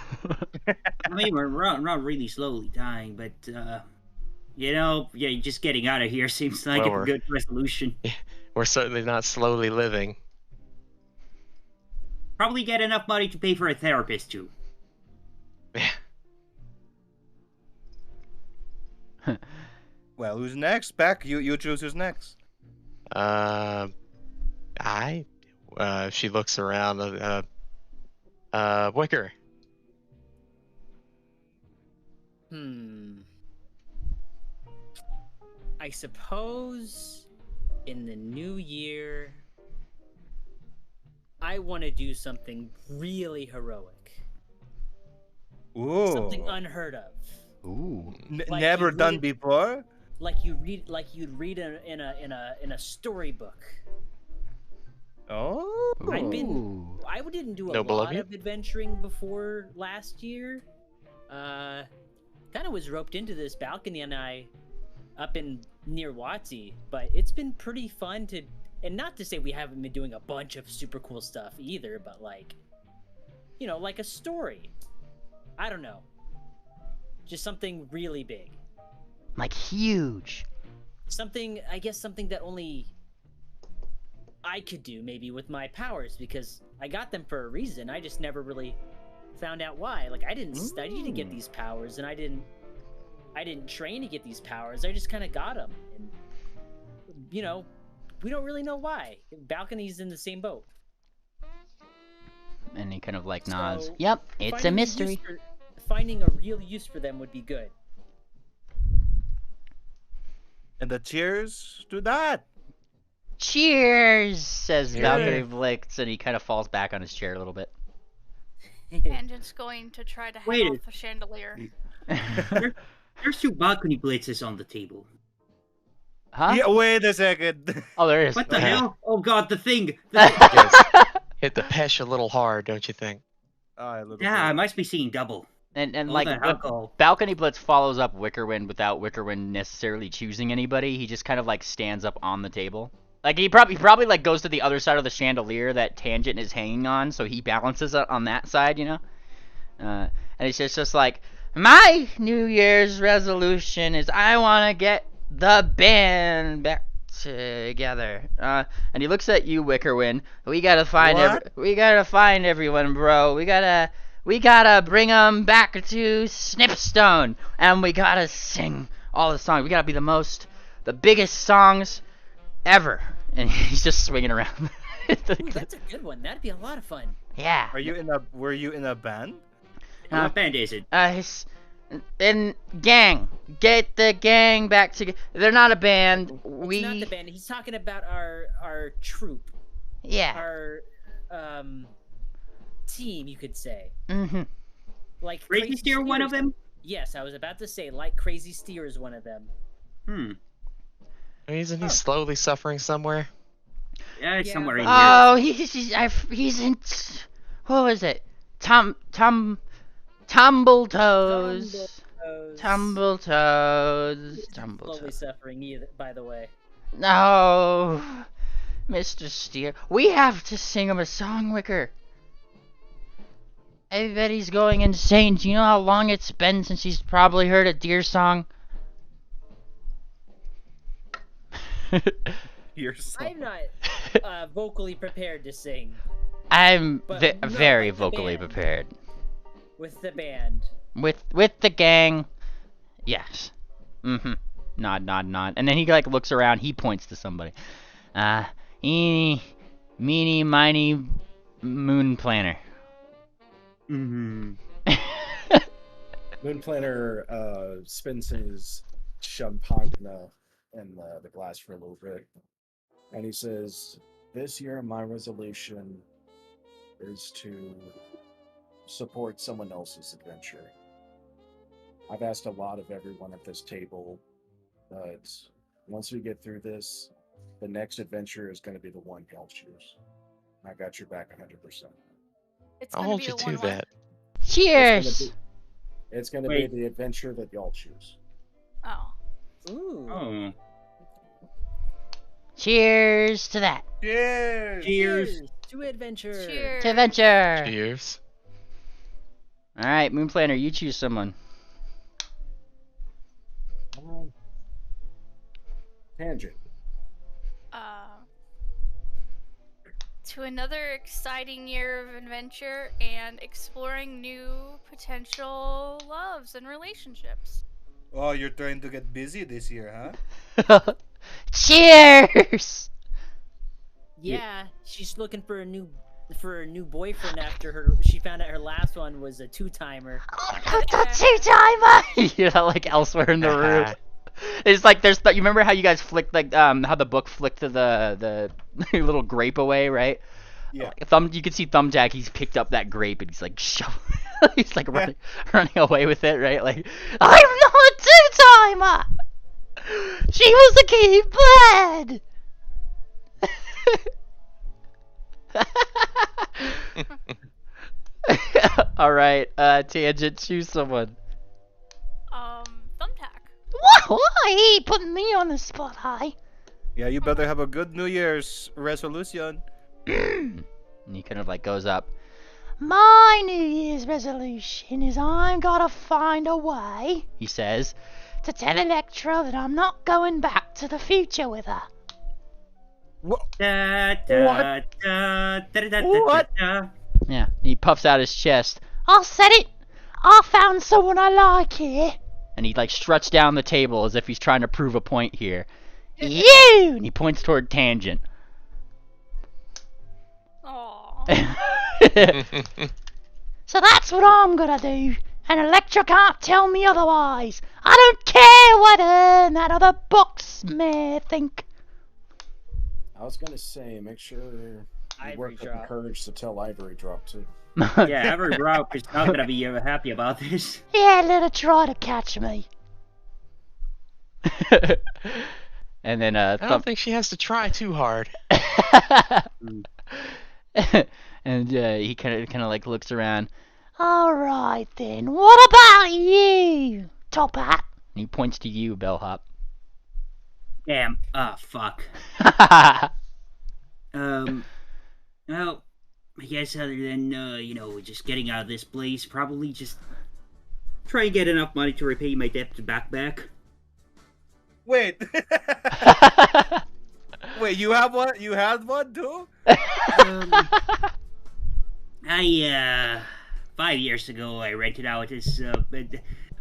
mean, we're not really slowly dying, but just getting out of here seems like Well, a good resolution. We're certainly not slowly living. Probably get enough money to pay for a therapist too. Well, who's next? Beck, you choose who's next. She looks around. Wicker. I suppose in the new year, I want to do something really heroic. Ooh. Something unheard of. Ooh. Like Never you done read- before. Like you'd read in a storybook. Oh. I didn't do a Noble of lot you. of adventuring before last year. Kind of was roped into this balcony and up in near Watsy, but it's been pretty fun to, and not to say we haven't been doing a bunch of super cool stuff either, but like a story. I don't know. Just something really big. Like huge. Something that only I could do maybe with my powers, because I got them for a reason. I just never really found out why. Like I didn't study to get these powers, and I didn't train to get these powers. I just kind of got them, and we don't really know why. Balcony's in the same boat. And he kind of like nods. So, Yep, it's a mystery. Finding a real use for them would be good. And the cheers to that. Cheers, says Cheers. Balcony Blicks, and he kind of falls back on his chair a little bit. Tangent's going to try to Wait head a- off the chandelier. There's 2 balcony blitzes on the table. Huh? Yeah, wait a second. Oh, there is. What the hell? Oh god, the thing! Hit the pesh a little hard, don't you think? Ah, a little Yeah, I bit. must be seeing double. And All like that but alcohol. Balcony Blitz follows up Wickerwind without Wickerwind necessarily choosing anybody. He just kind of like stands up on the table. Like he probably like goes to the other side of the chandelier that Tangent is hanging on, so he balances it on that side, and he's just like, my New Year's resolution is I want to get the band back together. And he looks at you, Wickerwind. We gotta find everyone, bro. We gotta bring them back to Snipstone, and we gotta sing all the songs. We gotta be the biggest songs ever. And he's just swinging around. Ooh, that's a good one. That'd be a lot of fun. Yeah. Were you in a band? What band is it? And gang, get the gang back together. They're not a band. It's not the band. He's talking about our troupe. Yeah. Our team, you could say. Mm-hmm. Like Crazy Steer, one of them? Yes, I was about to say, like Crazy Steer is one of them. Isn't he slowly suffering somewhere? Yeah, it's somewhere in here. Oh, he's in. What was it? Tumbletoes. Slowly suffering either, by the way. No, Mr. Steer. We have to sing him a song, Wicker. Everybody's going insane. Do you know how long it's been since he's probably heard a deer song? I'm not vocally prepared to sing. I'm But not very with the vocally band. prepared. With the band. With the gang, yes. Mm-hmm. Nod. And then he like looks around. He points to somebody. Eeny, meeny, miny, moon planner. Mm-hmm. Moon Planner spins his champagne in the glass for a little bit, and he says, "This year, my resolution is to support someone else's adventure. I've asked a lot of everyone at this table, but once we get through this, the next adventure is going to be the one y'all choose. I got your back 100%. It's I'll gonna hold be you the to one that. Cheers. It's going to be the adventure that y'all choose." Oh. Ooh. Oh. Cheers to that. Cheers. Cheers. To adventure. Cheers. To adventure. Cheers. All right, Moon Planner, you choose someone. Tangent. To another exciting year of adventure and exploring new potential loves and relationships. Oh, you're trying to get busy this year, huh? Cheers. Yeah, she's looking for a new boyfriend after she found out her last one was a 2-timer. Oh, not the 2-timer. You know, like elsewhere in the room. It's like there's you remember how you guys flicked like how the book flicked the little grape away, right? Yeah. You can see Thumbtack. He's picked up that grape and he's like he's like running away with it, right? Like I'm not a 2-timer. She was a key bad. All right, Tangent, choose someone. Thumbtack. Why? He putting me on the spot, hi. Yeah, you better have a good New Year's resolution. And he kind of like goes up. My New Year's resolution is I'm gotta find a way, He says, to tell Electra that I'm not going back to the future with her. Da, da, da, da, da, da, What? da. yeah. He puffs out his chest, I said it. I found someone I like here. and he like struts down the table as if he's trying to prove a point here. You. And he points toward Tangent. Aww. So that's what I'm gonna do. And Electra can't tell me otherwise. I don't care what that other box may think. I was gonna say, make sure you Ivory work up the drop. courage to tell Ivory Drop too. Yeah, every route is not gonna be happy about this. Yeah, let her try to catch me. And then I don't think she has to try too hard. and he kind of like looks around. All right then. What about you, Top Hat? And he points to you, Bellhop. Damn. Ah, fuck. Well, I guess other than, just getting out of this place, probably just try and get enough money to repay my debt to back. Wait. Wait, you have one? You had one too? 5 years ago, I rented out this, but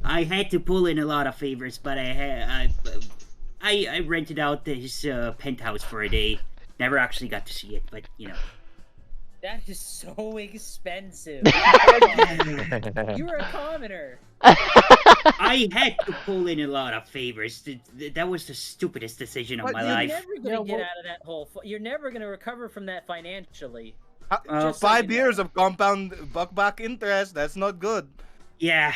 I had to pull in a lot of favors, but I rented out this penthouse for a day. Never actually got to see it, but, That is so expensive. You're a commoner. I had to pull in a lot of favors. That was the stupidest decision of But my You're life. never gonna get out of that hole. You're never gonna recover from that financially. Just so 5 you know. years of compound buck-back interest. That's not good. Yeah.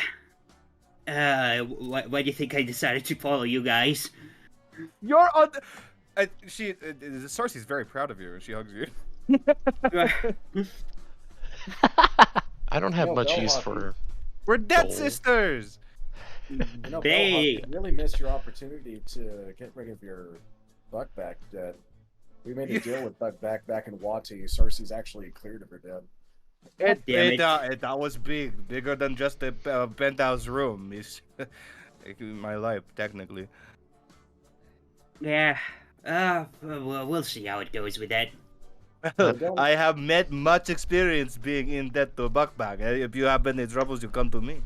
Why do you think I decided to follow you guys? You're on. Cersei's very proud of you. She hugs you. I don't have No, much they'll use hug for. We're dead Gold. sisters. They- You really missed your opportunity to get rid of your Buckback debt. We made a deal with Buckback back in Wati. Cersei's actually cleared of her debt. Damn That was bigger than just a penthouse room. It's my life, technically. Yeah. Well, we'll see how it goes with that. I have met much experience being in debt to Buckback. If you have any troubles, you come to me.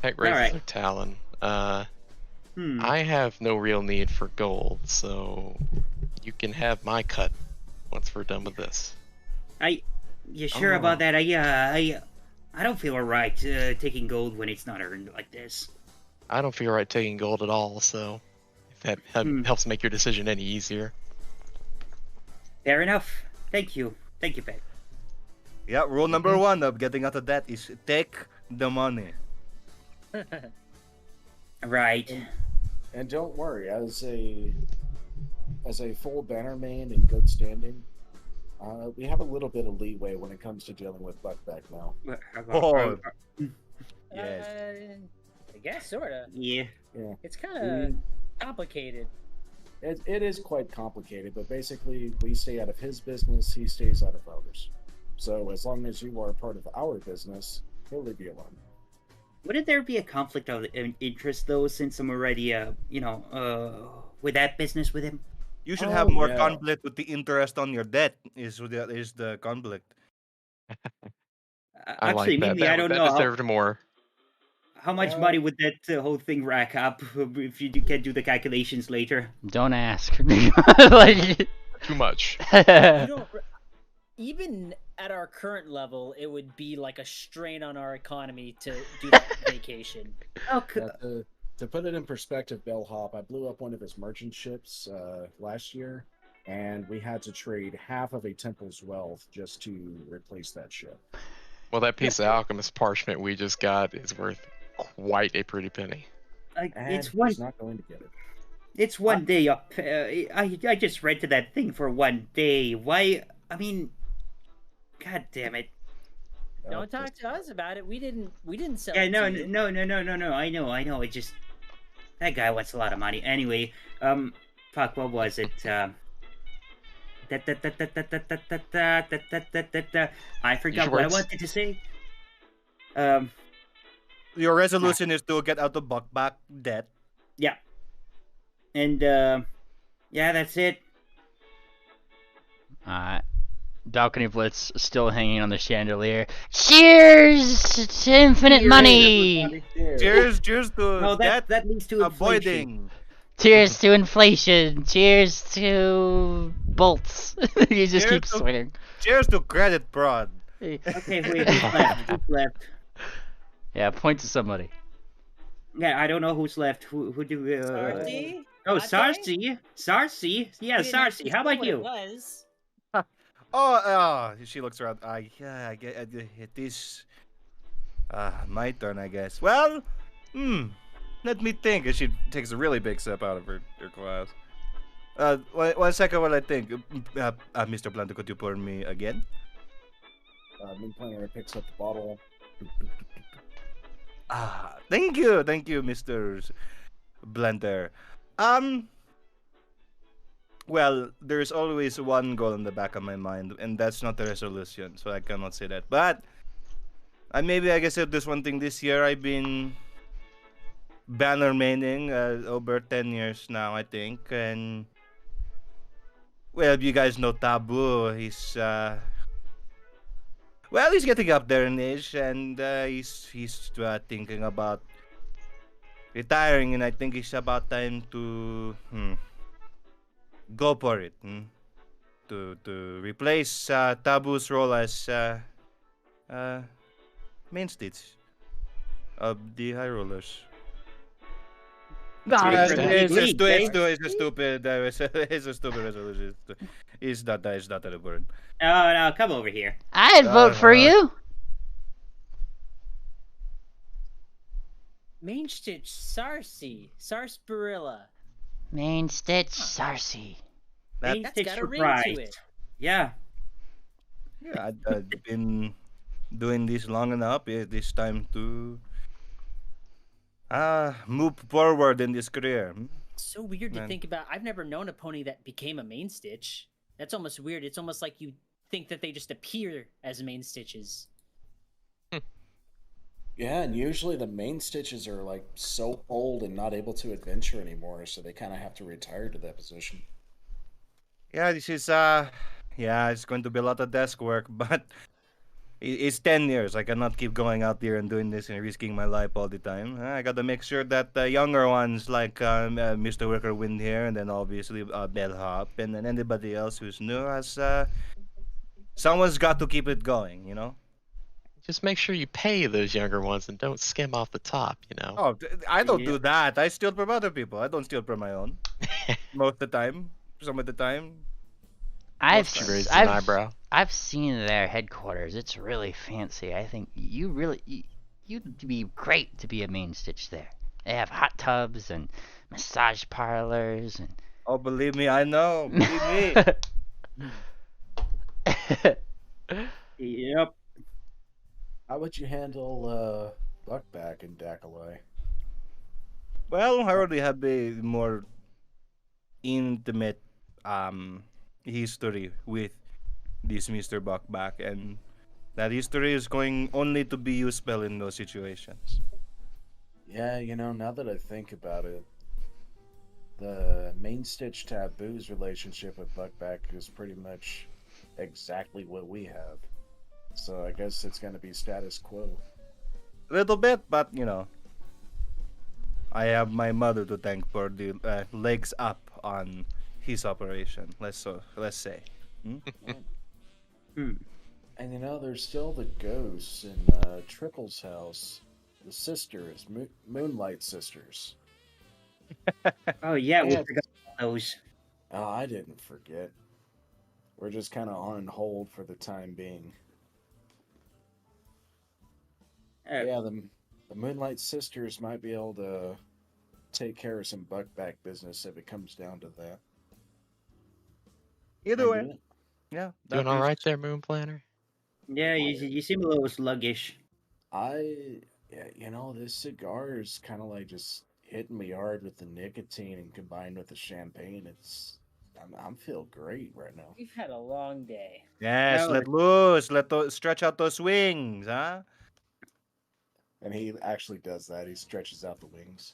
Peg raises Alright. her talon. Hmm. I have no real need for gold, so you can have my cut once we're done with this. You sure about that? I don't feel right taking gold when it's not earned like this. I don't feel right taking gold at all, so if that helps make your decision any easier. Fair enough. Thank you, Peg. Yeah, rule number one of getting out of debt is take the money. Right. And don't worry, as a full Bannerman in good standing, we have a little bit of leeway when it comes to dealing with Buckback now. Oh. Yes. I guess sorta. Yeah. Yeah. It's kind of complicated. It is quite complicated, but basically, we stay out of his business, he stays out of ours. So as long as you are a part of our business, he'll leave you alone. Wouldn't there be a conflict of interest though, since I'm already, with that business with him? You should Oh, have more yeah. conflict with the interest on your debt. Is the conflict? I like Actually, that. mainly, I don't That know deserved more. how much money would that whole thing rack up if you can do the calculations later. Don't ask. Like, Too much. You don't. Even at our current level, it would be like a strain on our economy to do that vacation. Okay. To put it in perspective, Bellhop, I blew up one of his merchant ships last year, and we had to trade half of a temple's wealth just to replace that ship. Well, that piece of alchemist parchment we just got is worth quite a pretty penny. And It's one. he's not going to get it. It's one day up. I just rented that thing for one day. Why? I mean, god damn it. Don't talk to us about it. We didn't sell Yeah, it no, to you. no. I know. It just that guy wants a lot of money. Anyway, fuck. What was it? I forgot what I wanted to say. Your resolution is to get out of back debt. Yeah. And yeah, that's it. Balcony Blitz still hanging on the chandelier. Cheers to infinite money! Cheers to No, debt that leads to inflation. avoiding. Cheers to inflation! Cheers to bolts! You just keep swinging. Cheers to credit fraud. Okay, wait, who's left? Who's left? Yeah, point to somebody. Yeah, I don't know who's left. Who do we? Sarsi? Oh, Latte? Sarsi. Yeah, We didn't Sarsi. actually How say about what you? It was. She looks around. Yeah, I get it is my turn, I guess. Well, let me think. And she takes a really big sip out of her glass. One second while I think. Mr. Blanco, could you pour me again? Mid Planner picks up the bottle. Thank you, Mr. Blender. Well, there's always one goal in the back of my mind, and that's not the resolution, so I cannot say that. But maybe I guess there's one thing this year. I've been Bannermaning over 10 years now, I think, and well, you guys know Taboo. He's he's getting up there in age, and he's thinking about retiring, and I think it's about time to go for it. To replace Taboo's role as main stage of the High Rollers. It's a stupid resolution. It's not that important. Oh no, come over here. I'd vote for you. Main Stitch, Sarsaparilla. Main Stitch Sarsi. Main That's Stitch got a ring surprise. to it. Yeah. Yeah, I've been doing this long enough. It's time to move forward in this career. It's so weird to Man. think about. I've never known a pony that became a main stitch. That's almost weird. It's almost like you think that they just appear as main stitches. Yeah, and usually the main stitches are like so old and not able to adventure anymore, so they kind of have to retire to that position. Yeah, this is it's going to be a lot of desk work, but it's 10 years. I cannot keep going out there and doing this and risking my life all the time. I got to make sure that the younger ones like Mr. Worker Wind here, and then obviously Bellhop, and then anybody else who's new has someone's got to keep it going, you know. Just make sure you pay those younger ones and don't skim off the top, you know? Oh, I don't do that. I steal from other people. I don't steal from my own. Most of the time. Some of the time. She raised an eyebrow. I've seen their headquarters. It's really fancy. I think you'd be great to be a main stitch there. They have hot tubs and massage parlors and. Oh, believe me, I know. Believe me. Yep. How would you handle Buckback and Dakalai? Well, I already have a more intimate history with this Mr. Buckback, and that history is going only to be useful in those situations. Yeah, now that I think about it, the main Stitch Taboo's relationship with Buckback is pretty much exactly what we have. So I guess it's gonna be status quo. Little bit, but I have my mother to thank for the legs up on his operation. Let's say. And there's still the ghosts in Trickle's house. The sisters, Moonlight Sisters. Oh yeah, we Yeah. forgot those. Oh, I didn't forget. We're just kind of on hold for the time being. Yeah, the Moonlight Sisters might be able to take care of some Buckback business if it comes down to that. Either way, yeah. Doing all right there, Moon Planner? Yeah, you seem a little sluggish. This cigar is kind of like just hitting me hard with the nicotine, and combined with the champagne, I'm feel great right now. We've had a long day. Yes, No. let loose. Stretch out those wings, huh? And he actually does that. He stretches out the wings.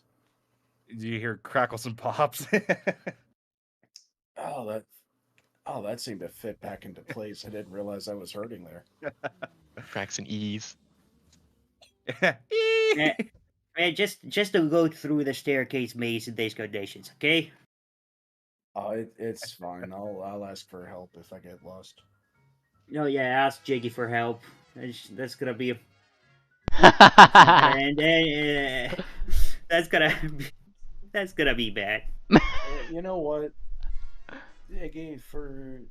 Do you hear crackles and pops? Oh, that seemed to fit back into place. I didn't realize I was hurting there. Cracks and ease. Man, just to go through the staircase maze in these conditions, okay? Oh, it's fine. I'll ask for help if I get lost. Oh yeah, ask Jiggy for help. That's gonna be and that's gonna be bad. You know what? Jiggy, for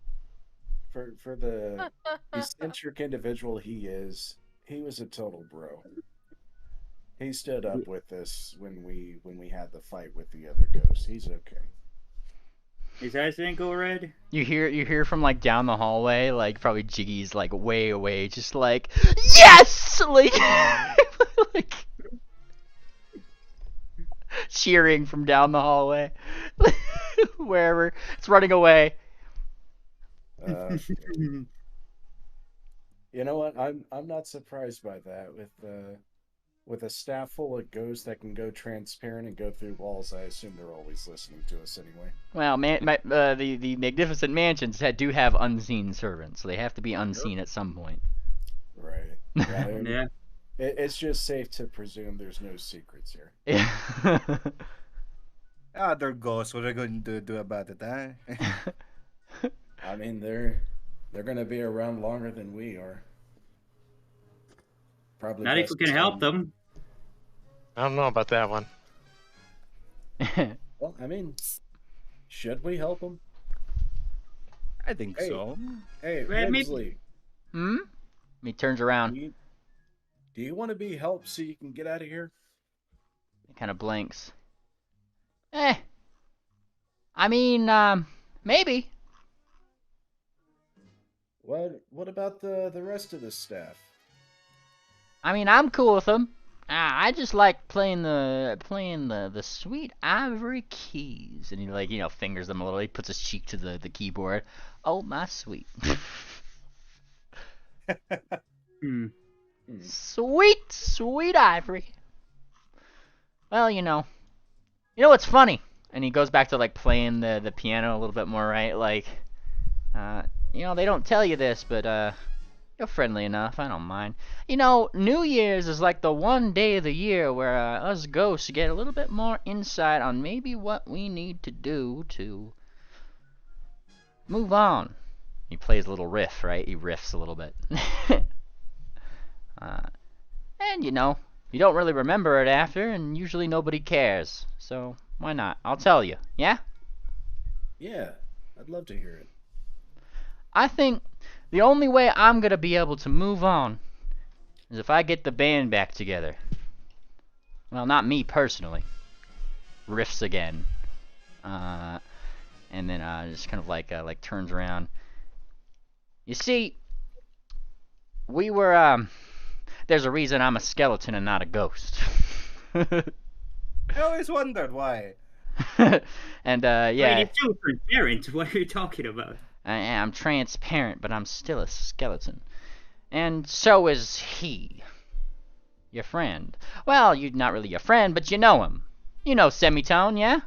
the eccentric individual he is, he was a total bro. He stood up with us when we had the fight with the other ghost. He's okay. His eyes didn't go red. You hear from like down the hallway, like probably Jiggy's like way away, just like yes, like like cheering from down the hallway, wherever it's running away. You know what? I'm not surprised by that. With a staff full of ghosts that can go transparent and go through walls, I assume they're always listening to us anyway. Well, the magnificent mansions do have unseen servants, so they have to be unseen at some point. Right. Yeah. It's just safe to presume there's no secrets here. Yeah. They're ghosts. What are they going to do about it, huh? I mean, they're going to be around longer than we are. Probably Not if we can help them. I don't know about that one. Well, I mean, should we help them? I think so. Hey, Well, maybe- Redsley, He turns around. do you want to be helped so you can get out of here? He kind of blinks. I mean, maybe. What about the rest of the staff? I mean, I'm cool with them. I just like playing the sweet ivory keys, and he fingers them a little. He puts his cheek to the keyboard. Oh my sweet, sweet ivory. Well, what's funny? And he goes back to like playing the piano a little bit more, right? Like, they don't tell you this, but you're friendly enough. I don't mind. New Year's is like the one day of the year where us ghosts get a little bit more insight on maybe what we need to do to move on. He plays a little riff, right? He riffs a little bit. And you don't really remember it after, and usually nobody cares. So why not? I'll tell you. Yeah? Yeah, I'd love to hear it. I think the only way I'm going to be able to move on is if I get the band back together. Well, not me personally. Riffs again. And then just kind of like turns around. You see, we were, there's a reason I'm a skeleton and not a ghost. I always wondered why. And Wait, yeah, it's so transparent. What are you talking about? I am transparent, but I'm still a skeleton. And so is he. Your friend. Well, you're not really your friend, but you know him. You know Semitone, yeah?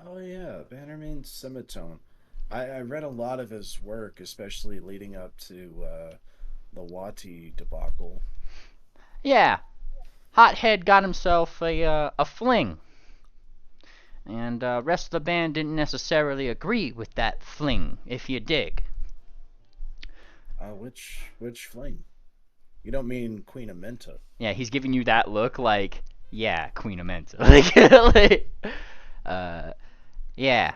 Oh yeah, Bannerman Semitone. I read a lot of his work, especially leading up to the Wati debacle. Yeah. Hothead got himself a fling. And rest of the band didn't necessarily agree with that fling, if you dig. Which fling? You don't mean Queen Amenta? Yeah, he's giving you that look like, yeah, Queen Amenta. like, yeah.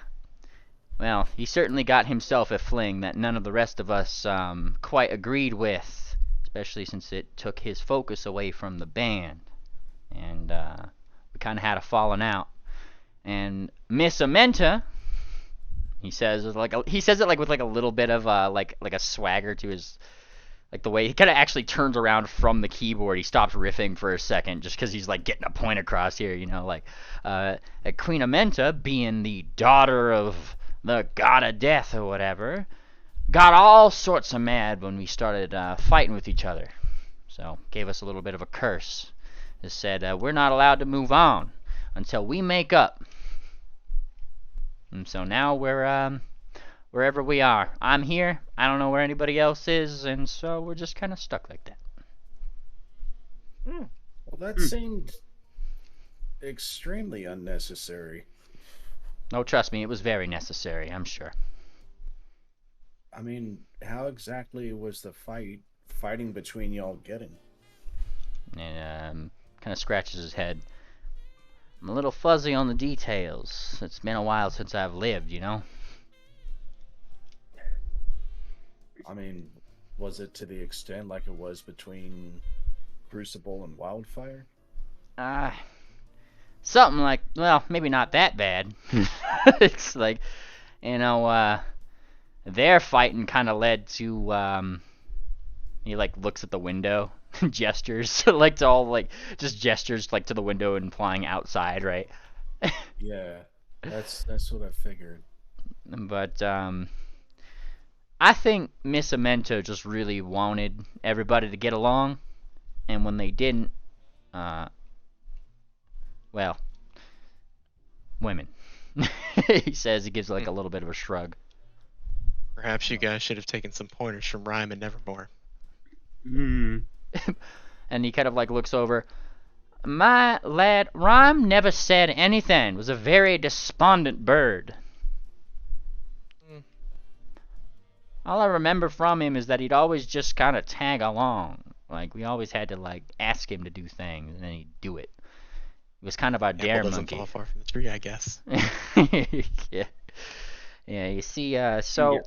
Well, he certainly got himself a fling that none of the rest of us quite agreed with, especially since it took his focus away from the band. And we kind of had a falling out. And Miss Amenta, he says it like with like a little bit of like a swagger to his, like the way he kind of actually turns around from the keyboard. He stops riffing for a second just because he's like getting a point across here, you know, like Queen Amenta, being the daughter of the god of death or whatever, got all sorts of mad when we started fighting with each other. So gave us a little bit of a curse. It said we're not allowed to move on until we make up. And so now we're wherever we are. I'm here. I don't know where anybody else is, and so we're just kind of stuck like that. Well, that seemed extremely unnecessary. Oh, trust me, it was very necessary, I'm sure. I mean, how exactly was the fighting between y'all getting? And kind of scratches his head. I'm a little fuzzy on the details. It's been a while since I've lived, you know? I mean, was it to the extent like it was between Crucible and Wildfire? Something like, well, maybe not that bad. It's like, you know, their fighting kind of led to, he like looks at the window, gestures, like to all like, just gestures like to the window and implying outside, right? Yeah, that's what I figured. But, I think Miss Amento just really wanted everybody to get along, and when they didn't, well, women. He says, he gives like a little bit of a shrug. Perhaps you guys should have taken some pointers from Rhyme and Nevermore. And he kind of like looks over. My lad, Rhyme never said anything. Was a very despondent bird. All I remember from him is that he'd always just kind of tag along. Like, we always had to, like, ask him to do things, and then he'd do it. He was kind of our dare doesn't monkey. fall far from the tree, I guess. Yeah. Yeah, you see, so,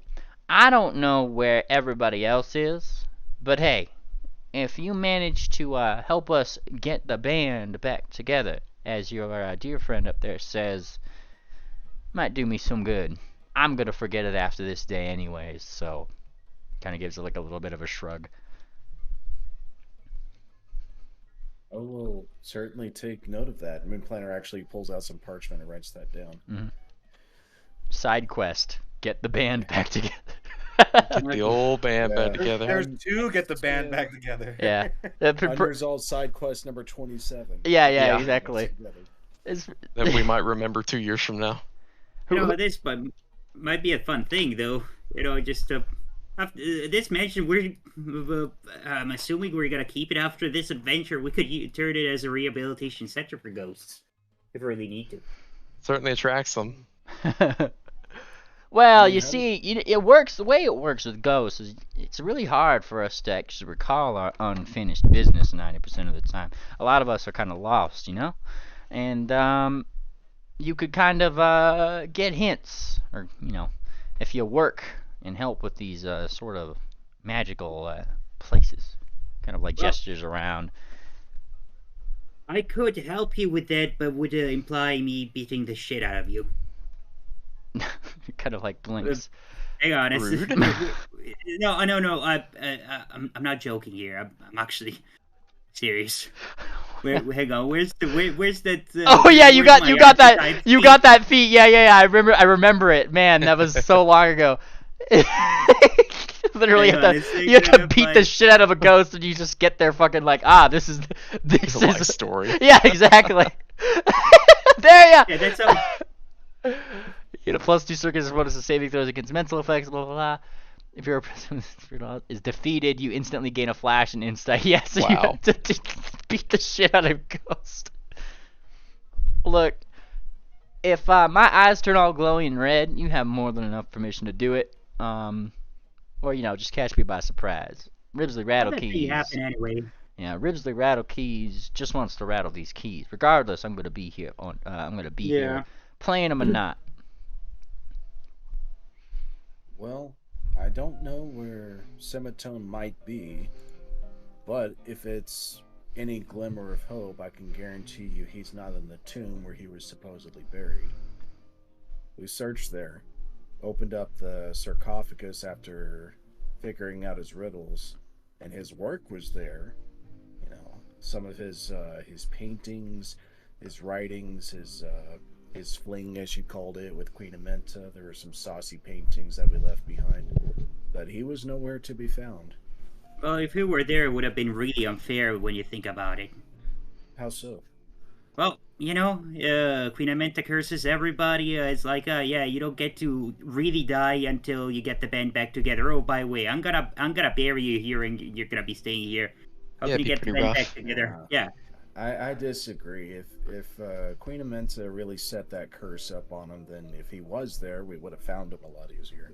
I don't know where everybody else is, but hey, if you manage to help us get the band back together, as your dear friend up there says, might do me some good. I'm gonna forget it after this day anyways, so kind of gives it like a little bit of a shrug. Oh, we'll certainly take note of that. Moon Planner actually pulls out some parchment and writes that down. Mm-hmm. Side quest: get the band back together. Get the old band back together. There's two. Get the band back together. Yeah. Unresolved side quest number 27. Yeah, exactly. That we might remember 2 years from now. You know, this might be a fun thing, though. You know, just after this mansion, I'm assuming we're gonna keep it after this adventure. We could turn it as a rehabilitation center for ghosts, if we really need to. Certainly attracts them. Well, you see, it works. The way it works with ghosts is it's really hard for us to actually recall our unfinished business 90% of the time. A lot of us are kind of lost, you know, and you could kind of get hints, or you know, if you work and help with these sort of magical places, kind of like gestures around. I could help you with that, but would imply me beating the shit out of you. Kind of like blinks. Hang on, Rude. No. I'm not joking here. I'm actually serious. Hang on, where's that? Oh yeah, you where's got my you got that archetype you feat? got that feat. Yeah. I remember it. Man, that was so long ago. Literally, Hang on, you have to beat the shit out of a ghost, and you just get there fucking like, this is The life story. Yeah, exactly. There, yeah. Yeah, that's how. You get a +2 circus bonus to saving throws against mental effects. Blah blah blah. If your opponent is defeated, you instantly gain a flash and insta. Yes, so you Wow. have to beat the shit out of ghost. Look, if my eyes turn all glowing red, you have more than enough permission to do it. Or just catch me by surprise. Ribsley Rattle That thing Keys. happen anyway. Yeah, Ribsley Rattle Keys just wants to rattle these keys. Regardless, I'm gonna be here here playing them or not. Well, I don't know where Semitone might be, but if it's any glimmer of hope, I can guarantee you he's not in the tomb where he was supposedly buried. We searched there, opened up the sarcophagus after figuring out his riddles, and his work was there. Some of his paintings, his writings, his fling, as you called it, with Queen Amenta. There were some saucy paintings that we left behind, but he was nowhere to be found. Well, if he were there, it would have been really unfair when you think about it. How so? Well, Queen Amenta curses everybody. It's like, you don't get to really die until you get the band back together. Oh, by the way, I'm gonna bury you here, and you're gonna be staying here. How can you get the band back together? Yeah. I disagree. If Queen Amenta really set that curse up on him, then if he was there, we would have found him a lot easier.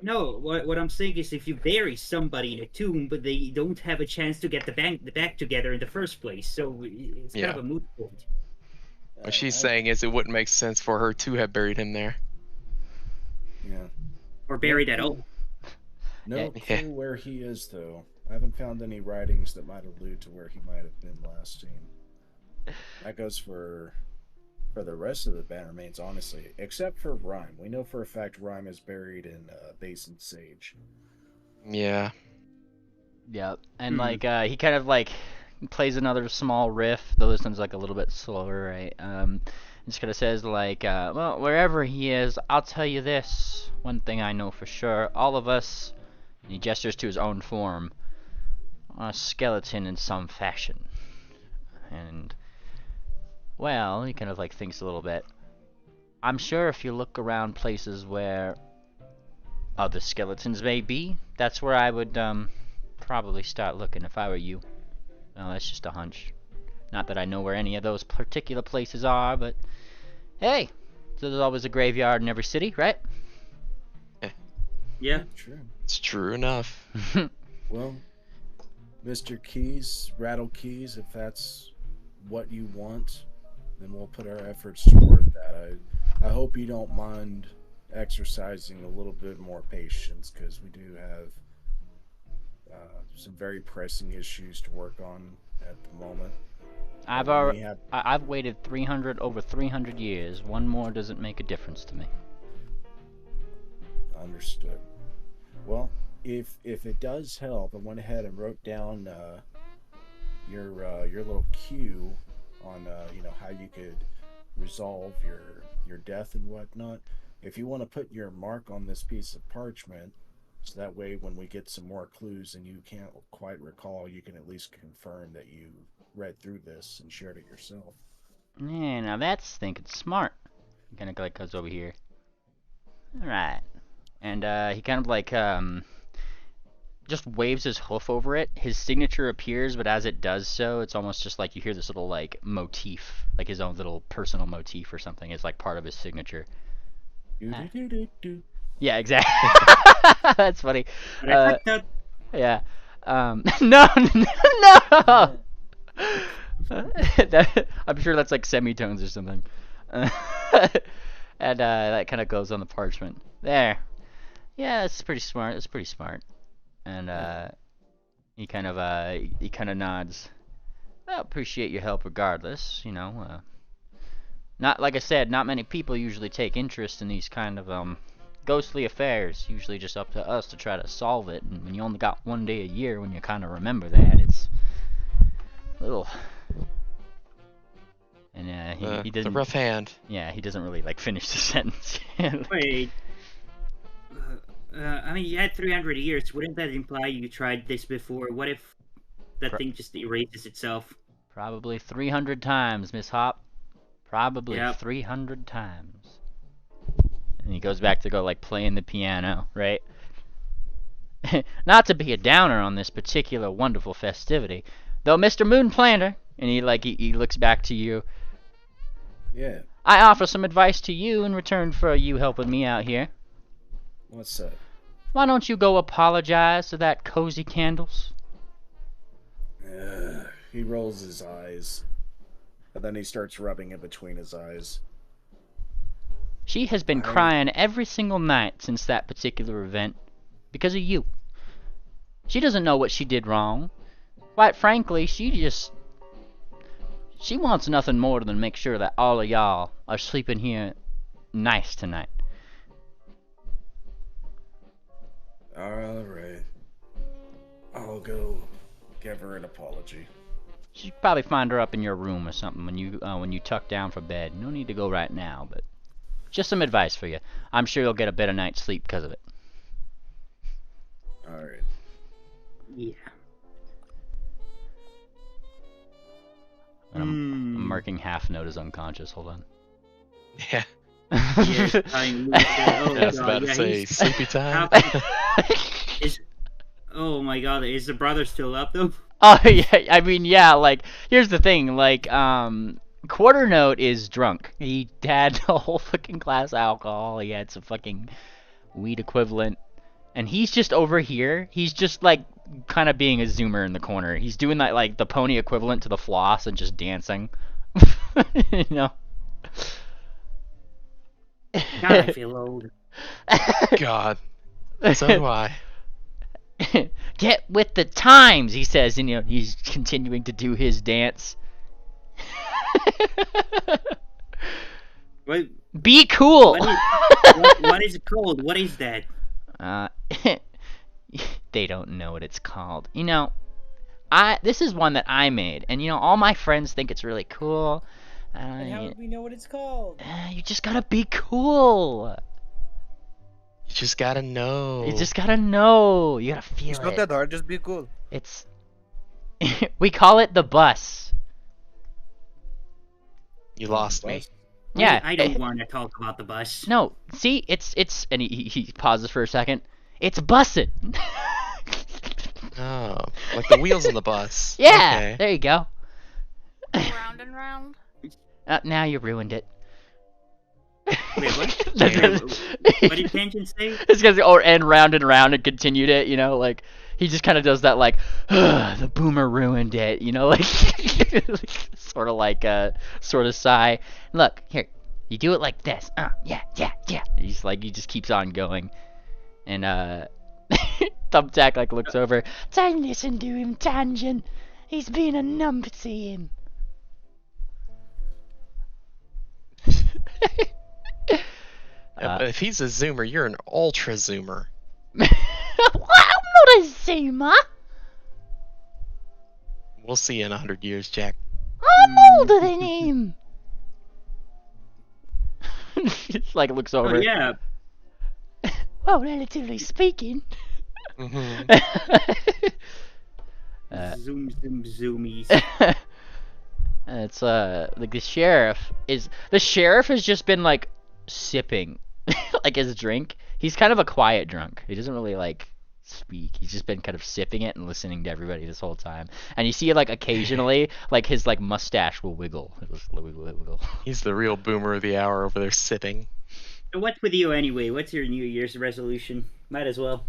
No, what I'm saying is if you bury somebody in a tomb, but they don't have a chance to get the band back together in the first place, so it's kind of a moot point. What she's saying is it wouldn't make sense for her to have buried him there. Yeah. Or buried at all. No clue where he is, though. I haven't found any writings that might allude to where he might have been last seen. That goes for the rest of the Bannermanes, honestly, except for Rhyme. We know for a fact Rhyme is buried in Basin Sage. Yeah. Yeah, and he kind of plays another small riff, though this one's a little bit slower, right? Just kind of says well, wherever he is, I'll tell you this. One thing I know for sure, all of us, and he gestures to his own form, are a skeleton in some fashion. And, well, he kind of thinks a little bit. I'm sure if you look around places where other skeletons may be, that's where I would probably start looking if I were you. Well, that's just a hunch. Not that I know where any of those particular places are, but hey, there's always a graveyard in every city, right? Yeah, true. It's true enough. Well, Mr. Keys, Rattle Keys, if that's what you want, then we'll put our efforts toward that. I hope you don't mind exercising a little bit more patience, because we do have some very pressing issues to work on at the moment. I've waited over 300 years. One more doesn't make a difference to me. Understood. Well, if it does help, I went ahead and wrote down your little cue on how you could resolve your death and whatnot. If you want to put your mark on this piece of parchment, so that way when we get some more clues and you can't quite recall, you can at least confirm that you read through this and shared it yourself. Yeah, now that's thinking smart. He kind of goes over here. Alright. And he kind of just waves his hoof over it. His signature appears, but as it does so, it's almost just you hear this little motif, his own little personal motif or something. It's part of his signature. Yeah, exactly. That's funny. Yeah. No, no. I'm sure that's semitones or something. And that kind of goes on the parchment. There. Yeah, that's pretty smart. That's pretty smart. And he kind of nods. I appreciate your help regardless. Not like I said, not many people usually take interest in these kind of ghostly affairs. Usually just up to us to try to solve it. And when you only got one day a year, when you kind of remember that, it's a he It's a doesn't. rough hand. Yeah, he doesn't really like finish the sentence. Wait. I mean, you had 300 years. Wouldn't that imply you tried this before? What if that thing just erases itself? Probably 300 times, Miss Hop. Probably Yep. 300 times. And he goes back to go like playing the piano, right? Not to be a downer on this particular wonderful festivity, though, Mr. Moon Planter, and he looks back to you. Yeah. I offer some advice to you in return for you helping me out here. What's that? Why don't you go apologize to that Cozy Candles? He rolls his eyes, and then he starts rubbing it between his eyes. She has been crying every single night since that particular event because of you. She doesn't know what she did wrong. Quite frankly, she wants nothing more than make sure that all of y'all are sleeping here nice tonight. Alright. I'll go give her an apology. You should probably find her up in your room or something when you tuck down for bed. No need to go right now, but just some advice for you. I'm sure you'll get a better night's sleep because of it. Alright. Yeah. And I'm marking half note as unconscious. Hold on. Yeah. Yes, I was about to say sleepy time. Oh my god, is the brother still up though? Oh yeah, I mean yeah. Like here's the thing. Like Quarter Note is drunk. He had a whole fucking glass of alcohol. He had some fucking weed equivalent, and he's just over here. He's just like kind of being a zoomer in the corner. He's doing that like the pony equivalent to the floss and just dancing. You know. God, I feel old. God. So do I. Get with the times, he says, and he's continuing to do his dance. What? Be cool. What is it called? What is that? They don't know what it's called. This is one that I made, and all my friends think it's really cool. And how would we know what it's called? You just gotta be cool. You just gotta know. You just gotta know. You gotta feel It's it. not that hard, just be cool. It's we call it the bus. You lost me. Yeah. I don't want to talk about the bus. No, see, it's and he pauses for a second. It's bussin'. Oh, like the wheels on the bus. Yeah, Okay. there you go. Round and round. Now you ruined it. Wait, what? What did Tangent say? It's because and round and continued it. Like he just kind of does that like the boomer ruined it. Like sort of like sort of sigh. Look here, you do it like this. Yeah. He's like he just keeps on going, and Thumbtack like looks over. Don't listen to him, Tangent. He's being a numpty. Yeah, but if he's a zoomer, you're an ultra zoomer. Well, I'm not a zoomer. We'll see in 100 years, Jack. I'm older than him. It's like looks over. Oh yeah. Well, relatively speaking. Mm-hmm. Zoom, zoomies. It's like the sheriff has just been like sipping like his drink. He's kind of a quiet drunk. He doesn't really like speak. He's just been kind of sipping it and listening to everybody this whole time. And you see like occasionally like his like mustache will wiggle. Wiggle. He's the real boomer of the hour over there sipping. What's with you anyway? What's your New Year's resolution? Might as well.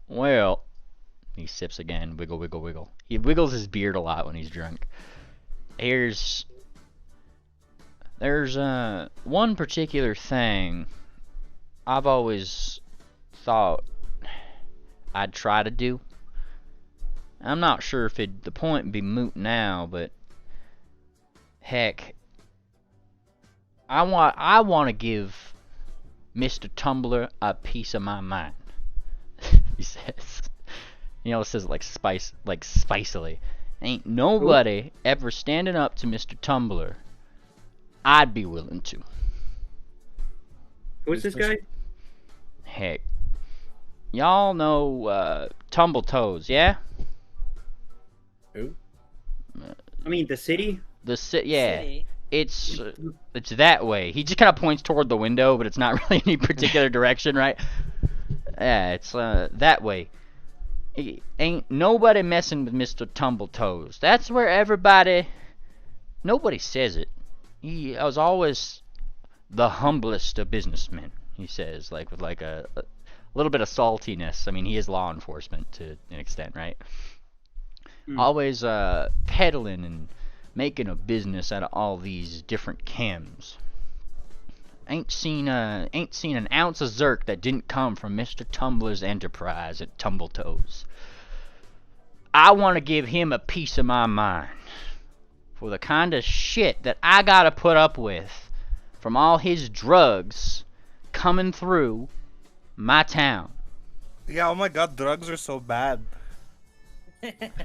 Well, he sips again. Wiggle. He wiggles his beard a lot when he's drunk. There's one particular thing I've always thought I'd try to do. I'm not sure if the point would be moot now, but heck, I want to give Mr. Tumbler a piece of my mind. He says, it says like spicily. Ain't nobody ever standing up to Mr. Tumbler I'd be willing to. Who's this guy? Heck. Y'all know Tumble Toes, yeah? Who? I mean, the city? Yeah. City. It's that way. He just kind of points toward the window, but it's not really any particular direction, right? Yeah, it's that way. Ain't nobody messing with Mr. Tumbletoes. That's where everybody. Nobody says it. He was always the humblest of businessmen. He says, like with like a little bit of saltiness. I mean, he is law enforcement to an extent, right? Always peddling and making a business out of all these different chems. Ain't seen an ounce of Zerk that didn't come from Mr. Tumbler's enterprise at Tumbletoes. I want to give him a piece of my mind for the kind of shit that I gotta put up with from all his drugs coming through my town. Yeah, oh my god, drugs are so bad.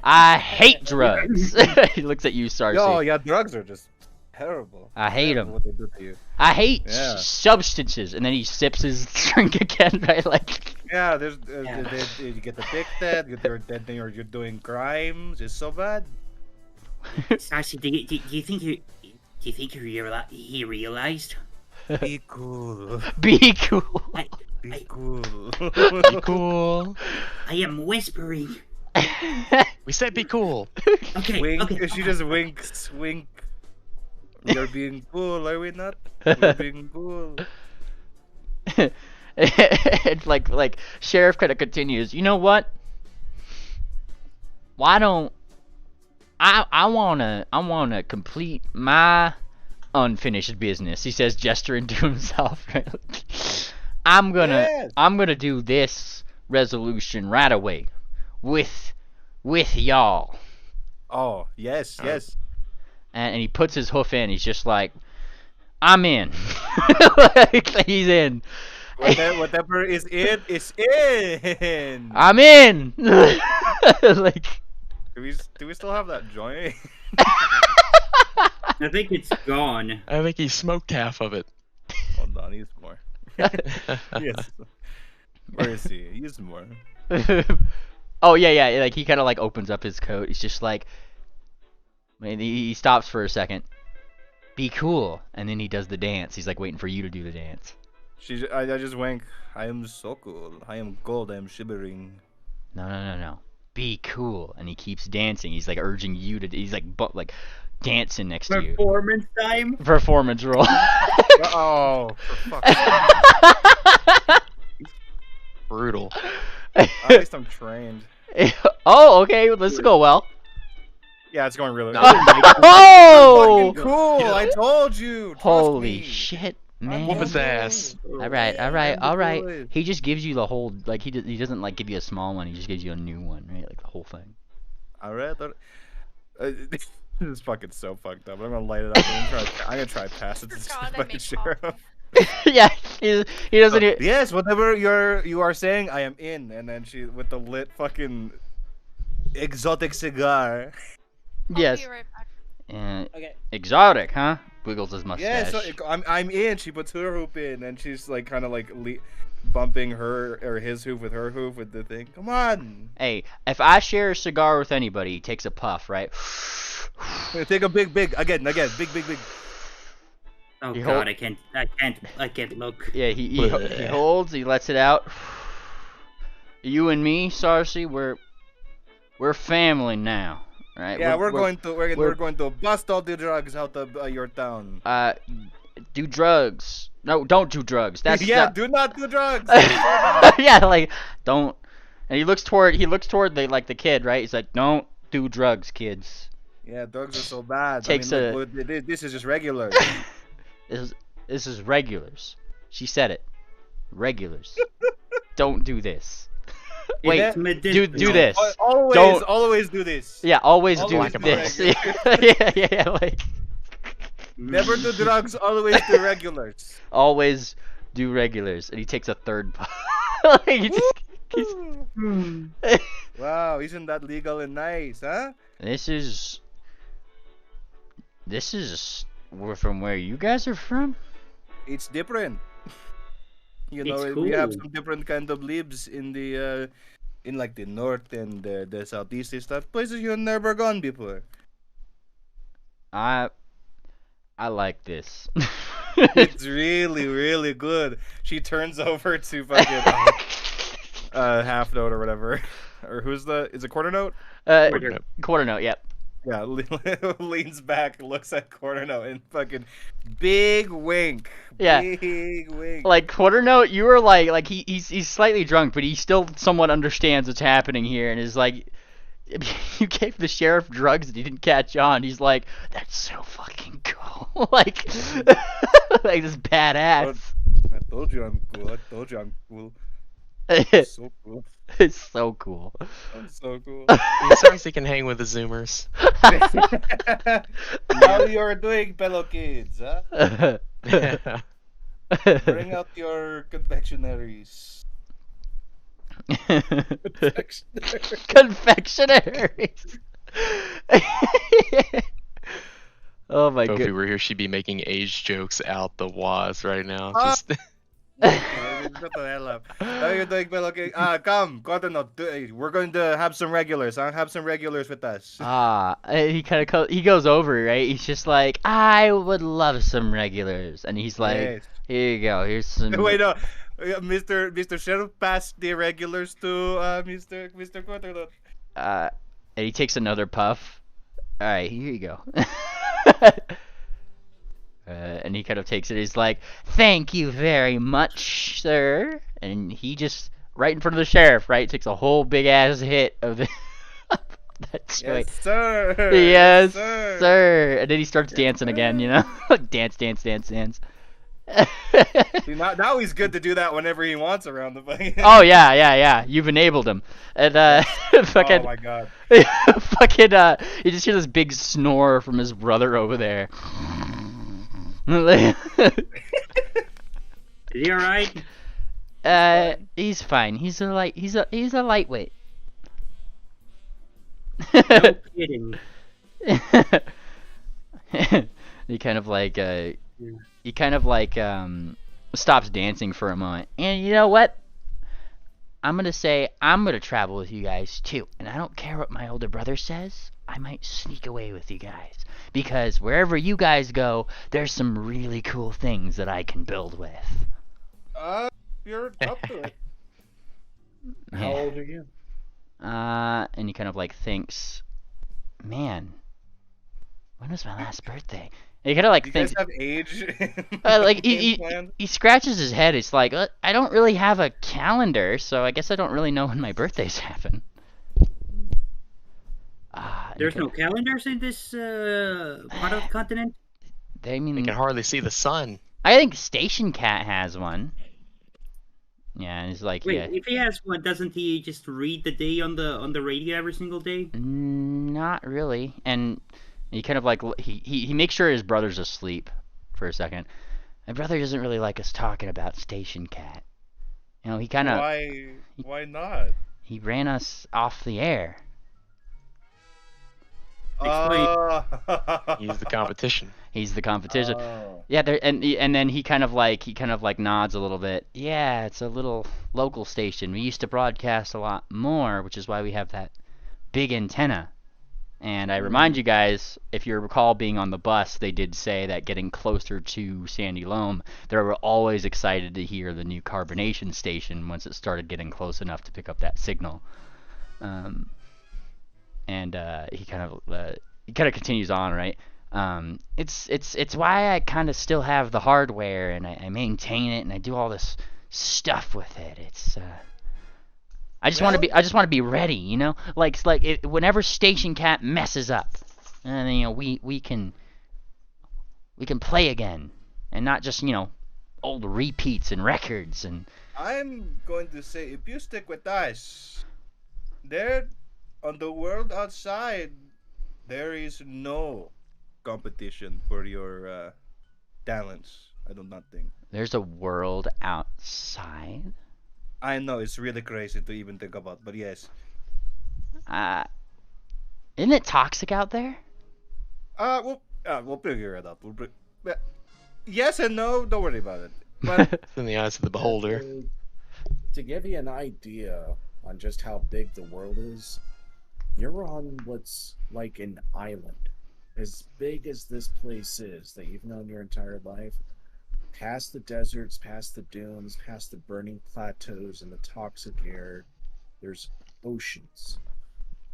I hate drugs. He looks at you, Sarcy. Yo, yeah, drugs are just terrible. I hate them. What they do to you. I hate Yeah. substances. And then he sips his drink again, right? Like, Yeah, there's you get addicted. You're doing crimes. It's so bad. Sassy, do you think he realized? Be cool. be cool. Be cool. Be cool. I am whispering. We said be cool. Okay, Wink. okay. She just winks. Wink. We're being cool, are we not? We're being cool. It's like Sheriff kind of continues. You know what? Why don't I wanna complete my unfinished business? He says, gesturing to himself. Right? I'm gonna do this resolution right away with y'all. Oh, yes, yes. And he puts his hoof in. He's just like, I'm in. Like, he's in. Whatever is in, is in. I'm in. Like, do we still have that joint? I think it's gone. I think he smoked half of it. Hold on, he's more. Yes. Where is he? He's more. oh yeah. Like, he kind of like opens up his coat. He's just like, he stops for a second. Be cool, and then he does the dance. He's like waiting for you to do the dance. I just wink. I am so cool. I am gold. I am shivering. No. Be cool, and he keeps dancing. He's like urging you to. He's like dancing next to you. Performance time. Performance roll. Oh, for fuck's sake. Brutal. At least I'm trained. Oh, okay. Well, this will go well. Yeah, it's going really No. well. Oh! Fucking cool! I told you. Trust Holy me. shit, man! Whoop his ass. All right. Boys. He just gives you the whole, like, he doesn't like give you a small one. He just gives you a new one, right? Like the whole thing. All right. This is fucking so fucked up. I'm gonna light it up. I'm gonna try to pass it to this God, I fucking made sheriff. Yeah, he doesn't. Yes, whatever you are saying, I am in. And then she with the lit fucking exotic cigar. Yes. I'll be right back. Okay. Exotic, huh? Wiggles his mustache. Yeah, so I'm in. She puts her hoop in, and she's like kind of like bumping her or his hoof with her hoof with the thing. Come on. Hey, if I share a cigar with anybody, he takes a puff, right? Take a big again, big. Oh You god, hold- I can't look. Yeah, he holds, he lets it out. You and me, Sarcy, we're family now, right? Yeah, we're going to bust all the drugs out of your town. Do drugs. No, don't do drugs. That's Yeah, do not do drugs. yeah, like don't. And he looks toward the kid, right? He's like, don't do drugs, kids. Yeah, drugs are so bad. Takes I mean, look, this is just regular. This is regulars. She said it. Regulars. Don't do this. Wait, do this. Always do this. Yeah, always Always do do this. regular. yeah, like Never do drugs. Always do regulars. always do regulars. And he takes a third puff. Like, he just- Wow, isn't that legal and nice, huh? This is We're from where you guys are from? It's different. You know, It's we have cool. some different kind of leaves in the in like the north and the southeast and stuff. Places you've never gone before. I like this. It's really, really good. She turns over to fucking half note or whatever, or is it quarter note? Quarter note. Yep. Yeah, leans back, looks at quarter note, and fucking big wink. Yeah. Big wink. Like quarter note, you were like he's slightly drunk, but he still somewhat understands what's happening here, and is like, you gave the sheriff drugs and he didn't catch on. He's like, that's so fucking cool. like this badass. I told you I'm cool. I'm so cool. It's so cool. I'm so cool. He sounds he can hang with the Zoomers. How you're doing, fellow kids, huh? Bring out your confectionaries. Confectionaries. Oh my god. If we were here, she'd be making age jokes out the waz right now. Just... Shut the hell up. How you doing, fellow kids? Come, we're going to have some regulars. I'll have some regulars with us. He goes over, right? He's just like, I would love some regulars, and he's like, Yes. here you go. Here's some. Wait, no. Mr. Sheriff passed the regulars to Mr. Quarternote. And he takes another puff. All right, here you go. And he kind of takes it. He's like, "Thank you very much, sir." And he just right in front of the sheriff, right, takes a whole big ass hit of the. That's Yes, sir. Yes, sir. sir. And then he starts dancing again, you know, dance. See, now he's good to do that whenever he wants around the fucking. Oh yeah. You've enabled him. And fucking. Oh my god. Fucking. You just hear this big snore from his brother over there. Is he alright? He's fine. He's a lightweight. No kidding. He kind of like stops dancing for a moment. And you know what? I'm gonna travel with you guys too. And I don't care what my older brother says. I might sneak away with you guys. Because wherever you guys go, there's some really cool things that I can build with. You're up to it. How old are you? And he kind of like thinks, man, when was my last birthday? And he kind of like Do you thinks, guys have age? like he scratches his head. It's like, I don't really have a calendar, so I guess I don't really know when my birthdays happen. There's no calendars in this part of the continent? They mean They can hardly see the sun. I think Station Cat has one. Yeah, and he's like, Wait, yeah. if he has one, doesn't he just read the day on the radio every single day? Not really. And he kind of like he makes sure his brother's asleep for a second. My brother doesn't really like us talking about Station Cat. You know, he kind of Why not? he ran us off the air. He's the competition. He's the competition. Oh. Yeah, and then he kind of like nods a little bit. Yeah, it's a little local station. We used to broadcast a lot more, which is why we have that big antenna. And I remind you guys, if you recall being on the bus, they did say that getting closer to Sandy Loam, they were always excited to hear the new carbonation station once it started getting close enough to pick up that signal. And he kind of continues on, right? It's why I kind of still have the hardware and I maintain it and I do all this stuff with it. It's I just want to be ready, you know? Whenever Station Cat messes up, and you know, we can play again and not just, you know, old repeats and records and I'm going to say, if you stick with us, there on the world outside, there is no competition for your talents. I do not think. There's a world outside. I know it's really crazy to even think about, but yes. Isn't it toxic out there? We'll figure it out. Yes and no. Don't worry about it. But It's in the eyes of the beholder. To give you an idea on just how big the world is, you're on what's like an island. As big as this place is that you've known your entire life, past the deserts, past the dunes, past the burning plateaus and the toxic air, there's oceans.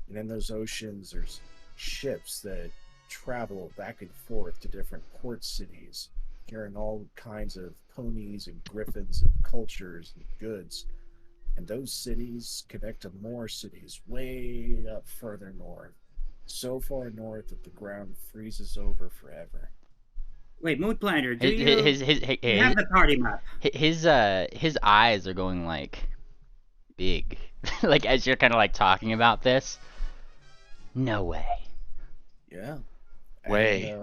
And in those oceans, there's ships that travel back and forth to different port cities, carrying all kinds of ponies and griffins and cultures and goods. And those cities connect to more cities way up further north. So far north that the ground freezes over forever. Wait, Moon Planter, do His you have the party map? his eyes are going like big, like as you're kind of like talking about this. No way. Yeah. Way.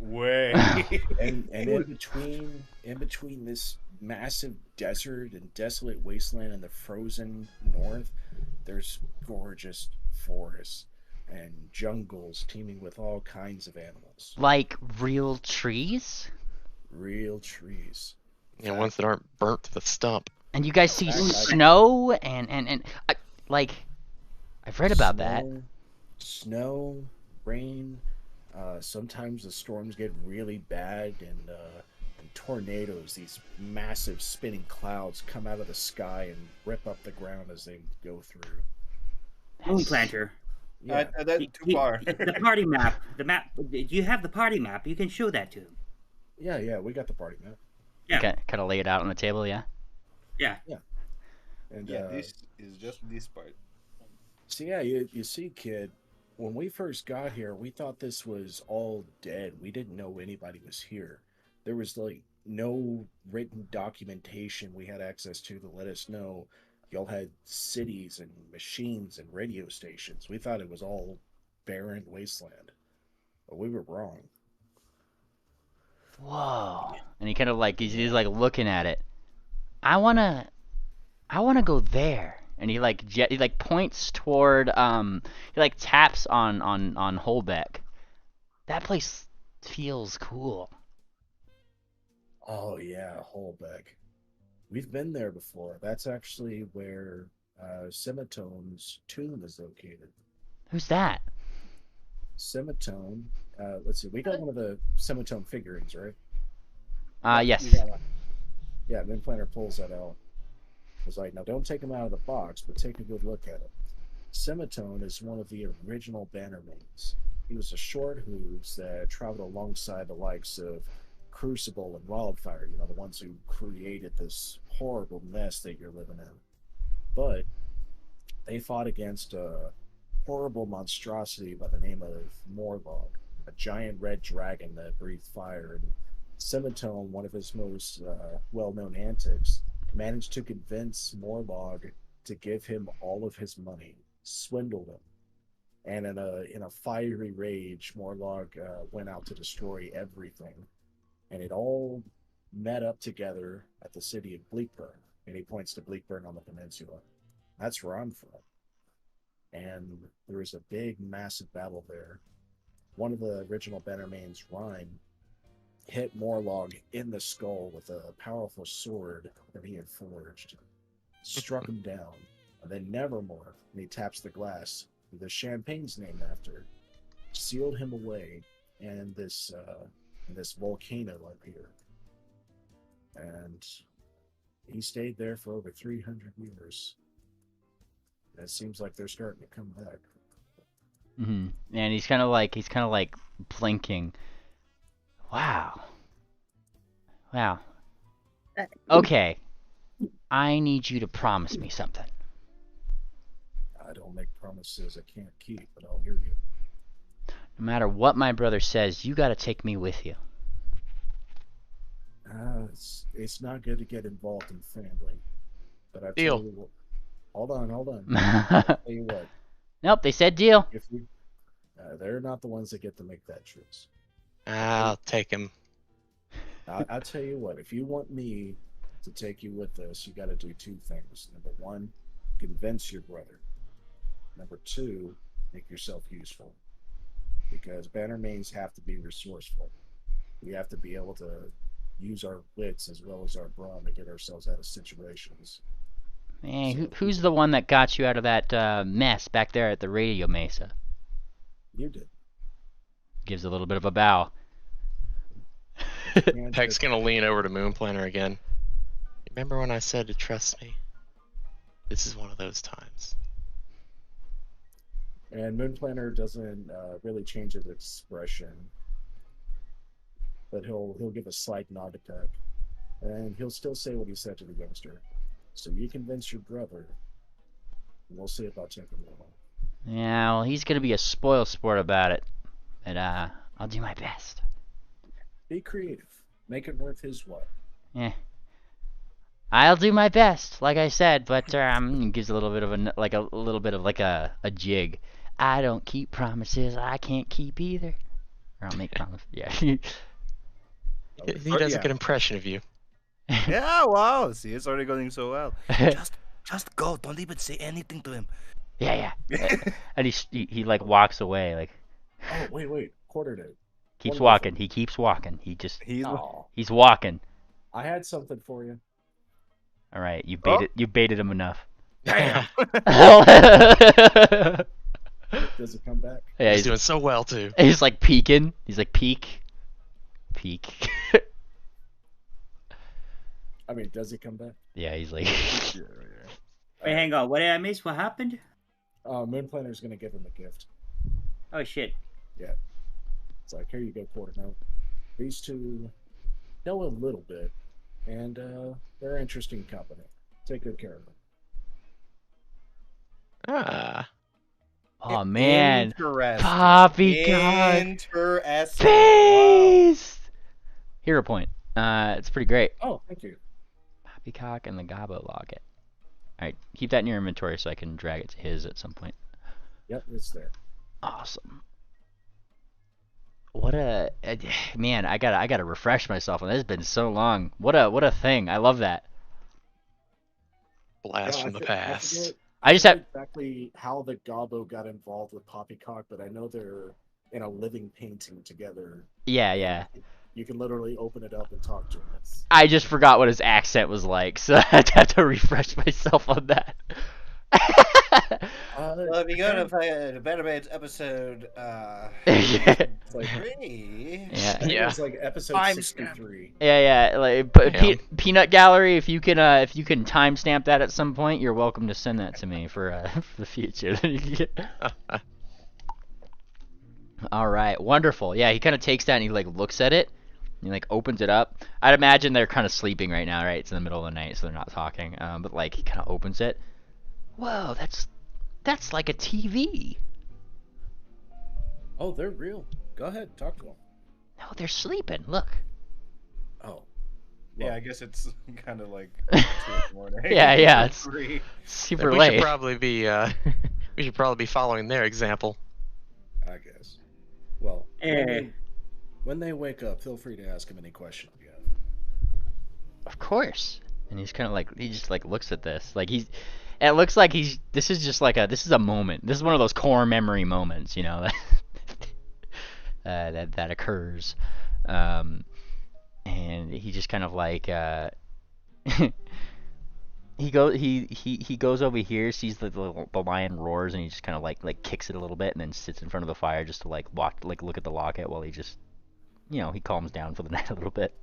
way. And in between this massive desert and desolate wasteland and the frozen north, there's gorgeous forests and jungles teeming with all kinds of animals. Like real trees? Real trees. Yeah, ones that aren't burnt to the stump. And you guys see snow and like I've read about that. Snow, rain. Sometimes the storms get really bad, and tornadoes, these massive spinning clouds, come out of the sky and rip up the ground as they go through. Moon Planter. Yeah. That's too far. The party map. The map. Do you have the party map? You can show that to him. Yeah, we got the party map. Yeah. Kind of lay it out on the table, yeah. Yeah. And this is just this part. so yeah, you see, kid, when we first got here, we thought this was all dead. We didn't know anybody was here. There was like no written documentation we had access to let us know y'all had cities and machines and radio stations. We thought it was all barren wasteland, but we were wrong. Whoa. And he kind of like he's like looking at it. I wanna go there. And he like points toward he like taps on Holbeck. That place feels cool. Oh yeah, Holbeck. We've been there before. That's actually where Semitone's tomb is located. Who's that? Semitone. Let's see. We got one of the Semitone figurines, right? Yes. We got one. Yeah, Moon Planter pulls that out. I was like, now don't take him out of the box, but take a good look at it. Semitone is one of the original Bannermanes. He was a short hooves that traveled alongside the likes of Crucible and Wildfire, the ones who created this horrible mess that you're living in. But they fought against a horrible monstrosity by the name of Morlog, a giant red dragon that breathed fire. And Semitone, one of his most well-known antics, managed to convince Morlog to give him all of his money, swindled him. And in a fiery rage, Morlog went out to destroy everything. And it all met up together at the city of Bleakburn. And he points to Bleakburn on the peninsula. That's where I'm from. And there was a big, massive battle there. One of the original Bannermanes, Rhyme, hit Morlog in the skull with a powerful sword that he had forged. Struck him down. And then Nevermore, and he taps the glass, the champagne's named after, sealed him away in this volcano up here. And he stayed there for over 300 years. And it seems like they're starting to come back. Mm-hmm. And he's kind of like blinking. Wow. Okay. I need you to promise me something. I don't make promises I can't keep, but I'll hear you. No matter what my brother says, you gotta take me with you. It's not good to get involved in family. But I Deal. tell you what, hold on. I'll tell you what. Nope, they said deal. If we, they're not the ones that get to make that choice. I'll take him. I'll tell you what. If you want me to take you with us, you got to do two things. Number one, convince your brother. Number two, make yourself useful. Because Bannermanes have to be resourceful. We have to be able to use our wits as well as our brawn to get ourselves out of situations. Man, who's the one that got you out of that mess back there at the radio mesa? You did. Gives a little bit of a bow. Peck's gonna lean over to Moonplanner again. Remember when I said to trust me? This is one of those times. And Moonplanner doesn't really change his expression, but he'll give a slight nod to Peck, and he'll still say what he said to the youngster. So you convince your brother, and we'll see about taking him along. Yeah, well, he's gonna be a spoil sport about it, but I'll do my best. Be creative. Make it worth his while. Yeah. I'll do my best, like I said, but gives a little bit of a jig. I don't keep promises I can't keep either. Or I'll make promises. Yeah. He does a good impression of you. Yeah, wow. See, it's already going so well. Just go. Don't even say anything to him. Yeah. And he like walks away, like. Oh, wait. Quartered it. Keeps walking. He keeps walking. He's walking. I had something for you. All right, you baited him enough. Damn. Does it come back? Yeah, he's doing so well too. He's like peeking. He's like peek. I mean, does it come back? Yeah, he's like. Wait, hang on. What did I miss? What happened? Moonplanner's gonna give him a gift. Oh shit. Yeah. It's like, here you go, Quarter Note. These two know a little bit, and they're interesting company. Take good care of them. Ah. Oh man. Interesting. Poppycock. Interesting. Beast. Hero point. It's pretty great. Oh, thank you. Poppycock and the Gobbo Locket. Alright, keep that in your inventory so I can drag it to his at some point. Yep, it's there. Awesome. What a man! I gotta refresh myself on this. It's been so long. What a thing! I love that. Blast from the past. I just have exactly how the Gobbo got involved with Poppycock, but I know they're in a living painting together. Yeah. You can literally open it up and talk to him. I just forgot what his accent was like, so I had to have to refresh myself on that. Well, if you go to the Bannermanes episode, It's like, Yeah. It was like episode 63. Yeah. Like Peanut Gallery. If you can timestamp that at some point, you're welcome to send that to me for the future. All right, wonderful. Yeah, he kind of takes that and he like looks at it. And he like opens it up. I'd imagine they're kind of sleeping right now, right? It's in the middle of the night, so they're not talking. But like he kind of opens it. Whoa, that's like a TV. Oh, they're real. Go ahead, talk to them. No, they're sleeping. Look. Oh. Yeah, I guess it's kind of like 2 in the morning. Yeah, it's super late. We should probably be following their example. I guess. Well, when they wake up, feel free to ask him any questions you have. Of course. And he's kind of like, he just like looks at this. Like it looks like this is a moment. This is one of those core memory moments, you know, that occurs. And he just kind of like, he goes over here, sees the lion roars, and he just kind of like kicks it a little bit, and then sits in front of the fire just to look at the locket while he just, you know, he calms down for the night a little bit.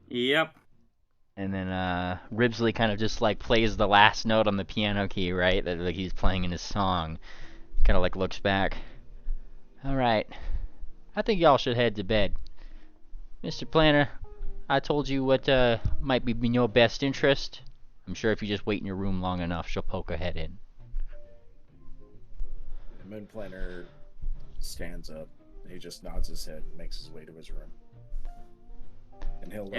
Yep. And then Ribsley kind of just like plays the last note on the piano key, right? That like he's playing in his song. Kind of like looks back. All right, I think y'all should head to bed. Mr. Planner, I told you what might be in your best interest. I'm sure if you just wait in your room long enough, she'll poke her head in. And Moonplanner stands up. He just nods his head and makes his way to his room. And he'll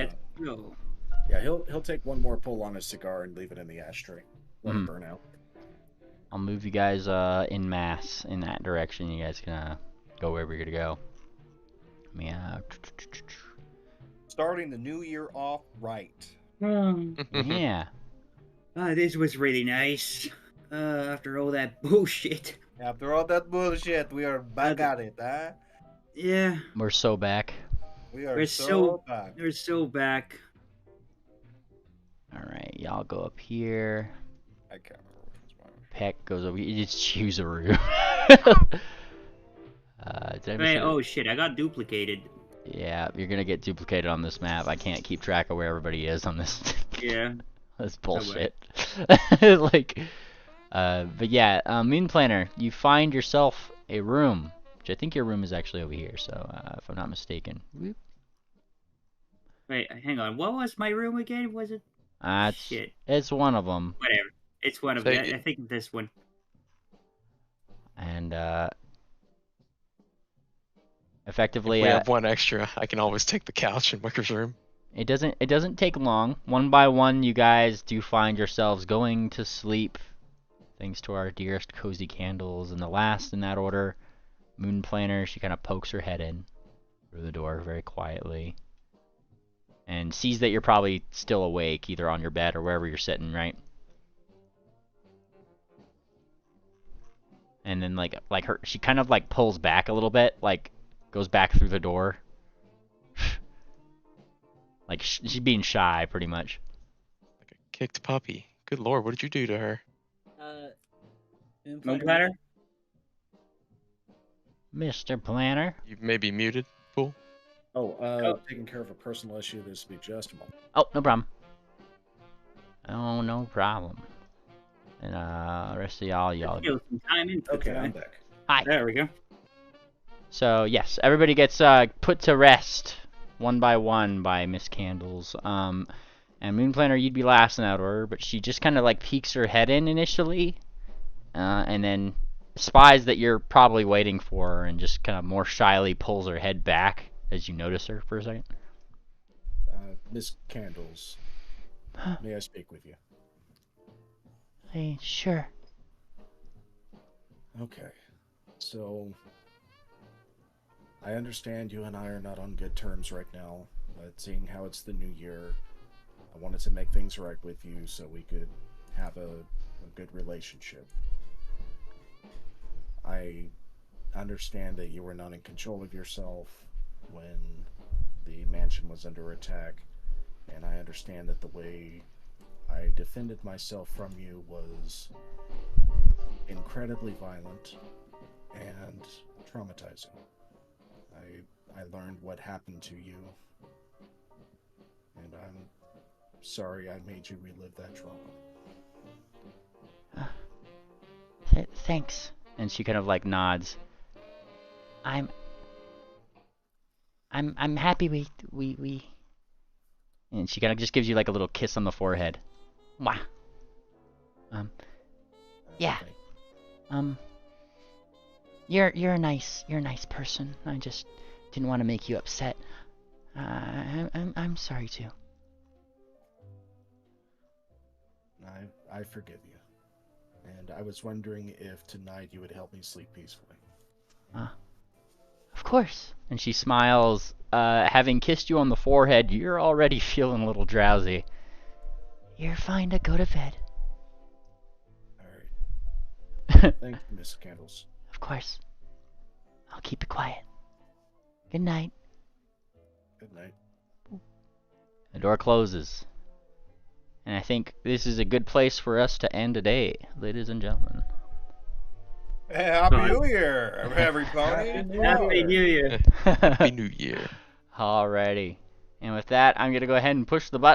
take one more pull on his cigar and leave it in the ashtray. Let it burn out. I'll move you guys in mass in that direction. You guys can go wherever you're gonna go. Yeah. Starting the new year off right. Yeah. This was really nice. After all that bullshit. After all that bullshit, we are back at it, huh? Yeah, We're so back. We are we're so back. we're so back. All right, y'all go up here. I can't remember which one's mine. Peck goes over. You just choose a room. Did I miss Wait, it? oh shit, I got duplicated. Yeah, you're gonna get duplicated on this map. I can't keep track of where everybody is on this. Yeah. That's bullshit. Like, but yeah, Moon Planner, you find yourself a room, which I think your room is actually over here. So, if I'm not mistaken. Whoop. Wait, hang on. What was my room again? Was it? Shit. It's one of them. Whatever. It's one of So them. I think this one. And If effectively, we have one extra, I can always take the couch in Wicker's room. it doesn't take long. One by one, you guys do find yourselves going to sleep, thanks to our dearest cozy candles. And the last in that order, Moon Planner, she kind of pokes her head in through the door very quietly, and sees that you're probably still awake, either on your bed or wherever you're sitting, right? And then she kind of like pulls back a little bit, like goes back through the door. Like she's being shy, pretty much. Like a kicked puppy. Good lord, what did you do to her? Moon Planner? Mr. Planner? You may be muted, fool. Taking care of a personal issue. This will be just a moment. Oh, no problem. Oh, no problem. And the rest of y'all. Let's kill some time into Okay, it. I'm back. Hi. There we go. So yes, everybody gets put to rest one by Miss Candles. And Moon Planner, you'd be last in that order, but she just kind of like peeks her head in initially, and then spies that you're probably waiting for her, and just kind of more shyly pulls her head back as you notice her for a second. Miss Candles, may I speak with you? Hey, sure. Okay, so I understand you and I are not on good terms right now, but seeing how it's the new year, I wanted to make things right with you so we could have a good relationship. I understand that you were not in control of yourself when the mansion was under attack, and I understand that the way I defended myself from you was incredibly violent and traumatizing. I learned what happened to you, and I'm sorry I made you relive that trauma. Thanks. And she kind of like nods. I'm happy we. And she kind of just gives you like a little kiss on the forehead. Mwah. Yeah. You're a nice person. I just didn't want to make you upset. I'm sorry too. I forgive you. And I was wondering if tonight you would help me sleep peacefully. Of course. And she smiles. Having kissed you on the forehead, you're already feeling a little drowsy. You're fine to go to bed. Alright. Thank you, Miss Candles. Of course. I'll keep it quiet. Good night. Good night. The door closes. And I think this is a good place for us to end today, ladies and gentlemen. Hey, Happy New Year, everybody. Happy New Year. Happy New Year. Alrighty. And with that, I'm going to go ahead and push the button.